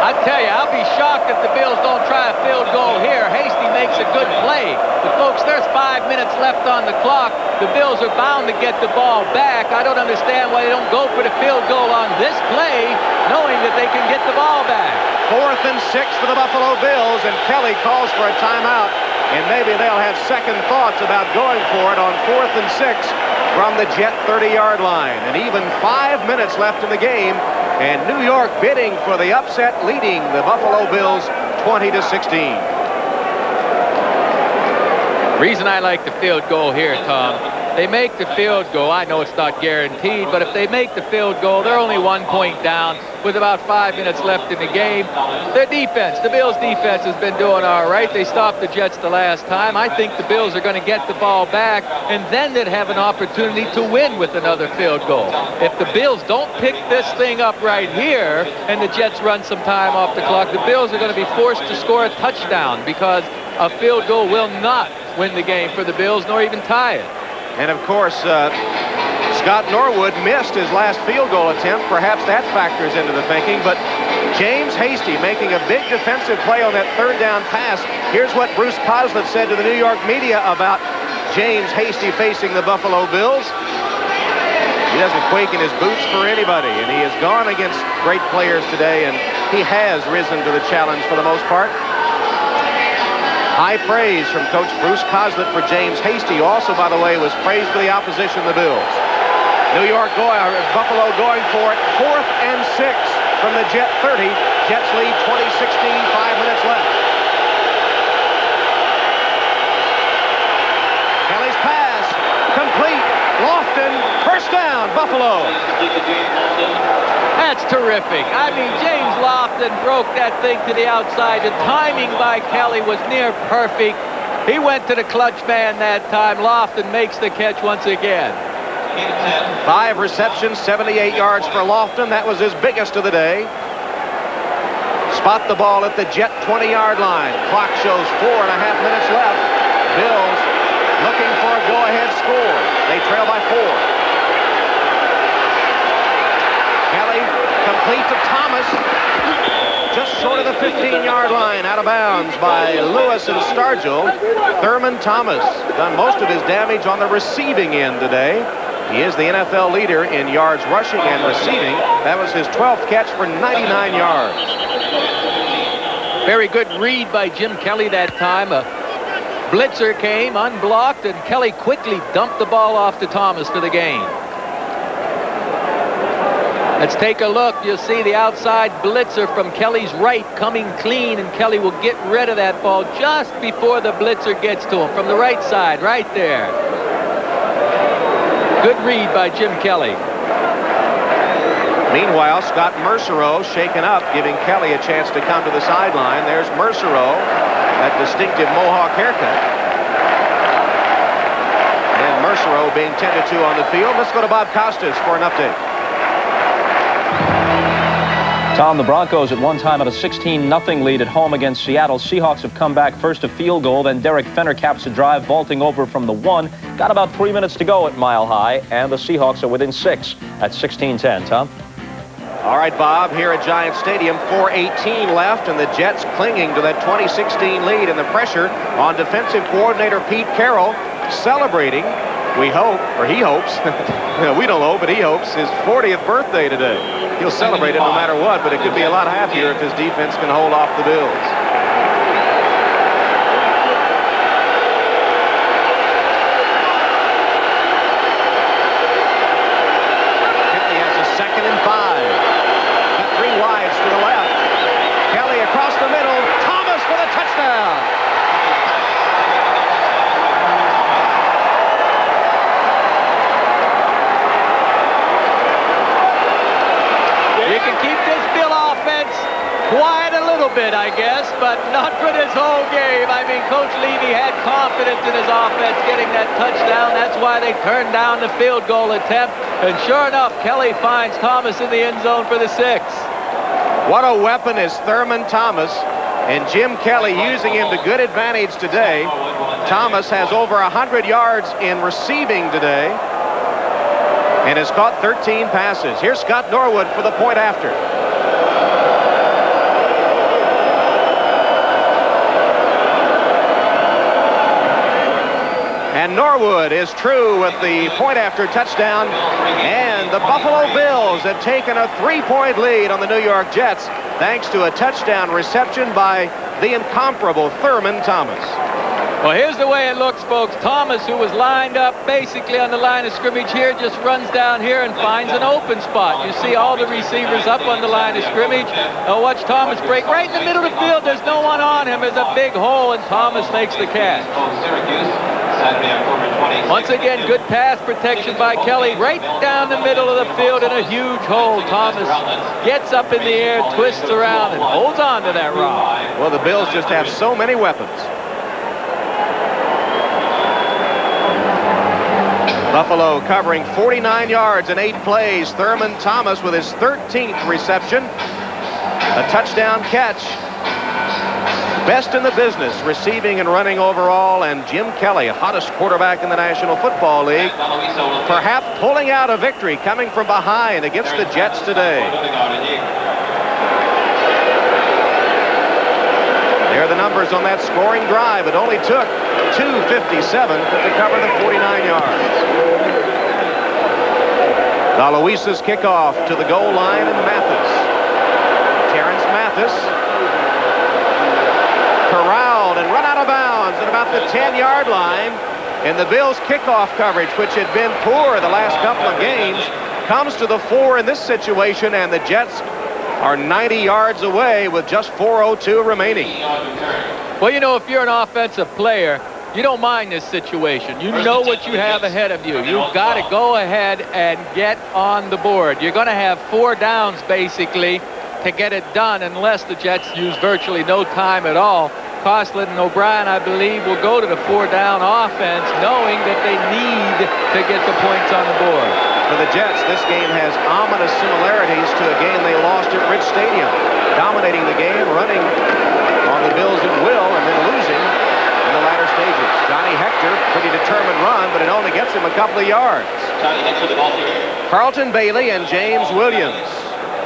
I tell you, I'll be shocked if the Bills don't try a field goal here. Hasty makes a good play. But folks, there's 5 minutes left on the clock. The Bills are bound to get the ball back. I don't understand why they don't go for the field goal on this play, knowing that they can get the ball back. 4th and 6 for the Buffalo Bills, and Kelly calls for a timeout. And maybe they'll have second thoughts about going for it on 4th and 6 from the Jet 30-yard line. And even 5 minutes left in the game, and New York bidding for the upset, leading the Buffalo Bills 20-16. Reason I like the field goal here, Tom, they make the field goal. I know it's not guaranteed, but if they make the field goal, they're only 1 point down with about 5 minutes left in the game. Their defense, the Bills' defense has been doing all right. They stopped the Jets the last time. I think the Bills are going to get the ball back, and then they'd have an opportunity to win with another field goal. If the Bills don't pick this thing up right here and the Jets run some time off the clock, the Bills are going to be forced to score a touchdown because a field goal will not win the game for the Bills, nor even tie it. And of course, Scott Norwood missed his last field goal attempt. Perhaps that factors into the thinking. But James Hasty making a big defensive play on that third down pass. Here's what Bruce Coslett said to the New York media about James Hasty facing the Buffalo Bills. He doesn't quake in his boots for anybody, and he has gone against great players today, and he has risen to the challenge for the most part. High praise from Coach Bruce Coslett for James Hasty. Also, by the way, was praised for the opposition, the Bills. Buffalo going for it. 4th and 6 from the Jet 30. Jets lead 20-16, 5 minutes left. Kelly's pass, complete. Lofton, first down, Buffalo. That's terrific. I mean, James Lofton broke that thing to the outside. The timing by Kelly was near perfect. He went to the clutch man that time. Lofton makes the catch once again. 5 receptions, 78 yards for Lofton. That was his biggest of the day. Spot the ball at the Jet 20-yard line. Clock shows 4.5 minutes left. Bills looking for a go-ahead score. They trail by 4. Kelly complete to Thomas, just short of the 15-yard line, out of bounds by Lewis and Stargell. Thurman Thomas done most of his damage on the receiving end today. He is the NFL leader in yards rushing and receiving. That was his 12th catch for 99 yards. Very good read by Jim Kelly that time. A blitzer came unblocked, and Kelly quickly dumped the ball off to Thomas for the gain. Let's take a look. You'll see the outside blitzer from Kelly's right coming clean, and Kelly will get rid of that ball just before the blitzer gets to him from the right side, right there. Good read by Jim Kelly. Meanwhile, Scott Mercereau shaken up, giving Kelly a chance to come to the sideline. There's Mercereau, that distinctive Mohawk haircut. And Mercereau being tended to on the field. Let's go to Bob Costas for an update. Tom, the Broncos at one time had a 16-0 lead at home against Seattle. Seahawks have come back, first a field goal, then Derek Fenner caps a drive, vaulting over from the 1. Got about 3 minutes to go at Mile High, and the Seahawks are within 6 at 16-10. Tom? All right, Bob, here at Giant Stadium, 4:18 left, and the Jets clinging to that 2016 lead, and the pressure on defensive coordinator Pete Carroll, celebrating, we hope, or he hopes, we don't know, but he hopes, his 40th birthday today. He'll celebrate it no matter what, but it could be a lot happier if his defense can hold off the Bills. Kelly has a 2nd and 5. Got 3 wides to the left. Kelly across the middle. Thomas for the touchdown. You can keep this Bill offense quiet a little bit, I guess, but not for this whole game. I mean, Coach Levy had confidence in his offense getting that touchdown. That's why they turned down the field goal attempt. And sure enough, Kelly finds Thomas in the end zone for the 6. What a weapon is Thurman Thomas, and Jim Kelly using him to good advantage today. Thomas has over 100 yards in receiving today and has caught 13 passes. Here's Scott Norwood for the point after. And Norwood is true with the point after touchdown, and the Buffalo Bills have taken a 3-point lead on the New York Jets thanks to a touchdown reception by the incomparable Thurman Thomas. Well, here's the way it looks, folks. Thomas, who was lined up basically on the line of scrimmage here, just runs down here and finds an open spot. You see all the receivers up on the line of scrimmage. Now watch Thomas break right in the middle of the field. There's no one on him. There's a big hole, and Thomas makes the catch. Once again, good pass protection by Kelly right down the middle of the field in a huge hole. Thomas gets up in the air, twists around, and holds on to that rock. Well, the Bills just have so many weapons. Buffalo covering 49 yards in 8 plays. Thurman Thomas with his 13th reception. A touchdown catch. Best in the business, receiving and running overall, and Jim Kelly, hottest quarterback in the National Football League, perhaps pulling out a victory coming from behind against the Jets today. There are the numbers on that scoring drive. It only took 2:57 to cover the 49 yards. The Aloysius kickoff to the goal line, and Mathis. Terrence Mathis corralled and run out of bounds at about the 10-yard line. And the Bills' kickoff coverage, which had been poor the last couple of games, comes to the 4 in this situation, and the Jets are 90 yards away with just 4:02 remaining. Well, you know, if you're an offensive player, you don't mind this situation. You know what you have ahead of you. You've got to go ahead and get on the board. You're going to have 4 downs, basically, to get it done, unless the Jets use virtually no time at all. Coughlin and O'Brien, I believe, will go to the 4-down offense, knowing that they need to get the points on the board. For the Jets, this game has ominous similarities to a game they lost at Rich Stadium. Dominating the game, running on the Bills at will, and then losing in the latter stages. Johnny Hector, pretty determined run, but it only gets him a couple of yards. Carlton Bailey and James Williams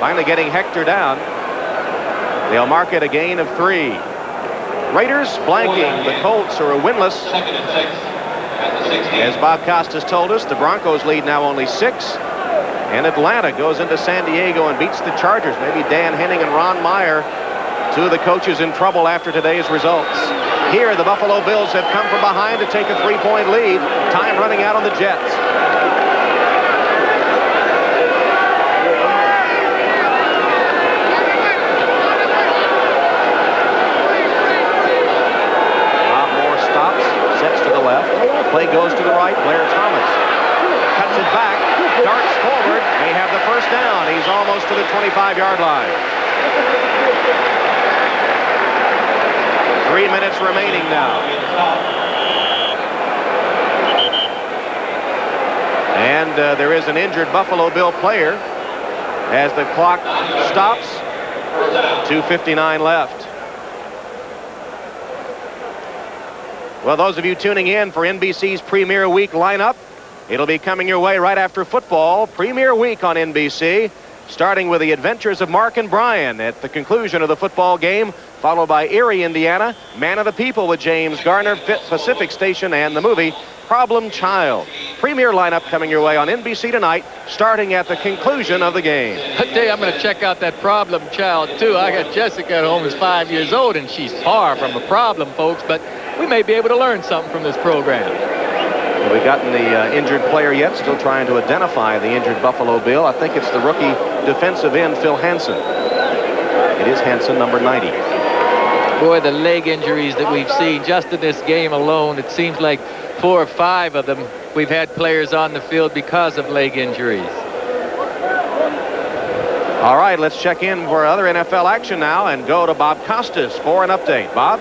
finally getting Hector down. They'll mark it a gain of 3. Raiders blanking the Colts, who are winless. As Bob Costas told us, the Broncos lead now only 6. And Atlanta goes into San Diego and beats the Chargers. Maybe Dan Henning and Ron Meyer, 2 of the coaches in trouble after today's results. Here, the Buffalo Bills have come from behind to take a 3-point lead. Time running out on the Jets. close to the 25-yard line. 3 minutes remaining now. And there is an injured Buffalo Bill player as the clock stops. 2:59 left. Well, those of you tuning in for NBC's Premier Week lineup, it'll be coming your way right after football. Premier Week on NBC, starting with the Adventures of Mark and Brian at the conclusion of the football game, followed by Erie, Indiana, Man of the People with James Garner, Pacific Station, and the movie Problem Child. Premier lineup coming your way on NBC tonight, starting at the conclusion of the game. I tell you, I'm going to check out that Problem Child, too. I got Jessica at home, who's 5 years old, and she's far from a problem, folks, but we may be able to learn something from this program. Well, we've gotten the injured player yet, still trying to identify the injured Buffalo Bill. I think it's the rookie defensive end, Phil Hansen. It is Hansen, number 90. Boy, the leg injuries that we've seen just in this game alone, it seems like 4 or 5 of them we've had players on the field because of leg injuries. All right, let's check in for other NFL action now and go to Bob Costas for an update. Bob?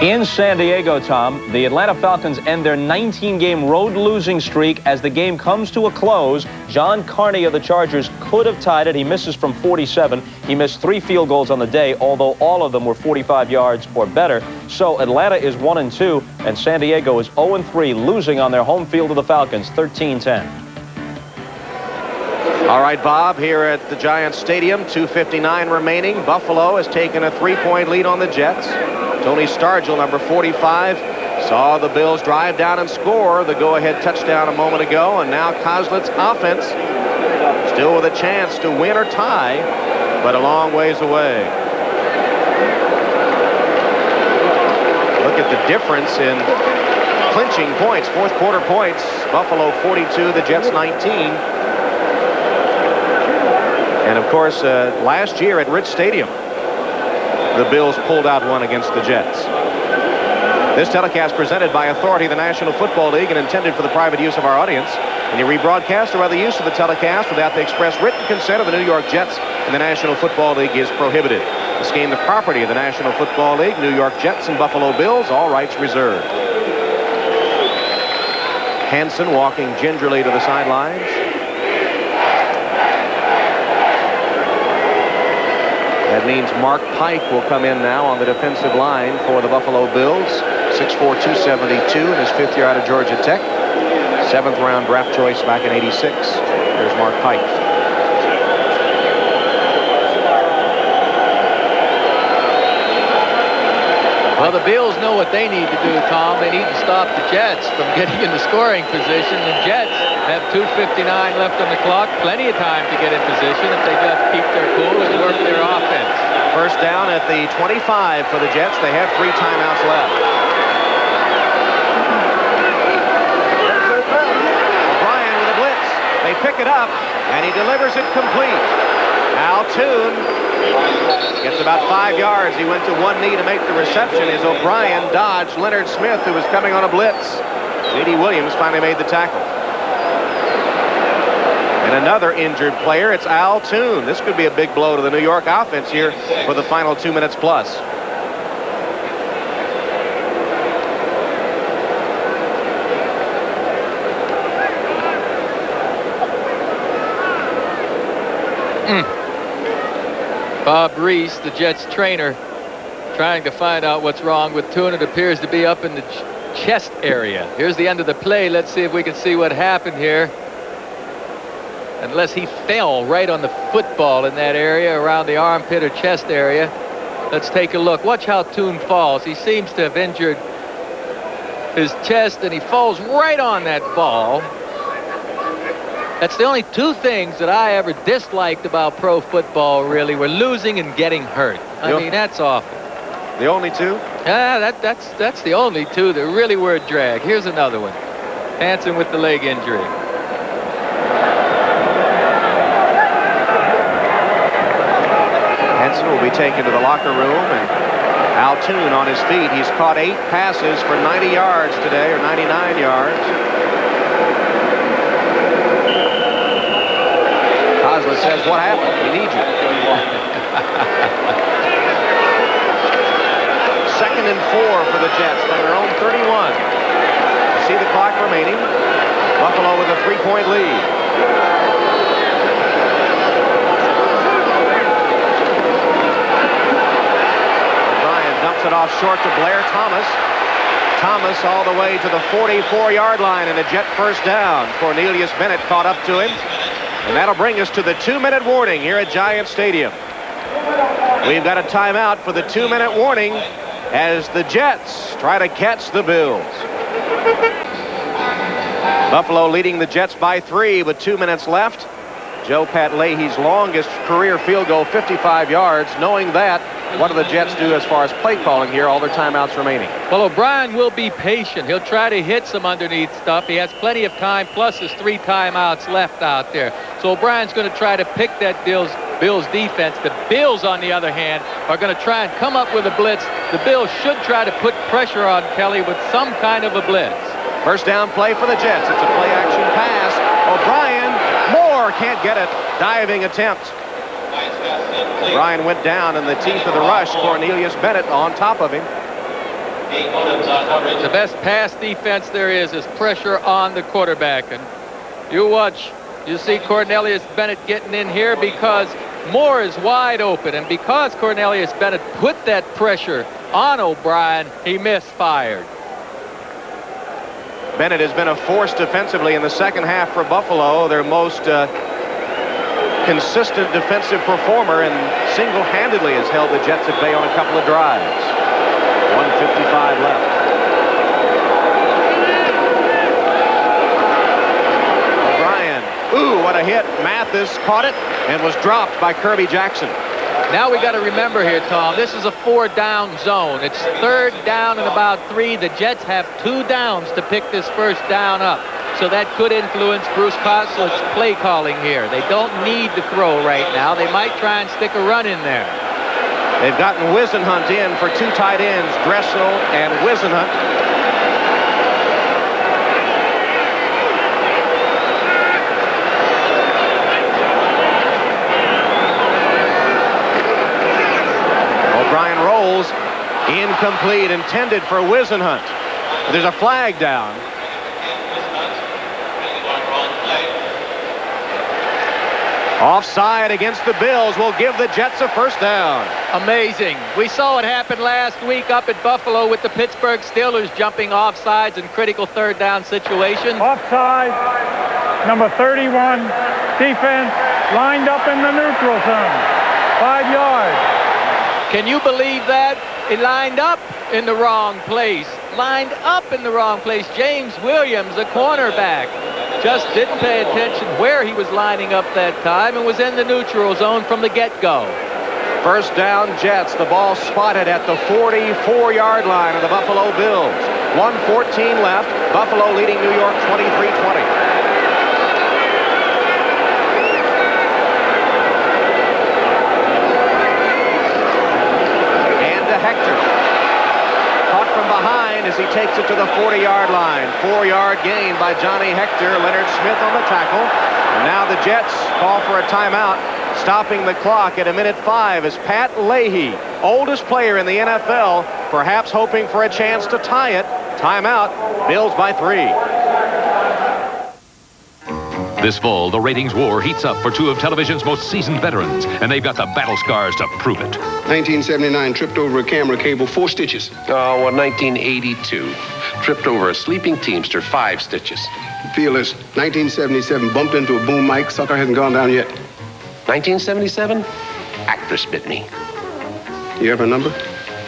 In San Diego, Tom, the Atlanta Falcons end their 19-game road losing streak as the game comes to a close. John Carney of the Chargers could have tied it. He misses from 47. He missed 3 field goals on the day, although all of them were 45 yards or better. So Atlanta is 1-2, and San Diego is 0-3, losing on their home field to the Falcons, 13-10. All right, Bob, here at the Giants Stadium, 2:59 remaining. Buffalo has taken a 3-point lead on the Jets. Tony Stargell, number 45, saw the Bills drive down and score the go-ahead touchdown a moment ago, and now Kozlitz's offense still with a chance to win or tie, but a long ways away. Look at the difference in clinching points, fourth quarter points. Buffalo 42, the Jets 19. And of course, last year at Rich Stadium, the Bills pulled out one against the Jets. This telecast presented by authority of the National Football League and intended for the private use of our audience. Any rebroadcast or other use of the telecast without the express written consent of the New York Jets and the National Football League is prohibited. This game the property of the National Football League, New York Jets and Buffalo Bills, all rights reserved. Hansen walking gingerly to the sidelines. That means Mark Pike will come in now on the defensive line for the Buffalo Bills. 6'4", 272 in his 5th year out of Georgia Tech. 7th round draft choice back in '86. There's Mark Pike. Well, the Bills know what they need to do, Tom. They need to stop the Jets from getting in the scoring position. The Jets have 2:59 left on the clock. Plenty of time to get in position if they just keep their cool and work their offense. First down at the 25 for the Jets. They have 3 timeouts left. O'Brien with a blitz. They pick it up, and he delivers it complete. Al Toon gets about 5 yards. He went to one knee to make the reception as O'Brien dodged Leonard Smith, who was coming on a blitz. J.D. Williams finally made the tackle. And another injured player, it's Al Toon. This could be a big blow to the New York offense here for the final 2 minutes plus. Bob Reese, the Jets trainer, trying to find out what's wrong with Toon. It appears to be up in the chest area. Here's the end of the play. Let's see if we can see what happened here. Unless he fell right on the football in that area around the armpit or chest area. Let's take a look. Watch how Toon falls. He seems to have injured his chest, and he falls right on that ball. That's the only 2 things that I ever disliked about pro football, really, were losing and getting hurt. I mean, that's awful. The only 2? Yeah, that's the only 2 that really were a drag. Here's another one. Hansen with the leg injury. Hansen will be taken to the locker room, and Al Toon on his feet. He's caught 8 passes for 90 yards today, or 99 yards. Gosler says, what happened? We need you. 2nd and 4 for the Jets from their own 31. See the clock remaining. Buffalo with a 3-point lead. O'Brien dumps it off short to Blair Thomas. Thomas all the way to the 44-yard line and a Jet first down. Cornelius Bennett caught up to him. And that'll bring us to the 2-minute warning here at Giant Stadium. We've got a timeout for the 2-minute warning as the Jets try to catch the Bills. Buffalo leading the Jets by 3 with 2 minutes left. Joe Pat Leahy's longest career field goal, 55 yards. Knowing that, what do the Jets do as far as play calling here? All their timeouts remaining. Well, O'Brien will be patient. He'll try to hit some underneath stuff. He has plenty of time, plus his 3 timeouts left out there. So O'Brien's going to try to pick that Bills defense. The Bills, on the other hand, are going to try and come up with a blitz. The Bills should try to put pressure on Kelly with some kind of a blitz. First down play for the Jets. It's a play-action pass. O'Brien, Moore can't get it. Diving attempt. O'Brien went down in the teeth of the rush. Cornelius Bennett on top of him. The best pass defense there is pressure on the quarterback. And you watch, you see Cornelius Bennett getting in here because Moore is wide open. And because Cornelius Bennett put that pressure on O'Brien, he misfired. Bennett has been a force defensively in the second half for Buffalo, their most consistent defensive performer, and single-handedly has held the Jets at bay on a couple of drives. 1:55 left. O'Brien, ooh, what a hit. Mathis caught it and was dropped by Kirby Jackson. Now we got to remember here, Tom, this is a 4-down zone. It's 3rd down and about 3. The Jets have 2 downs to pick this first down up. So that could influence Bruce Koslich's play calling here. They don't need to throw right now. They might try and stick a run in there. They've gotten Wisenhunt in for 2 tight ends, Dressel and Wisenhunt. O'Brien rolls, incomplete, intended for Wisenhunt. There's a flag down. Offside against the Bills will give the Jets a first down. Amazing. We saw it happen last week up at Buffalo with the Pittsburgh Steelers jumping offsides in critical 3rd down situations. Offside, number 31, defense lined up in the neutral zone. 5 yards. Can you believe that? It lined up in the wrong place. Lined up in the wrong place. James Williams, the cornerback, just didn't pay attention where he was lining up that time and was in the neutral zone from the get-go. First down Jets. The ball spotted at the 44-yard line of the Buffalo Bills. 1:14 left. Buffalo leading New York 23-20. And to Hector. Caught from behind as he takes it to the 40-yard line. 4-yard gain by Johnny Hector. Leonard Smith on the tackle. And now the Jets call for a timeout, stopping the clock at 1:05 as Pat Leahy, oldest player in the NFL, perhaps hoping for a chance to tie it. Timeout. Bills by 3. This fall, the ratings war heats up for 2 of television's most seasoned veterans, and they've got the battle scars to prove it. 1979, tripped over a camera cable, 4 stitches. Oh, well, 1982, tripped over a sleeping Teamster, 5 stitches. Fearless, 1977, bumped into a boom mic, sucker hasn't gone down yet. 1977, actress bit me. You have her number?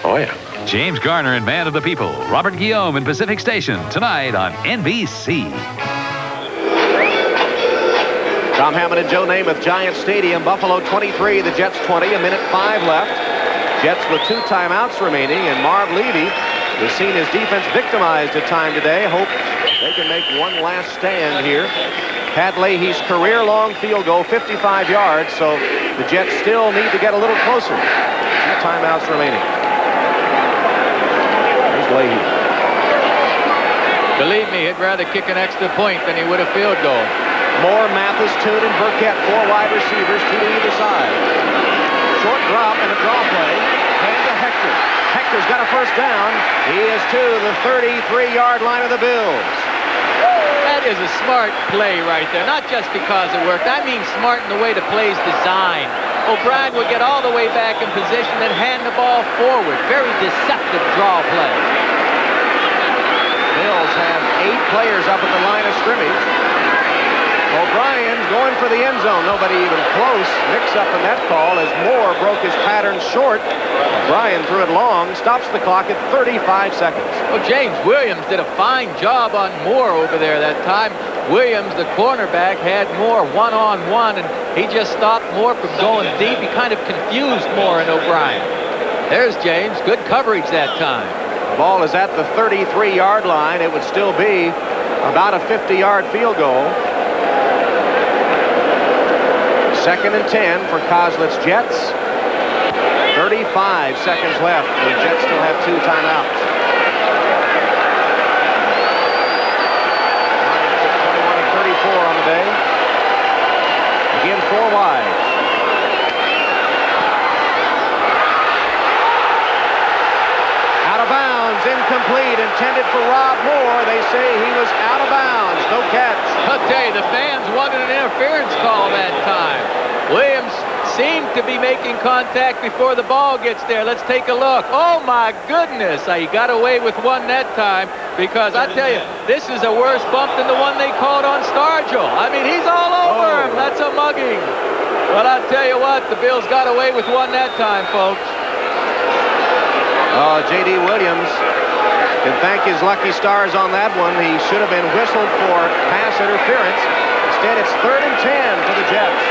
Oh, yeah. James Garner in Man of the People. Robert Guillaume in Pacific Station. Tonight on NBC. Tom Hammond and Joe Namath, Giant Stadium. Buffalo 23, the Jets 20. 1:05 left. Jets with 2 timeouts remaining, and Marv Levy has seen his defense victimized at time today. Hope they can make one last stand here. Pat Leahy's career-long field goal, 55 yards, so the Jets still need to get a little closer. 2 timeouts remaining. There's Leahy. Believe me, he'd rather kick an extra point than he would a field goal. Moore, Mathis, Toon, and Burkett, 4 wide receivers, 2 to either side. Short drop and a draw play. Hand to Hector. Hector's got a first down. He is to the 33-yard line of the Bills. That is a smart play right there. Not just because it worked. I mean smart in the way the play's designed. O'Brien would get all the way back in position and hand the ball forward. Very deceptive draw play. Bills have 8 players up at the line of scrimmage. O'Brien's going for the end zone. Nobody even close. Mix-up in that call as Moore broke his pattern short. O'Brien threw it long. Stops the clock at 35 seconds. Well, James Williams did a fine job on Moore over there that time. Williams, the cornerback, had Moore one-on-one, and he just stopped Moore from going deep. He kind of confused Moore and O'Brien. There's James. Good coverage that time. The ball is at the 33-yard line. It would still be about a 50-yard field goal. 2nd and 10 for Kozlitz Jets. 35 seconds left. The Jets still have 2 timeouts. 21 and 34 on the day. Again, 4 wide. Out of bounds, incomplete, intended for Rob Moore. They say he was out of bounds. No catch. I'll tell you, the fans wanted an interference call that time. Williams seemed to be making contact before the ball gets there. Let's take a look. Oh, my goodness. He got away with one that time because I tell you, this is a worse bump than the one they called on Stargell. I mean, he's all over him. That's a mugging. But I'll tell you what, the Bills got away with one that time, folks. Oh, J.D. Williams can thank his lucky stars on that one. He should have been whistled for pass interference. Instead, it's 3rd and 10 for the Jets.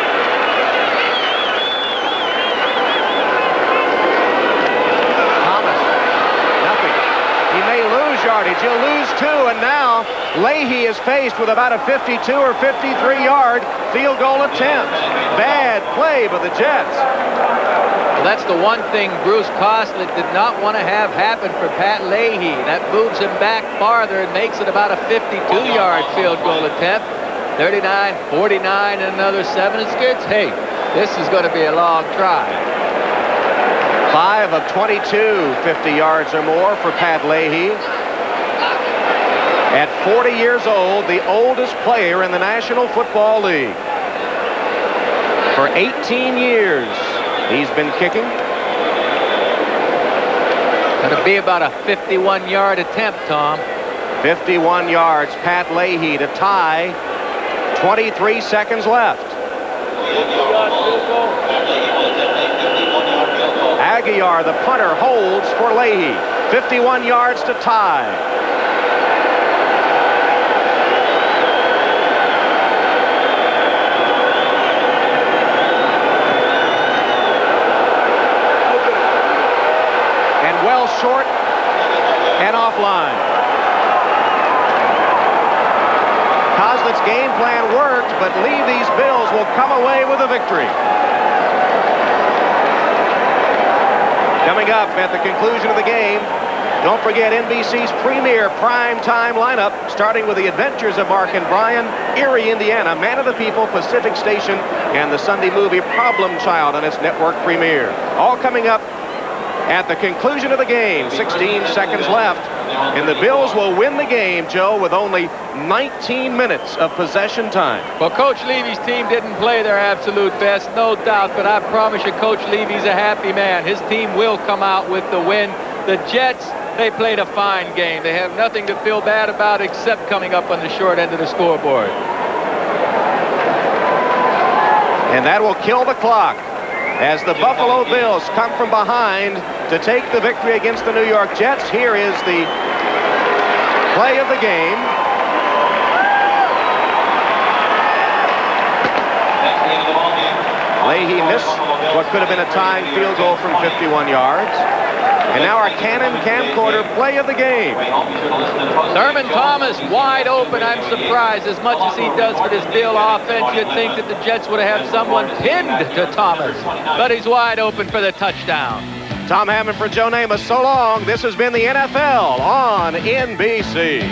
Thomas, nothing. He may lose yardage. He'll lose 2, and now Leahy is faced with about a 52 or 53-yard field goal attempt. Bad play by the Jets. Well, that's the one thing Bruce Coslet did not want to have happen for Pat Leahy. That moves him back farther and makes it about a 52-yard field goal attempt. 39, 49, and another 7. It's good. Hey, this is going to be a long try. 5 of 22, 50 yards or more for Pat Leahy. At 40 years old, the oldest player in the National Football League. For 18 years, he's been kicking. Going to be about a 51-yard attempt, Tom. 51 yards. Pat Leahy to tie. 23 seconds left. Aguiar, the punter, holds for Leahy. 51 yards to tie. And well short and offline. Coslet's game plan worked, but Levy's Bills will come away with a victory. Coming up at the conclusion of the game, don't forget NBC's premier primetime lineup, starting with the adventures of Mark and Brian, Erie, Indiana, Man of the People, Pacific Station, and the Sunday movie Problem Child on its network premiere. All coming up at the conclusion of the game. 16 seconds left, and the Bills will win the game, Joe, with only 19 minutes of possession time. Well, Coach Levy's team didn't play their absolute best, no doubt, but I promise you, Coach Levy's a happy man. His team will come out with the win. The Jets, they played a fine game. They have nothing to feel bad about except coming up on the short end of the scoreboard. And that will kill the clock as the Buffalo Bills come from behind to take the victory against the New York Jets. Here is the play of the game. Leahy missed what could have been a tying field goal from 51 yards. And now our Canon camcorder play of the game. Thurman Thomas wide open. I'm surprised. As much as he does for this Bill offense, you'd think that the Jets would have someone pinned to Thomas. But he's wide open for the touchdown. Tom Hammond for Joe Namath. So long. This has been the NFL on NBC.